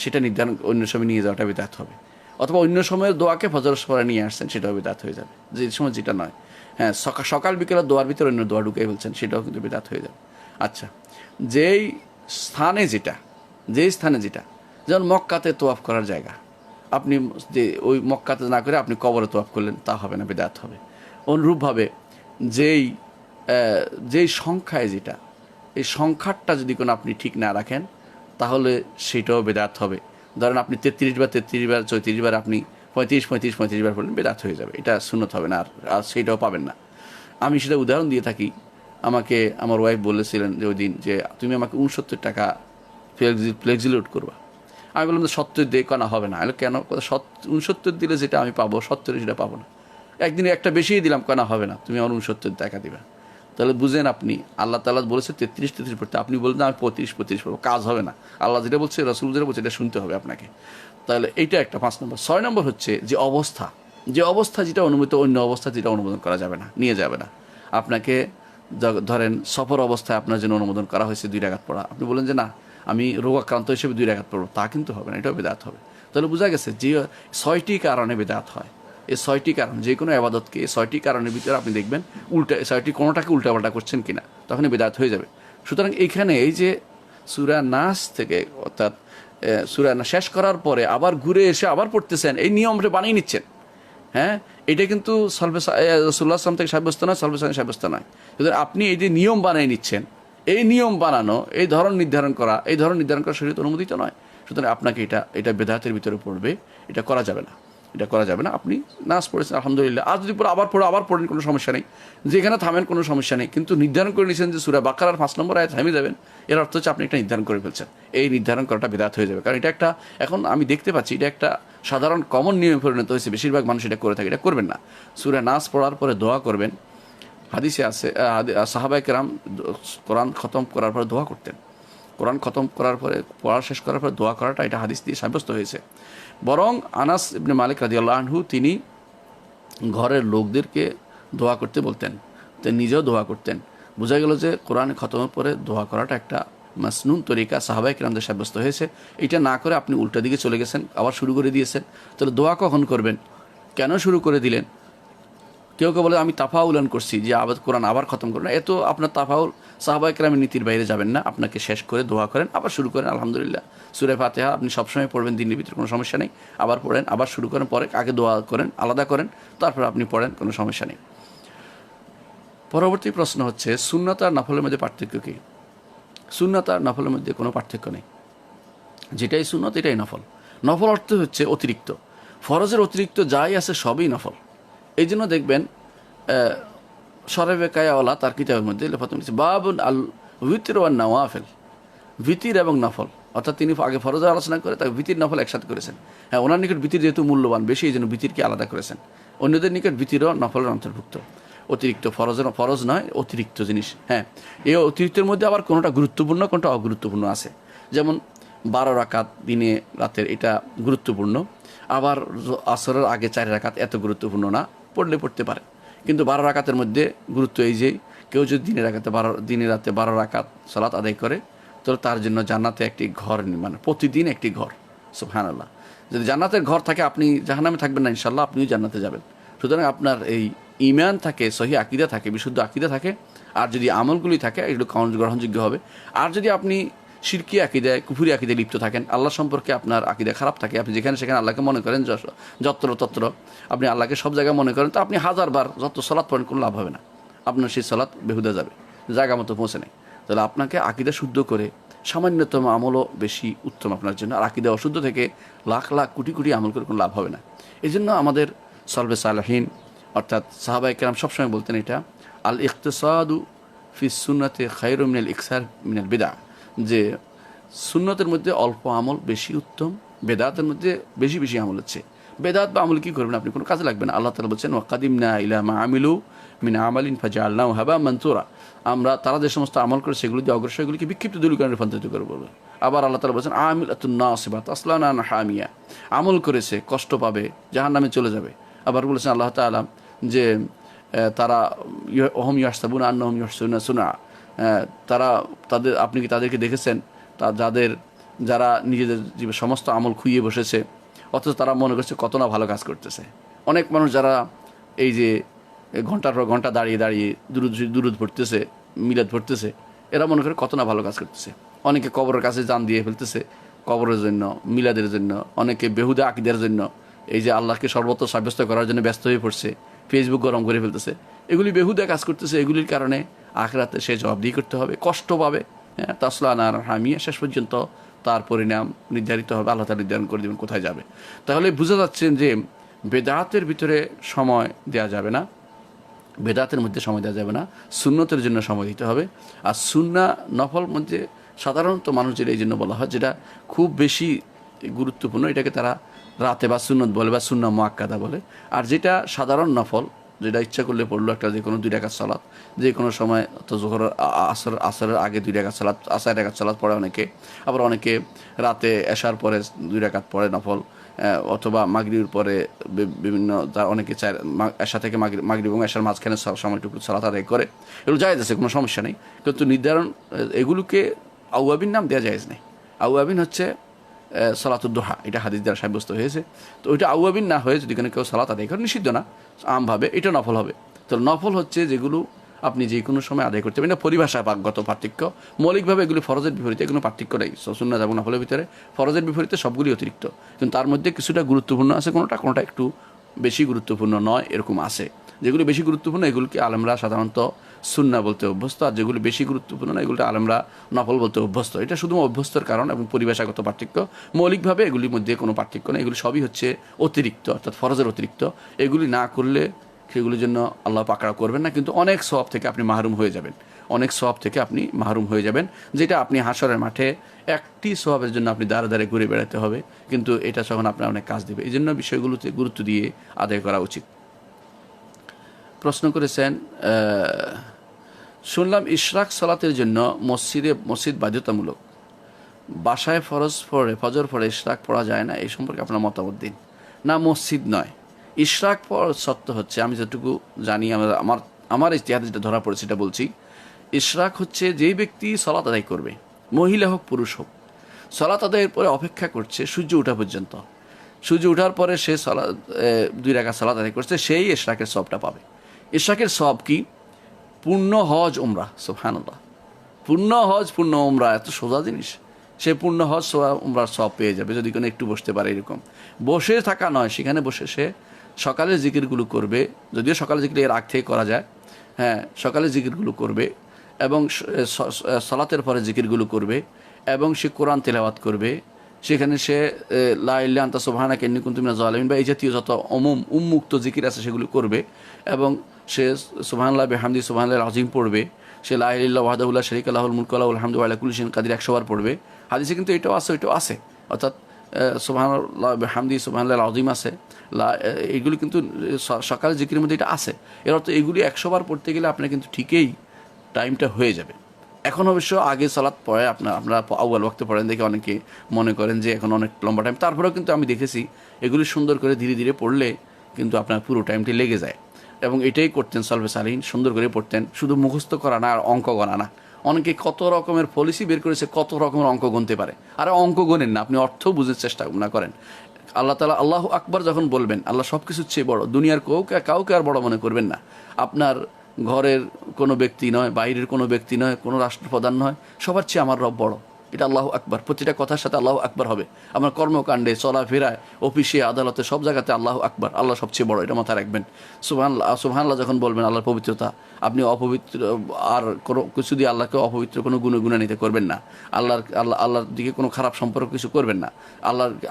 সেটা নির্ধারণ অন্য সময় নিয়ে যাওয়াটা বেদাত হবে। অথবা অন্য সময়ের দোয়াকে ফজরের পরে নিয়ে আসছেন, সেটাও বেদাত হয়ে যাবে, যে সময় যেটা নয়। হ্যাঁ, সকাল বিকেলের দোয়ার ভিতরে অন্য দোয়া ঢুকে ফেলছেন, সেটাও কিন্তু বেদাত হয়ে যাবে। আচ্ছা, যেই স্থানে যেটা যেমন মক্কাতে তোয়াফ করার জায়গা, আপনি যে ওই মক্কাতে না করে আপনি কবরে তোয়াফ করলেন, তা হবে না, বেদাত হবে। অনুরূপভাবে যেই সংখ্যায় যেটা, এই সংখ্যাটা যদি কোনো আপনি ঠিক না রাখেন তাহলে সেটাও বেদাত হবে। ধরেন আপনি 33 বার 34 বার আপনি 35 বার পড়লেন, বেদাত হয়ে যাবে, এটা সুন্নত হবে না, আর সেইটাও পাবেন না। আমি সেটা উদাহরণ দিয়ে থাকি। আমাকে আমার ওয়াইফ বলেছিলেন যে ওই দিন যে তুমি আমাকে 69 টাকা ফ্লেক্সিলোড করবা। আমি বললাম যে 70 দিয়ে কেনা হবে না। কেন? 69 দিলে যেটা আমি পাবো 70 সেটা পাবো না। একদিনে একটা বেশিই দিলাম, কেনা হবে না, তুমি আমার 69 টাকা দিবা। তাহলে বুঝেন আপনি, আল্লাহ তাআলা বলেছে 33 পড়তে, আপনি বলছেন আমি 35 পড়বো, কাজ হবে না। আল্লাহ যেটা বলছে, রাসূল যেটা বলছে, এটা শুনতে হবে আপনাকে। তাহলে এইটা একটা 5 নম্বর। 6 নম্বর হচ্ছে যে অবস্থা যেটা অনুমোদিত, অন্য অবস্থা যেটা অনুমোদন করা যাবে না, নিয়ে যাবে না। আপনাকে ধরেন সফর অবস্থায় আপনার জন্য অনুমোদন করা হয়েছে 2 রাকাত পড়া, আপনি বলেন যে না আমি রোগাক্রান্ত হিসেবে 2 রাকাত পড়বো, তা কিন্তু হবে না, এটাও বেদাত হবে। তাহলে বোঝা গেছে যে 6টি কারণে বেদাত হয়। এই 6টি কারণ, যে কোনো আবাদতকে এই 6টি কারণের ভিতরে আপনি দেখবেন এই 6টি কোনোটাকে উল্টাপাল্টা করছেন কিনা, তখনই বেদাত হয়ে যাবে। সুতরাং এইখানে এই যে সূরা নাস থেকে, অর্থাৎ সূরা নাস শেষ করার পরে আবার ঘুরে এসে আবার পড়তেছেন, এই নিয়মটা বানিয়ে নিচ্ছেন। হ্যাঁ, এটা কিন্তু রাসূলুল্লাহ সাল্লাল্লাহু আলাইহি ওয়াসাল্লাম থেকে সাব্যস্ত নয়, সাব্যস্ত নয়। সুতরাং আপনি এই যে নিয়ম বানিয়ে নিচ্ছেন, এই নিয়ম বানানো, এই ধরন নির্ধারণ করা শরীয়ত অনুমোদিত নয়। সুতরাং আপনাকে এটা বেদাতের ভিতরে পড়বে, এটা করা যাবে না। আপনি নাস পড়েছেন আলহামদুলিল্লাহ, আর যদি আবার পড়েন কোনো সমস্যা নেই, যেখানে থামেন কোনো সমস্যা নেই, কিন্তু নির্ধারণ করে নিয়েছেন যে সূরা বাকারার 5 নম্বর আয়াত থামে যাবেন, এর অর্থ হচ্ছে আপনি একটা নির্ধারণ করে ফেলছেন। এই নির্ধারণ করাটা বেদাত হয়ে যাবে, কারণ এটা একটা, এখন আমি দেখতে পাচ্ছি এটা একটা সাধারণ কমন নিয়মে পরিণত হয়েছে, বেশিরভাগ মানুষ এটা করে থাকে। এটা করবেন না। সূরা নাস পড়ার পরে দোয়া করবেন, হাদিসে আছে সাহাবায়ে কেরাম কোরআন খতম করার পরে দোয়া করতেন। কোরআন খতম করার পরে পড়া শেষ করার পরে দোয়া করাটা এটা হাদিস দিয়ে সাব্যস্ত হয়েছে। বরং আনাস ইবনে মালিক রাদিয়াল্লাহু আনহু তিনি ঘরের লোকদেরকে দোয়া করতে বলতেন, তিনি নিজেও দোয়া করতেন। বোঝা গেল যে কোরআন খতমের পরে দোয়া করাটা একটা মাসনুন তরিকা সাহাবায়ে কেরামদের সাব্যস্ত হয়েছে। এটা না করে আপনি উল্টা দিকে চলে গেছেন, আবার শুরু করে দিয়েছেন। তাহলে দোয়া কখন করবেন, কেন শুরু করে দিলেন? কেউ কেউ বলে আমি তাফাউলান করছি যে আবার কোরআন আবার খতম করবেন, এত আপনার তাফাউল সাহাবায়ে কেরামের নীতির বাইরে যাবেন না। আপনাকে শেষ করে দোয়া করেন, আবার শুরু করেন। আলহামদুলিল্লাহ, সূরা ফাতিহা আপনি সবসময় পড়বেন, দিনের ভিতরে কোনো সমস্যা নেই। আবার পড়েন, আবার শুরু করেন, পরে আগে দোয়া করেন, আলাদা করেন, তারপর আপনি পড়েন, কোনো সমস্যা নেই। পরবর্তী প্রশ্ন হচ্ছে সুন্নাত আর নফলের মধ্যে পার্থক্য কী? সুন্নাত আর নফলের মধ্যে কোনো পার্থক্য নেই। যেটাই সুন্নত এটাই নফল। নফল অর্থ হচ্ছে অতিরিক্ত, ফরজের অতিরিক্ত যাই আছে সবই নফল। এই জন্য দেখবেন শরেবে কায়াওয়ালা তার কিতাবের মধ্যে লেফাত হয়েছে বাবুন আল ভিতির ওয়ান নওয়াফেল, ভিতির এবং নফল, অর্থাৎ তিনি আগে ফরজের আলোচনা করে তাকে ভিতির নফল একসাথে করেছেন। হ্যাঁ, ওনার নিকট ভিতির যেহেতু মূল্যবান বেশি, এই জন্য ভিতিরকে আলাদা করেছেন। অন্যদের নিকট ভিতিরও নফলের অন্তর্ভুক্ত, অতিরিক্ত, ফরজ নয়, অতিরিক্ত জিনিস। হ্যাঁ, এই অতিরিক্তের মধ্যে আবার কোনোটা গুরুত্বপূর্ণ, কোনোটা অগুরুত্বপূর্ণ আছে। যেমন 12 রাকাত দিনে রাতের, এটা গুরুত্বপূর্ণ। আবার আসরের আগে 4 রাকাত এত গুরুত্বপূর্ণ না, পড়লে পড়তে পারে। কিন্তু 12 রাকাতের মধ্যে গুরুত্ব এই যে কেউ যদি দিনে রাতে 12 রাকাত সালাত আদায় করে, তাহলে তার জন্য জান্নাতে একটি ঘর নির্মাণ, প্রতিদিন একটি ঘর। সুবহানাল্লাহ, যদি জান্নাতের ঘর থাকে আপনি জাহান্নামে থাকবেন না, ইনশাআল্লাহ আপনিও জান্নাতে যাবেন। সুতরাং আপনার এই ঈমান থাকে, সহি আকীদা থাকে, বিশুদ্ধ আকীদা থাকে, আর যদি আমলগুলি থাকে এগুলো গ্রহণযোগ্য হবে। আর যদি আপনি শিরকি আকীদায়, কুফরি আকীদায় লিপ্ত থাকেন, আল্লাহ সম্পর্কে আপনার আকীদা খারাপ থাকে, আপনি যেখানে সেখানে আল্লাহকে মনে করেন যত্র আপনি আল্লাহকে সব জায়গায় মনে করেন, তো আপনি 1000বার যত সালাত পড়েন কোনো লাভ হবে না, আপনার সেই সালাত বেহুদা যাবে, জায়গা মতো পৌঁছে নেই। তাহলে আপনাকে আকীদা শুদ্ধ করে সামান্যতম আমলও বেশি উত্তম আপনার জন্য। আর আকীদা অশুদ্ধ থেকে লাখ লাখ কোটি কোটি আমল করে কোনো লাভ হবে না। এই জন্য আমাদের সালবে সালেহিন অর্থাৎ সাহাবায়ে কেরাম সবসময় বলতেন এটা, আল ইকতিসাদু ফিস সুন্নাতে খায়রুম মিনাল ইকসার মিনাল বিদআ, যে সুন্নতের মধ্যে অল্প আমল বেশি উত্তম, বেদাতের মধ্যে বেশি বেশি আমল হচ্ছে। বেদাত বা আমল কী করবেন, আপনি কোনো কাজে লাগবে না। আল্লাহ তাআলা বলছেন ওয়াকাদিমনা ইলা মা আমিলু মিন আমালিন ফাজআলনাহু হাবা মানসুরা, আমরা তারা যে সমস্ত আমল করে সেগুলো দিয়ে অগ্রসরগুলিকে বিক্ষিপ্ত ধুলিকণে রূপান্তরিত করে বলবে। আবার আল্লাহ তাআলা বলছেন আমিলাতুন নাসিবাত তাসলা নারন হামিয়া, আমল করেছে কষ্ট পাবে, জাহান্নামে চলে যাবে। আবার বলেছেন আল্লাহ তাআলা যে তারা ওহম ইয়াহসাবুনা আন্নাহুম ইউহসিনুনা সুনআ, তারা আপনি কি তাদেরকে দেখেছেন যারা নিজেদের সমস্ত আমল খুইয়ে বসেছে, অথচ তারা মনে করছে কত না ভালো কাজ করতেছে। অনেক মানুষ যারা এই যে ঘন্টার পর ঘন্টা দাঁড়িয়ে দাঁড়িয়ে দুরুদ পড়তেছে, মিলাদ পড়তেছে, এরা মনে করে কত না ভালো কাজ করতেছে। অনেকে কবরের কাছে জান দিয়ে ফেলতেছে কবরের জন্য, মিলাদের জন্য, অনেকে বেহুদা আকীদার জন্য, এই যে আল্লাহকে সর্বত্র সাব্যস্ত করার জন্য ব্যস্ত হয়ে পড়ছে, ফেসবুক গরম করে ফেলতেছে। এগুলি বেহুদা কাজ করতেছে, এগুলির কারণে আখিরাতে সে জবাবদিহি করতে হবে, কষ্ট পাবে। হ্যাঁ, তাসলা নারন হামিয়া, শেষ পর্যন্ত তার পরিণাম নির্ধারিত হবে, আল্লাহ তাআলা নির্ধারণ করে দেবেন কোথায় যাবে। তাহলে বোঝা যাচ্ছে যে বেদাতের ভিতরে সময় দেওয়া যাবে না, বেদাতের মধ্যে সময় দেওয়া যাবে না, সুন্নতের জন্য সময় দিতে হবে। আর সুন্না নফল মধ্যে সাধারণত মানুষের এই জন্য বলা হয় যেটা খুব বেশি গুরুত্বপূর্ণ, এটাকে তারা রাতে বা সুন্নত বলে বা সুন্না মুআক্কাদা বলে। আর যেটা সাধারণ নফল, যেটা ইচ্ছা করলে পড়লো, একটা যে কোনো 2 রাকাত সালাত, যে কোনো সময়, তো জোহর আসরের আগে 2 রাকাত সালাত, আসর রাকাত সালাত পড়ে অনেকে, আবার অনেকে রাতে এশার পরে 2 রাকাত পড়ে নফল, অথবা মাগরিবের পরে বিভিন্ন, অনেকে চায় এশা থেকে মাগরিব এবং এশার মাঝখানে সময়টুকু সালাত আদায় করে, এগুলো জায়েজ আছে, কোনো সমস্যা নেই। কিন্তু নির্ধারণ এগুলোকে আউয়াবিন নাম দেওয়া জায়েজ নেই। আউয়াবিন হচ্ছে সালাতুদ দুহা, এটা হাদিস দ্বারা সাব্যস্ত হয়েছে। তো ওইটা আউয়াবিন না হয়ে যদি কেউ সালাত আদায় করে, নিষিদ্ধ না, আমভাবে এটা নফল হবে। তো নফল হচ্ছে যেগুলো আপনি যে কোনো সময় আদায় করতে পারেন, পরিভাষাগত পার্থক্য। মৌলিকভাবে এগুলি ফরজের বিপরীতে, কোনো পার্থক্য নেই। সুন্নাত এবং নফলের ভিতরে ফরজের বিপরীতে সবগুলি অতিরিক্ত, কিন্তু তার মধ্যে কিছুটা গুরুত্বপূর্ণ আছে, কোনোটা একটু বেশি গুরুত্বপূর্ণ নয়, এরকম আছে। যেগুলি বেশি গুরুত্বপূর্ণ এগুলিকে আলেমরা সাধারণত সুন্না বলতে অভ্যস্ত, আর যেগুলি বেশি গুরুত্বপূর্ণ না এগুলিটা আলেমরা নফল বলতে অভ্যস্ত। এটা শুধু অভ্যস্তর কারণ এবং পরিভাষাগত পার্থক্য। মৌলিকভাবে এগুলির মধ্যে কোনো পার্থক্য নেই, এগুলি সবই হচ্ছে অতিরিক্ত, অর্থাৎ ফরজের অতিরিক্ত। এগুলি না করলে সেগুলির জন্য আল্লাহ পাকড়াও করবেন না, কিন্তু অনেক সওয়াব থেকে আপনি মাহরুম হয়ে যাবেন, অনেক সওয়াব থেকে আপনি মাহরুম হয়ে যাবেন, যেটা আপনি হাশরের মাঠে একটি সওয়াবের জন্য আপনি দাঁড়ে দাঁড়ে ঘুরে বেড়াতে হবে, কিন্তু এটা তখন আপনার অনেক কাজ দেবে। এই জন্য বিষয়গুলোতে গুরুত্ব দিয়ে আদায় করা উচিত। প্রশ্ন করেছেন, শুনলাম ইশরাক সালাতের জন্য মসজিদ বাধ্যতামূলক, বাসায় ফজর পড়ে ইশরাক পড়া যায় না, এই সম্পর্কে আপনার মতামত দিন। না, মসজিদ নয়, ইশরাক সত্য হচ্ছে, আমি যতটুকু জানি, আমার ইতিহাসে যেটা ধরা পড়েছে সেটা বলছি। ইশরাক হচ্ছে যেই ব্যক্তি সালাত আদায় করবে, মহিলা হোক পুরুষ হোক, সালাত আদায়ের পরে অপেক্ষা করছে সূর্য ওঠা পর্যন্ত, সূর্য ওঠার পরে সে 2 রাকাত সালাত আদায় করছে, সেই ইশরাকের সবটা পাবে। ইশরাকের সব কি? পূর্ণ হজ উমরা। সুবহানাল্লাহ, পূর্ণ হজ পূর্ণ উমরা এত সোজা জিনিস। সে পূর্ণ হজ উমরার সব পেয়ে যাবে যদি কোনো একটু বসতে পারে। এরকম বসে থাকা নয়, সেখানে বসে সে সকালের জিকিরগুলো করবে, যদিও সকালের জিকির এর আগ থেকে করা যায়, হ্যাঁ, সকালের জিকিরগুলো করবে এবং সালাতের পরে জিকিরগুলো করবে এবং সে কোরআন তেলাওয়াত করবে। সেখানে সে লা ইলাহা ইল্লা আনতা সুবহানাকা ইন্নী কুনতু মিনাজ জালিমিন বা এই জাতীয় যত উন্মুক্ত জিকির আছে সেগুলো করবে এবং সে সুবহানাল্লাহ বিহামদি সুবহানাল্লাহিল আযীম পড়বে। সে লা ইলাহা ইল্লাল্লাহু ওয়াহদাহু লা শারীকা লাহুল মুলকু ওয়া লাহুল হামদু ওয়া আলা কুল্লি শাইইন কাদির 100 বার পড়বে। হাদিসে কিন্তু এটাও আছে, ওইটাও আছে, অর্থাৎ সুবহানাল্লাহ বিহামদি সুবহানাল্লাহিল আযীম আছে, এইগুলি কিন্তু সকালের জিকিরের মধ্যে এটা আছে। এর অর্থ এইগুলি 100 বার পড়তে গেলে আপনার কিন্তু ঠিকই টাইমটা হয়ে যাবে। এখন অবশ্য আগে সালাত পড়ে আপনারা আউয়াল ওয়াক্তে পড়েন দেখে অনেকে মনে করেন যে এখন অনেক লম্বা টাইম, তারপরেও কিন্তু আমি দেখেছি এগুলি সুন্দর করে ধীরে ধীরে পড়লে কিন্তু আপনার পুরো টাইমটি লেগে যায়। এবং এটাই করতেন সালফে সালিহিন, সুন্দর করে পড়তেন, শুধু মুখস্থ করা না আর অঙ্ক গণা না। অনেকে কত রকমের পলিসি বের করেছে, কত রকমের অঙ্ক গুনতে পারে, আর অঙ্ক গোনেন না, আপনি অর্থ বুঝার চেষ্টা না করেন। আল্লাহ তাআলা আল্লাহু আকবার যখন বলবেন, আল্লাহ সব কিছুর চেয়ে বড়, দুনিয়ার কাউকে আর বড় মনে করবেন না। আপনার ঘরের কোনো ব্যক্তি নয়, বাইরের কোনো ব্যক্তি নয়, কোনো রাষ্ট্রপ্রধান নয়, সবার চেয়ে আমার রব বড়। এটা আল্লাহু আকবার, প্রতিটা কথার সাথে আল্লাহু আকবার হবে। আমার কর্মকাণ্ডে, চলাফেরায়, অফিসে, আদালতে, সব জায়গাতে আল্লাহু আকবার, আল্লাহ সবচেয়ে বড়, এটা মাথায় রাখবেন। সুবহানাল্লাহ যখন বলবেন, আল্লাহর পবিত্রতা, আপনি অপবিত্র আর কোনো কিছু দিয়ে আল্লাহকে অপবিত্র কোনো গুণান্বিত করবেন না, আল্লাহর দিকে কোনো খারাপ সম্পর্ক কিছু করবেন না,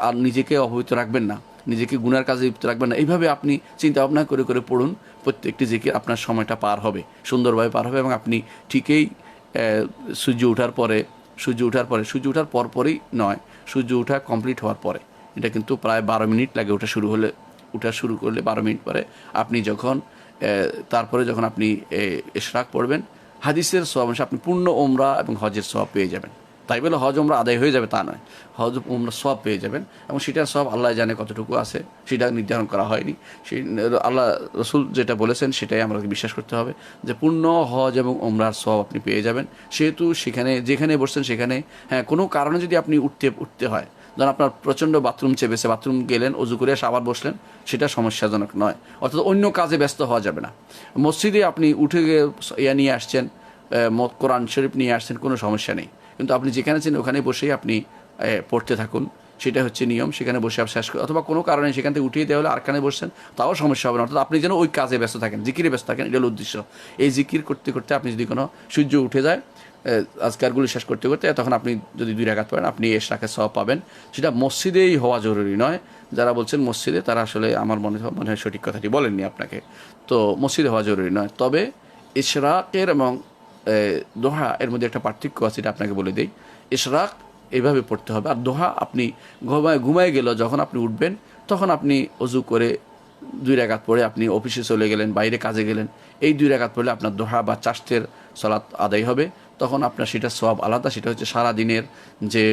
আর নিজেকে অপবিত্র রাখবেন না, নিজেকে গুনার কাজে লিপ্ত রাখবেন না। এইভাবে আপনি চিন্তা ভাবনা করে করে পড়ুন, প্রত্যেকটি জিকির আপনার সময়টা পার হবে, সুন্দরভাবে পার হবে এবং আপনি ঠিকই সূর্য ওঠার পরপরই নয়, সূর্য ওঠা কমপ্লিট হওয়ার পরে, এটা কিন্তু প্রায় 12 মিনিট লাগে ওঠা শুরু করলে 12 মিনিট পরে আপনি তারপরে যখন আপনি ইশরাক পড়বেন, হাদিসের সওয়াব অনুসারে আপনি পূর্ণ উমরা এবং হজের সওয়াব পেয়ে যাবেন। তাই বলে হজ উমরা আদায় হয়ে যাবে তা নয়, হজ উমরা সওয়াব পেয়ে যাবেন এবং সেটার সওয়াব আল্লাহ জানে কতটুকু আছে, সেটা নির্ধারণ করা হয়নি। সেই আল্লাহ রসুল যেটা বলেছেন সেটাই আমাকে বিশ্বাস করতে হবে যে পূর্ণ হজ এবং উমরার সওয়াব আপনি পেয়ে যাবেন। সেহেতু যেখানে বসছেন সেখানে, হ্যাঁ, কোনো কারণে যদি আপনি উঠতে হয়, ধরুন আপনার প্রচণ্ড বাথরুম চেপেছে, বাথরুম গেলেন, অজু করে এসে আবার বসলেন, সেটা সমস্যাজনক নয়, অর্থাৎ অন্য কাজে ব্যস্ত হওয়া যাবে না। মসজিদে আপনি উঠে গিয়ে নিয়ে আসছেন, কোরআন শরীফ নিয়ে আসছেন, কোনো সমস্যা নেই, কিন্তু আপনি যেখানে আছেন ওখানে বসেই আপনি পড়তে থাকুন, সেটা হচ্ছে নিয়ম। সেখানে বসে শেষ করে অথবা কোনো কারণে সেখান থেকে উঠিয়ে দেওয়া হলে আরখানে বসছেন, তাও সমস্যা হবে না। অর্থাৎ আপনি যেন ওই কাজে ব্যস্ত থাকেন, জিকিরে ব্যস্ত থাকেন, এটা হলো উদ্দেশ্য। এই জিকির করতে করতে আপনি যদি কোনো সূর্য উঠে যায়, আজকারগুলি শেষ করতে করতে, তখন আপনি যদি 2 রাকাত পড়েন, আপনি ইশরাকের সওয়াব পাবেন। সেটা মসজিদেই হওয়া জরুরি নয়। যারা বলছেন মসজিদে, তারা আসলে আমার মনে হয় সঠিক কথাটি বলেননি আপনাকে। তো মসজিদে হওয়া জরুরি নয়, তবে ইশরাকের এবং দোহা এর মধ্যে একটা পার্থক্য আছে, এটা আপনাকে বলে দিই। ইশরাক এইভাবে পড়তে হবে, আর দোহা আপনি ঘুমায় গেল, যখন আপনি উঠবেন তখন আপনি অজু করে 2 রাকাত পড়ে আপনি অফিসে চলে গেলেন, বাইরে কাজে গেলেন, এই 2 রাকাত পড়লে আপনার দোহা বা চাষ্টের সালাত আদায় হবে। তখন আপনার সেটা সওয়াব আলাদা, সেটা হচ্ছে সারাদিনের যে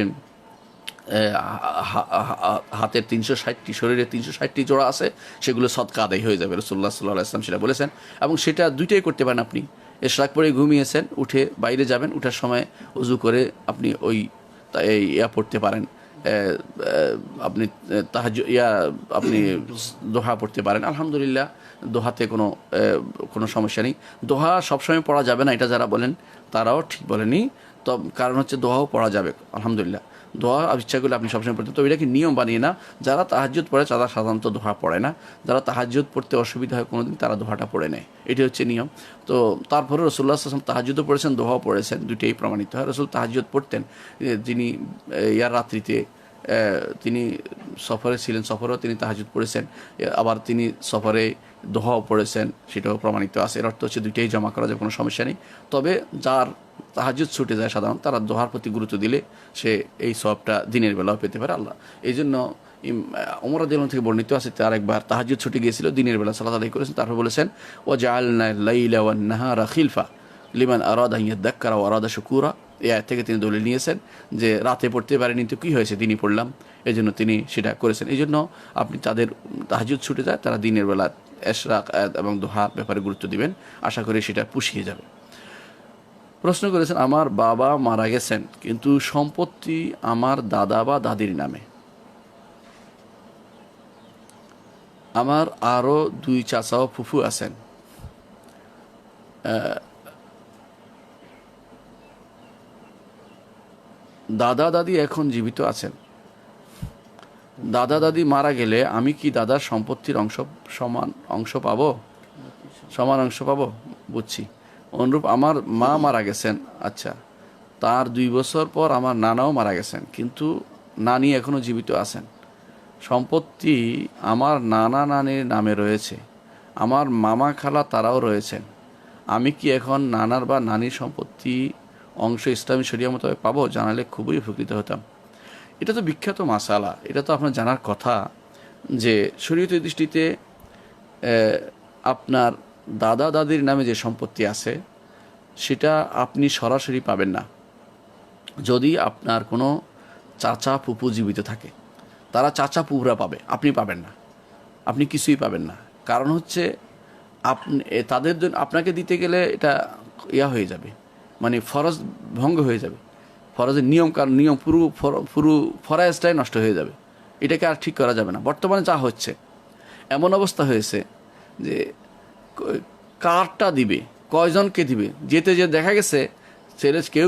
হাতের 360টি, শরীরে 360টি জোড়া আছে, সেগুলো সদকা আদায় হয়ে যাবে। রাসূলুল্লাহ সাল্লাল্লাহু আলাইহি ওয়াসাল্লাম সেটা বলেছেন। এবং সেটা দুইটাই করতে পারেন আপনি। ইশরাক পরে ঘুমিয়েছেন, উঠে বাইরে যাবেন, উঠার সময় উজু করে আপনি পড়তে পারেন, আপনি আপনি দোহা পড়তে পারেন। আলহামদুলিল্লাহ, দোহাতে কোনো সমস্যা নেই। দোহা সবসময় পড়া যাবে না, এটা যারা বলেন তারাও ঠিক বলেনি। তো কারণ হচ্ছে দোহাও পড়া যাবে, আলহামদুলিল্লাহ। দোয়া ইচ্ছা করলে আপনি সবসময় পড়তে, তো এটাকে নিয়ম বানিয়ে না। যারা তাহাজ্জুদ পড়ে তারা সাধারণত দোহা পড়ে না, যারা তাহাজ্জুদ পড়তে অসুবিধা হয় কোনোদিন, তারা দোহাটা পড়ে নেয়, এটি হচ্ছে নিয়ম। তো তারপরে রাসূলুল্লাহ সাল্লাল্লাহু আলাইহি ওয়াসাল্লাম তাহাজ্জুদও পড়েছেন, দোহাও পড়েছেন, দুটোই প্রমাণিত হয়। রাসূল তাহাজ্জুদ পড়তেন, যিনি রাত্রিতে তিনি সফরে ছিলেন, সফরেও তিনি তাহাজ্জুদ পড়েছেন, আবার তিনি সফরে দোহাও পড়েছেন, সেটাও প্রমাণিত আছে। এর অর্থ হচ্ছে দুইটাই জমা করা যায়, কোনো সমস্যা নেই। তবে যার তাহাজ্জুদ ছুটে যায় সাধারণত, তারা দোহার প্রতি গুরুত্ব দিলে সে এই সবটা দিনের বেলাও পেতে পারে। আল্লাহ এই জন্য ওমর রাদিয়াল্লাহু থেকে বর্ণিত আছে, তার একবার তাহাজ্জুদ ছুটে গিয়েছিল, দিনের বেলা সালাত আদায় করেছেন, তারপর বলেছেন ওয়া জাআলনা লাইলা ওয়ান নাহারা খিলফা লিমান আরাদা আন ইয়াযাক্কারা ওয়া আরাদা শুকুরা। এই আয়াত থেকে তিনি দলিল নিয়েছেন যে রাতে পড়তে পারেনি তো কী হয়েছে, দিনই পড়লাম, এই জন্য তিনি সেটা করেছেন। এই জন্য আপনি তাদের তাহাজ্জুদ ছুটে যায়, তারা দিনের বেলা এশরাক এবং দোহার ব্যাপারে গুরুত্ব দিবেন, আশা করি সেটা পুষিয়ে যাবে। প্রশ্ন করেছেন, আমার বাবা মারা গেছেন কিন্তু সম্পত্তি আমার দাদা বা দাদির নামে। আমার আরও 2 চাচা ও ফুফু আছেন। দাদা দাদি এখন জীবিত আছেন। দাদা দাদি মারা গেলে আমি কি দাদার সম্পত্তির সমান অংশ পাবো? বুঝছি। অনুরূপ আমার মা মারা গেছেন, আচ্ছা, তার 2 বছর পর আমার নানাও মারা গেছেন কিন্তু নানি এখনও জীবিত আছেন। সম্পত্তি আমার নানা নানির নামে রয়েছে, আমার মামা খালা তারাও রয়েছেন। আমি কি এখন নানার বা নানির সম্পত্তি অংশ ইসলামী শরিয়া মোতাবেক পাবো? জানালে খুবই উপকৃত হতাম। এটা তো বিখ্যাত মাসালা, এটা তো আপনার জানার কথা যে শরীয়তের দৃষ্টিতে আপনার দাদা দাদির নামে যে সম্পত্তি আছে সেটা আপনি সরাসরি পাবেন না। যদি আপনার কোনো চাচা ফুপু জীবিত থাকে, তারা চাচা ফুপুরা পাবে, আপনি পাবেন না, আপনি কিছুই পাবেন না। কারণ হচ্ছে আপনি তাদের জন্য আপনাকে দিতে গেলে এটা হয়ে যাবে, মানে ফরজ ভঙ্গ হয়ে যাবে, ফরজের নিয়ম পুরো ফরায়েজটাই নষ্ট হয়ে যাবে, এটাকে আর ঠিক করা যাবে না। বর্তমানে যা হচ্ছে, এমন অবস্থা হয়েছে যে কারটা দিবে, কয়জনকে দিবে, যেতে দেখা গেছে ছেলে কেউ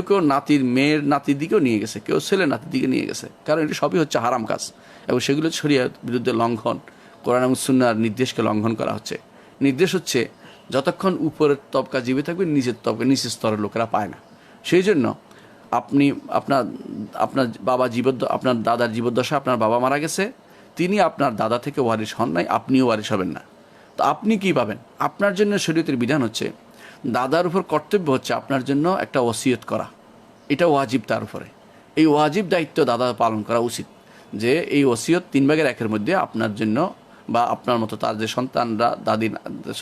মেয়ের নাতির দিকেও নিয়ে গেছে, কেউ ছেলে নাতির দিকে নিয়ে গেছে, কারণ এটি সবই হচ্ছে হারাম কাজ এবং সেগুলো শরীয়তের বিরুদ্ধে লঙ্ঘন, কোরআন এবং সুন্নাহর নির্দেশকে লঙ্ঘন করা হচ্ছে। নির্দেশ হচ্ছে যতক্ষণ উপরের তবকা জীবিত থাকবে নিচের স্তরের লোকেরা পায় না। সেই জন্য আপনি আপনার বাবা আপনার দাদার জীবদ্দশা আপনার বাবা মারা গেছে, তিনি আপনার দাদা থেকে ওয়ারিশ হন নাই, আপনিও ওয়ারিশ হবেন না। তো আপনি কি পাবেন? আপনার জন্য শরীয়তের বিধান হচ্ছে, দাদার উপর কর্তব্য হচ্ছে আপনার জন্য একটা ওসিয়ত করা, এটা ওয়াজিব তার উপরে। এই ওয়াজিব দায়িত্ব দাদা পালন করা উচিত যে এই ওসিয়ত 3/1 মধ্যে আপনার জন্য বা আপনার মতো তার যে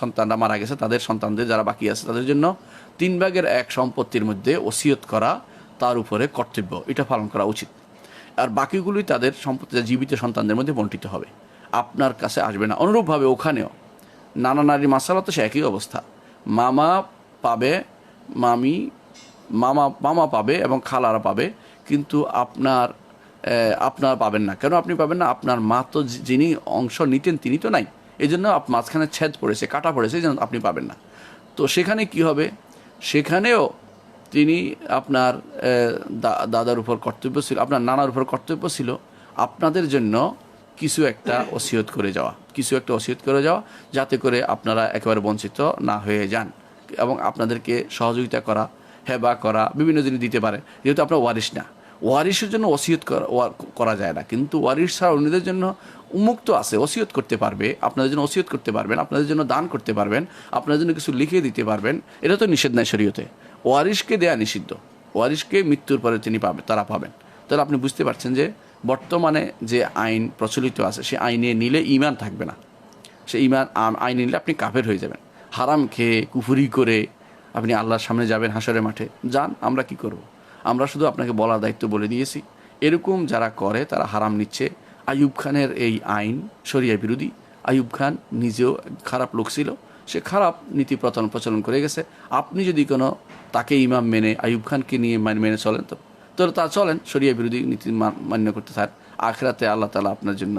সন্তানরা মারা গেছে তাদের সন্তানদের যারা বাকি আছে তাদের জন্য 3/1 সম্পত্তির মধ্যে ওসিয়ত করা তার উপরে কর্তব্য, এটা পালন করা উচিত। আর বাকিগুলোই তাদের সম্পত্তি জীবিত সন্তানদের মধ্যে বণ্টিত হবে, আপনার কাছে আসবে না। অনুরূপভাবে ওখানেও নানা নারী মাসালা তো সে একই অবস্থা, মামা পাবে, মামা পাবে এবং খালারা পাবে, কিন্তু আপনার পাবেন না। কেন আপনি পাবেন না? আপনার মা তো যিনি অংশ নিতেন তিনি তো নাই, এই জন্য মাঝখানে ছেদ পড়েছে, কাটা পড়েছে, এই জন্য আপনি পাবেন না। তো সেখানে কি হবে? সেখানেও তিনি আপনার দাদার উপর কর্তব্য ছিল, আপনার নানার উপর কর্তব্য ছিল আপনাদের জন্য কিছু একটা ওসিয়ত করে যাওয়া, যাতে করে আপনারা একেবারে বঞ্চিত না হয়ে যান এবং আপনাদেরকে সহযোগিতা করা, হেবা করা, বিভিন্ন জিনিস দিতে পারে। যেহেতু আপনার ওয়ারিশ না, ওয়ারিশের জন্য ওসিয়ত করা যায় না, কিন্তু ওয়ারিশ ছাড়া অন্যদের জন্য উন্মুক্ত আছে, ওসিয়ত করতে পারবে, আপনাদের জন্য ওসিয়ত করতে পারবেন, আপনাদের জন্য দান করতে পারবেন, আপনাদের জন্য কিছু লিখে দিতে পারবেন। এটা তো নিষেধ নাই শরীয়তে। ওয়ারিশকে দেয়া নিষিদ্ধ, ওয়ারিশকে মৃত্যুর পরে তারা পাবেন। তাহলে আপনি বুঝতে পারছেন যে বর্তমানে যে আইন প্রচলিত আছে সে আইনে নিলে ঈমান থাকবে না, সে আইনে নিলে আপনি কাফের হয়ে যাবেন। হারাম খেয়ে কুফরি করে আপনি আল্লাহর সামনে যাবেন হাসরের মাঠে। যান, আমরা কি করব? আমরা শুধু আপনাকে বলার দায়িত্ব বলে দিয়েছি। এরকম যারা করে তারা হারাম নিচ্ছে। আইয়ুব খানের এই আইন শরিয়া বিরোধী। আইয়ুব খান নিজেও খারাপ লোক ছিল, সে খারাপ নীতি প্রচলন করে গেছে। আপনি যদি কোনো তাকে ইমাম মেনে আইয়ুব খানকে নিয়ে মেনে চলেন, তাহলে তা চলেন, শরিয়া বিরোধী নীতি মান্য করতে থাকেন। আখিরাতে আল্লাহ তাআলা আপনার জন্য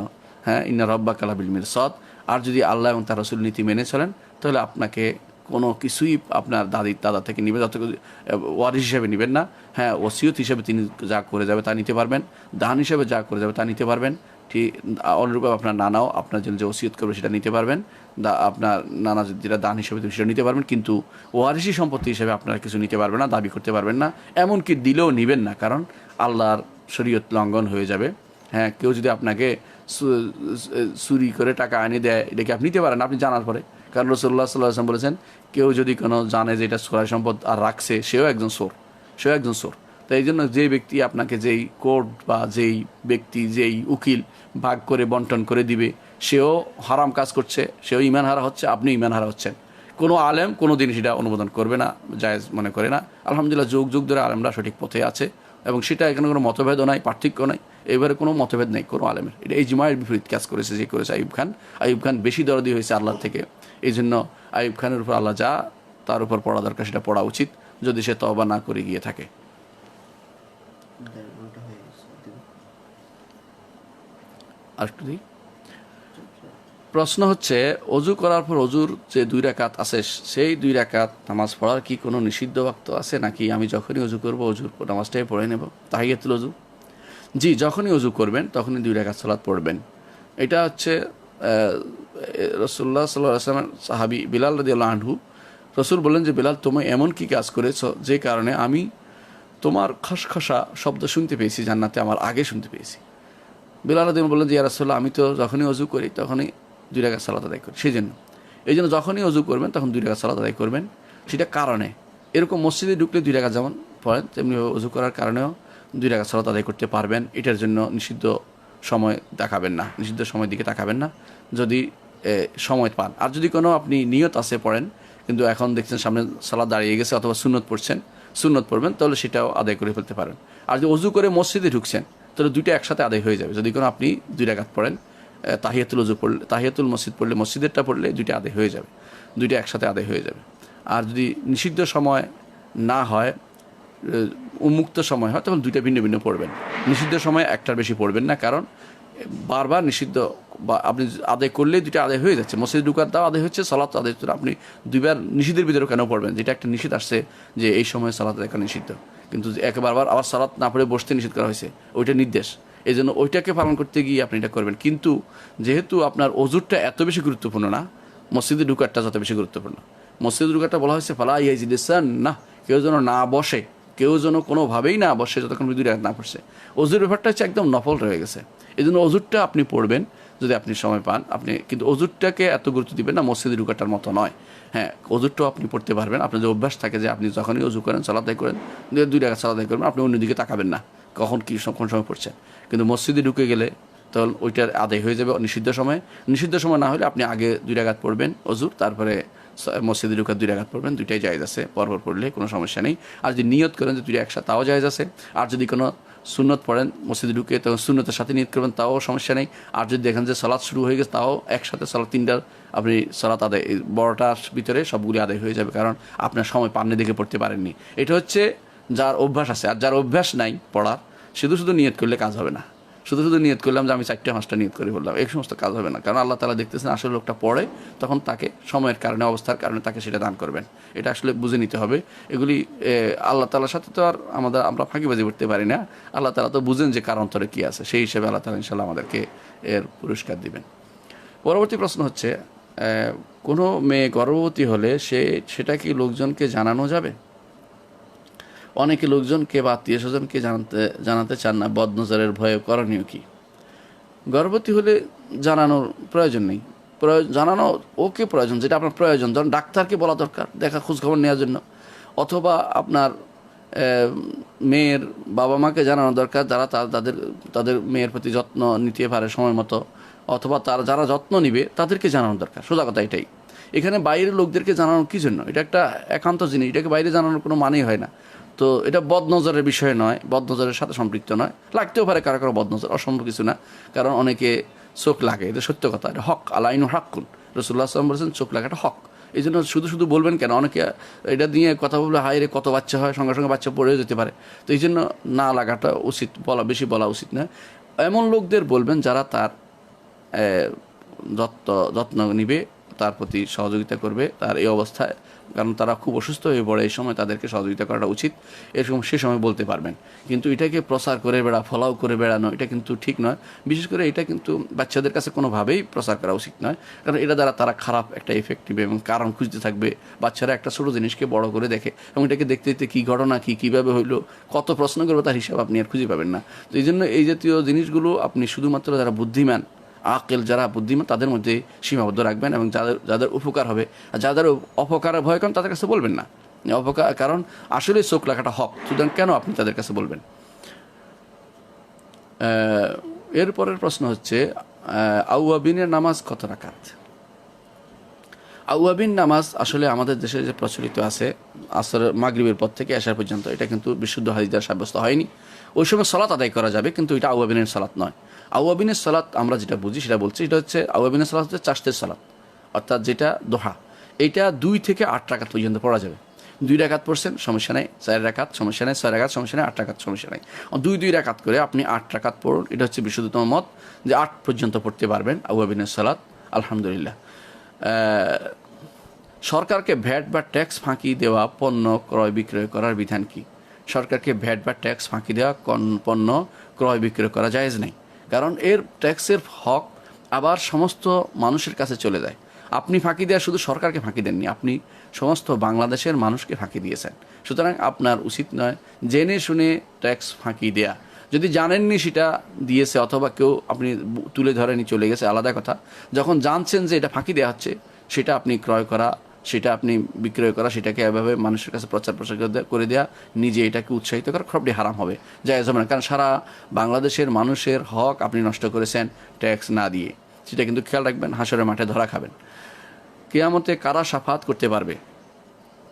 ইন্না রাব্বাকা লাবিল মিরসাদ। আর যদি আল্লাহ এবং তার রাসূল নীতি মেনে চলেন তাহলে আপনাকে কোনো কিছুই আপনার দাদা থেকে নিবে, যত ওয়ারিশ হিসেবে নেবেন না। ওসিয়ত হিসেবে তিনি যা করে যাবে তা নিতে পারবেন, দান হিসেবে যা করে যাবে তা নিতে পারবেন। ঠিক অনুরূপে আপনার নানাও আপনার জন্য যে ওসিয়ত করবে সেটা নিতে পারবেন, আপনার নানা যেটা দান হিসেবে সেটা নিতে পারবেন, কিন্তু ওয়ারিশি সম্পত্তি হিসেবে আপনারা কিছু নিতে পারবেন না, দাবি করতে পারবেন না, এমনকি দিলেও নেবেন না, কারণ আল্লাহর শরীয়ত লঙ্ঘন হয়ে যাবে। কেউ যদি আপনাকে চুরি করে টাকা এনে দেয়, এটাকে আপনি নিতে পারেন আপনি জানার পরে, কারণ রাসূলুল্লাহ সাল্লাল্লাহু আলাইহি ওয়াসাল্লাম বলেছেন কেউ যদি কোনো জানে যে এটা চোরাই সম্পদ আর রাখছে, সেও একজন চোর। সেও একজন চোর। তো এই জন্য যেই ব্যক্তি আপনাকে যেই কোর্ট বা যেই ব্যক্তি যেই উকিল ভাগ করে বন্টন করে দিবে, সেও হারাম কাজ করছে, সেও ইমান হারা হচ্ছে, আপনি ইমান হারা হচ্ছেন। কোনো আলেম কোনো দিন সেটা অনুমোদন করবে না, জায়েজ মনে করে না। আলহামদুলিল্লাহ যুগ যুগ ধরে আলেমরা সঠিক পথে আছে, এবং সেটা এখানে কোনো মতভেদও নাই, পার্থক্য নাই, এবারে কোনো মতভেদ নেই কোনো আলেমের। এটা ইজমায়ের বিপরীত কাজ করেছে যে করেছে আইয়ুব খান। আইয়ুব খান বেশি দরদি হয়েছে আল্লাহর থেকে, এই জন্য আইয়ুব খানের উপর আল্লাহ যা তার উপর পড়া দরকার সেটা পড়া উচিত, যদি সে তওবা না করে গিয়ে থাকে। উল্টো হয়ে গেছে। আর একটু দিই। প্রশ্ন হচ্ছে, অজু করার পর অজুর যে 2 রাকাত আছে, সেই 2 রাকাত নামাজ পড়ার কি কোনো নিষিদ্ধ ওয়াক্ত আছে, নাকি আমি যখনই অজু করবো অজুর নামাজটাই পড়ে নেব, তাহিয়াতুল অজু? জি, যখনই অজু করবেন তখনই 2 রাকাত সালাত পড়বেন। এটা হচ্ছে রাসূলুল্লাহ সাল্লাল্লাহু আলাইহি ওয়াসাল্লামের সাহাবী বিলাল রাদিয়াল্লাহু আনহু, রসুল বললেন যে বিলাল, তুমি এমন কি কাজ করেছ যে কারণে আমি তোমার খসখসা শব্দ শুনতে পেয়েছি জান্নাতে, আমার আগে শুনতে পেয়েছি। বিলাল রাদিয়াল্লাহু বললেন যে ইয়া রাসূলুল্লাহ, আমি তো যখনই অজু করি তখনই 2 রাকাত সালাত আদায় করি। এই জন্য যখনই অজু করবেন তখন 2 রাকাত সালাত আদায় করবেন। সেটা কারণে এরকম মসজিদে ঢুকলে 2 রাকাত যেমন পড়েন, তেমনি অজু করার কারণেও 2 রাকাত সালাত আদায় করতে পারবেন। এটার জন্য নিষিদ্ধ সময় দেখাবেন না, নিষিদ্ধ সময়ের দিকে তাকাবেন না যদি সময় পান। আর যদি কোনো আপনি নিয়ত আছে পড়েন, কিন্তু এখন দেখছেন সামনে সালাত দাঁড়িয়ে গেছে অথবা সুন্নত পড়ছেন, সুন্নত পড়বেন, তাহলে সেটাও আদায় করে ফেলতে পারেন। আর যদি অজু করে মসজিদে ঢুকছেন তাহলে 2টা একসাথে আদায় হয়ে যাবে। যদি কোনো আপনি 2 রাকাত পড়েন, তাহিয়াতুল অজু পড়লে, তাহিয়াতুল মসজিদ পড়লে, মসজিদেরটা পড়লে 2টা আদায় হয়ে যাবে, 2টা একসাথে আদায় হয়ে যাবে। আর যদি নিষিদ্ধ সময় না হয়, উন্মুক্ত সময় হয়, তখন 2টা ভিন্ন ভিন্ন পড়বেন। নিষিদ্ধ সময় একটার বেশি পড়বেন না, কারণ বারবার নিষিদ্ধ বা আপনি আদায় করলেই 2টা আদায় হয়ে যাচ্ছে। মসজিদে ঢুকার দাও আদায় হচ্ছে, সালাত আদায় হচ্ছে, আপনি 2বার নিষিদ্ধের ভিতরে কেন পড়বেন? যেটা একটা নিষিদ্ধ আসছে যে এই সময় সালাত আদায় করা নিষিদ্ধ, কিন্তু একবারবার আবার সালাত না পড়ে বসতে নিষিদ্ধ করা হয়েছে, ওইটা নির্দেশ। এই জন্য ওইটাকে পালন করতে গিয়ে আপনি এটা করবেন। কিন্তু যেহেতু আপনার অজুরটা এত বেশি গুরুত্বপূর্ণ না, মসজিদে ঢুকারটা যত বেশি গুরুত্বপূর্ণ। মসজিদে ঢুকারটা বলা হয়েছে ফালা ইয়াজিলিসান না, কেউ যেন না বসে, কেউ যেন কোনোভাবেই না বসে যতক্ষণ 2 রাকাত না পড়ছে। অজুর ব্যাপারটা হচ্ছে একদম নফল রয়ে গেছে। এই জন্য অজুরটা আপনি পড়বেন যদি আপনি সময় পান, আপনি কিন্তু অজুরটাকে এত গুরুত্ব দিবেন না, মসজিদে ঢুকাটার মতো নয়। হ্যাঁ, অজুরটাও আপনি পড়তে পারবেন। আপনার যে অভ্যাস থাকে যে আপনি যখনই অজু করেন সালাত আদায় করেন, 2 রাকাত সালাত আদায় করবেন, আপনি অন্যদিকে তাকাবেন না কখন কি কোন সময় পড়ছেন। কিন্তু মসজিদে ঢুকে গেলে তখন ওইটার আদায় হয়ে যাবে নিষিদ্ধ সময়। নিষিদ্ধ সময় না হলে আপনি আগে 2 রাকাত পড়বেন অজুর, তারপরে মসজিদে ঢুকার 2 রাকাত পড়বেন, 2টাই জায়েজ আছে, পরপর পড়লে কোনো সমস্যা নেই। আর যদি নিয়ত করেন যে 2টা একসাথে, তাও জায়েজ আছে। আর যদি কোনো সুন্নত পড়েন মসজিদে ঢুকে, তখন সুন্নতের সাথে নিয়ত করবেন, তাও সমস্যা নেই। আর যদি দেখেন যে সালাত শুরু হয়ে গেছে, তাও একসাথে সালাত 3টার আপনি সালাত আদায়, বড়টার ভিতরে সবগুলি আদায় হয়ে যাবে, কারণ আপনার সময় পাননি দেখে পড়তে পারেননি। এটা হচ্ছে যার অভ্যাস আছে। আর যার অভ্যাস নাই পড়ার, শুধু শুধু নিয়ত করলে কাজ হবে না। শুধু শুধু নিয়ত করলাম যে আমি 4টা 5টা নিয়ত করে বললাম, এই সমস্ত কাজ হবে না। কারণ আল্লাহ তাআলা দেখতেছেন আসলে লোকটা পড়ে, তখন তাকে সময়ের কারণে, অবস্থার কারণে তাকে সেটা দান করবেন। এটা আসলে বুঝে নিতে হবে। এগুলি আল্লাহ তাআলার সাথে তো আর আমরা ফাঁকিবাজি করতে পারি না। আল্লাহ তাআলা তো বুঝেন যে কার অন্তরে কী আছে, সেই হিসেবে আল্লাহ তাআলা ইনশাআল্লাহ আমাদেরকে এর পুরস্কার দিবেন। পরবর্তী প্রশ্ন হচ্ছে, কোনো মেয়ে গর্ভবতী হলে সেটা কি লোকজনকে জানানো যাবে? অনেকে লোকজনকে বা আত্মীয় স্বজনকে জানাতে চান না, বদনজরের ভয়ে করণীয় কি? গর্ভবতী হলে জানানোর প্রয়োজন নেই। জানানো ওকে প্রয়োজন, যেটা আপনার প্রয়োজন। ধরুন ডাক্তারকে বলা দরকার দেখা খোঁজখবর নেওয়ার জন্য, অথবা আপনার মেয়ের বাবা মাকে জানানো দরকার, যারা তাদের মেয়ের প্রতি যত্ন নিতে পারে সময় মতো, অথবা যারা যত্ন নিবে তাদেরকে জানানো দরকার। সোজা কথা এটাই। এখানে বাইরের লোকদেরকে জানানো কী জন্য? এটা একটা একান্ত জিনিস, এটাকে বাইরে জানানোর কোনো মানেই হয় না। তো এটা বদনজরের বিষয় নয়, বদনজরের সাথে সম্পৃক্ত নয়। লাগতেও পারে কারো কারো বদনজর, অসম্ভব কিছু না, কারণ অনেকে চোখ লাগে, এটা সত্য কথা, এটা হক। আলাইনু হাক্কুন, রাসূলুল্লাহ সাল্লাল্লাহু আলাইহি ওয়াসাল্লাম বলেছেন চোখ লাগাটা হক। এই জন্য শুধু শুধু বলবেন কেন? অনেকে এটা নিয়ে কথা বললে হায় রে কত বাচ্চা হয়, সঙ্গে সঙ্গে বাচ্চা পড়েও যেতে পারে। তো এই জন্য না লাগাটা উচিত, বেশি বলা উচিত নয়। এমন লোকদের বলবেন যারা তার যত্ন নিবে, তার প্রতি সহযোগিতা করবে তার এই অবস্থায়, কারণ তারা খুব অসুস্থ হয়ে পড়ে, এই সময় তাদেরকে সহযোগিতা করাটা উচিত। এরকম সে সময় বলতে পারবেন। কিন্তু এটাকে প্রচার করে ফলাও করে বেড়ানো, এটা কিন্তু ঠিক নয়। বিশেষ করে এটা কিন্তু বাচ্চাদের কাছে কোনোভাবেই প্রচার করা উচিত নয়, কারণ এটা দ্বারা তারা খারাপ একটা ইফেক্ট নেবে এবং কারণ খুঁজতে থাকবে। বাচ্চারা একটা ছোটো জিনিসকে বড় করে দেখে, এবং এটাকে দেখতে দেখতে কী ঘটনা কীভাবে হইলো, কত প্রশ্ন করবে, তার হিসাব আপনি আর খুঁজে পাবেন না। তো এই জন্য এই জাতীয় জিনিসগুলো আপনি শুধুমাত্র যারা বুদ্ধিমান, আকেল, যারা বুদ্ধিমান, তাদের মধ্যে সীমাবদ্ধ রাখবেন, এবং যাদের উপকার হবে। আর যাদের অপকারের ভয় করেন তাদের কাছে বলবেন না, কারণ আসলে চোখ রাখাটা হক, সুতরাং কেন আপনি তাদের কাছে বলবেন? এরপরের প্রশ্ন হচ্ছে আউয়াবিনের নামাজ কত রাকাত? আউয়াবিন নামাজ আসলে আমাদের দেশে যে প্রচলিত আছে আসর মাগরিবের পর থেকে এশার পর্যন্ত, এটা কিন্তু বিশুদ্ধ হাদিস দ্বারা সাব্যস্ত হয়নি। ওই সময় সালাত আদায় করা যাবে, কিন্তু এটা আউয়াবিনের সালাত নয়। আউয়াবিনের সালাত আমরা যেটা বুঝি সেটা বলছি, এটা হচ্ছে আউয়াবিনের সালাত হচ্ছে চাষতের সালাত, অর্থাৎ যেটা দোহা। এইটা 2 থেকে 8 রাকাত পর্যন্ত পড়া যাবে। 2 রাকাত পড়ছেন সমস্যা নেই, 4 রাকাত সমস্যা নেই, 6 রাকাত সমস্যা নেই, 8 রাকাত সমস্যা নেই। 2 রাকাত করে আপনি 8 রাকাত পড়ুন, এটা হচ্ছে বিশুদ্ধতম মত যে 8 পর্যন্ত পড়তে পারবেন আউয়াবিনের সালাত। আলহামদুলিল্লাহ। সরকারকে ভ্যাট বা ট্যাক্স ফাঁকি দেওয়া পণ্য ক্রয় বিক্রয় করার বিধান কি? সরকারকে ভ্যাট বা ট্যাক্স ফাঁকি দেওয়া পণ্য ক্রয় বিক্রয় করা জায়েজ নেই, কারণ এর ট্যাক্সের হক আবার সমস্ত মানুষের কাছে চলে যায়। আপনি ফাঁকি দেওয়া শুধু সরকারকে ফাঁকি দেননি, আপনি সমস্ত বাংলাদেশের মানুষকে ফাঁকি দিয়েছেন। সুতরাং আপনার উচিত নয় জেনে শুনে ট্যাক্স ফাঁকি দেয়া। যদি জানেননি সেটা দিয়েছে অথবা কেউ আপনি তুলে ধরেনি চলে গেছে আলাদা কথা, যখন জানছেন যে এটা ফাঁকি দেওয়া হচ্ছে সেটা আপনি ক্রয় করা, সেটা আপনি বিক্রয় করা, সেটাকে এভাবে মানুষের কাছে প্রচার প্রসার করে দেওয়া, নিজে এটাকে উৎসাহিত করা সবটি হারাম হবে, জায়েজ হবে না। কারণ সারা বাংলাদেশের মানুষের হক আপনি নষ্ট করেছেন ট্যাক্স না দিয়ে। সেটা কিন্তু খেয়াল রাখবেন, হাসরের মাঠে ধরা খাবেন। কিয়ামতে কারা শাফাত করতে পারবে?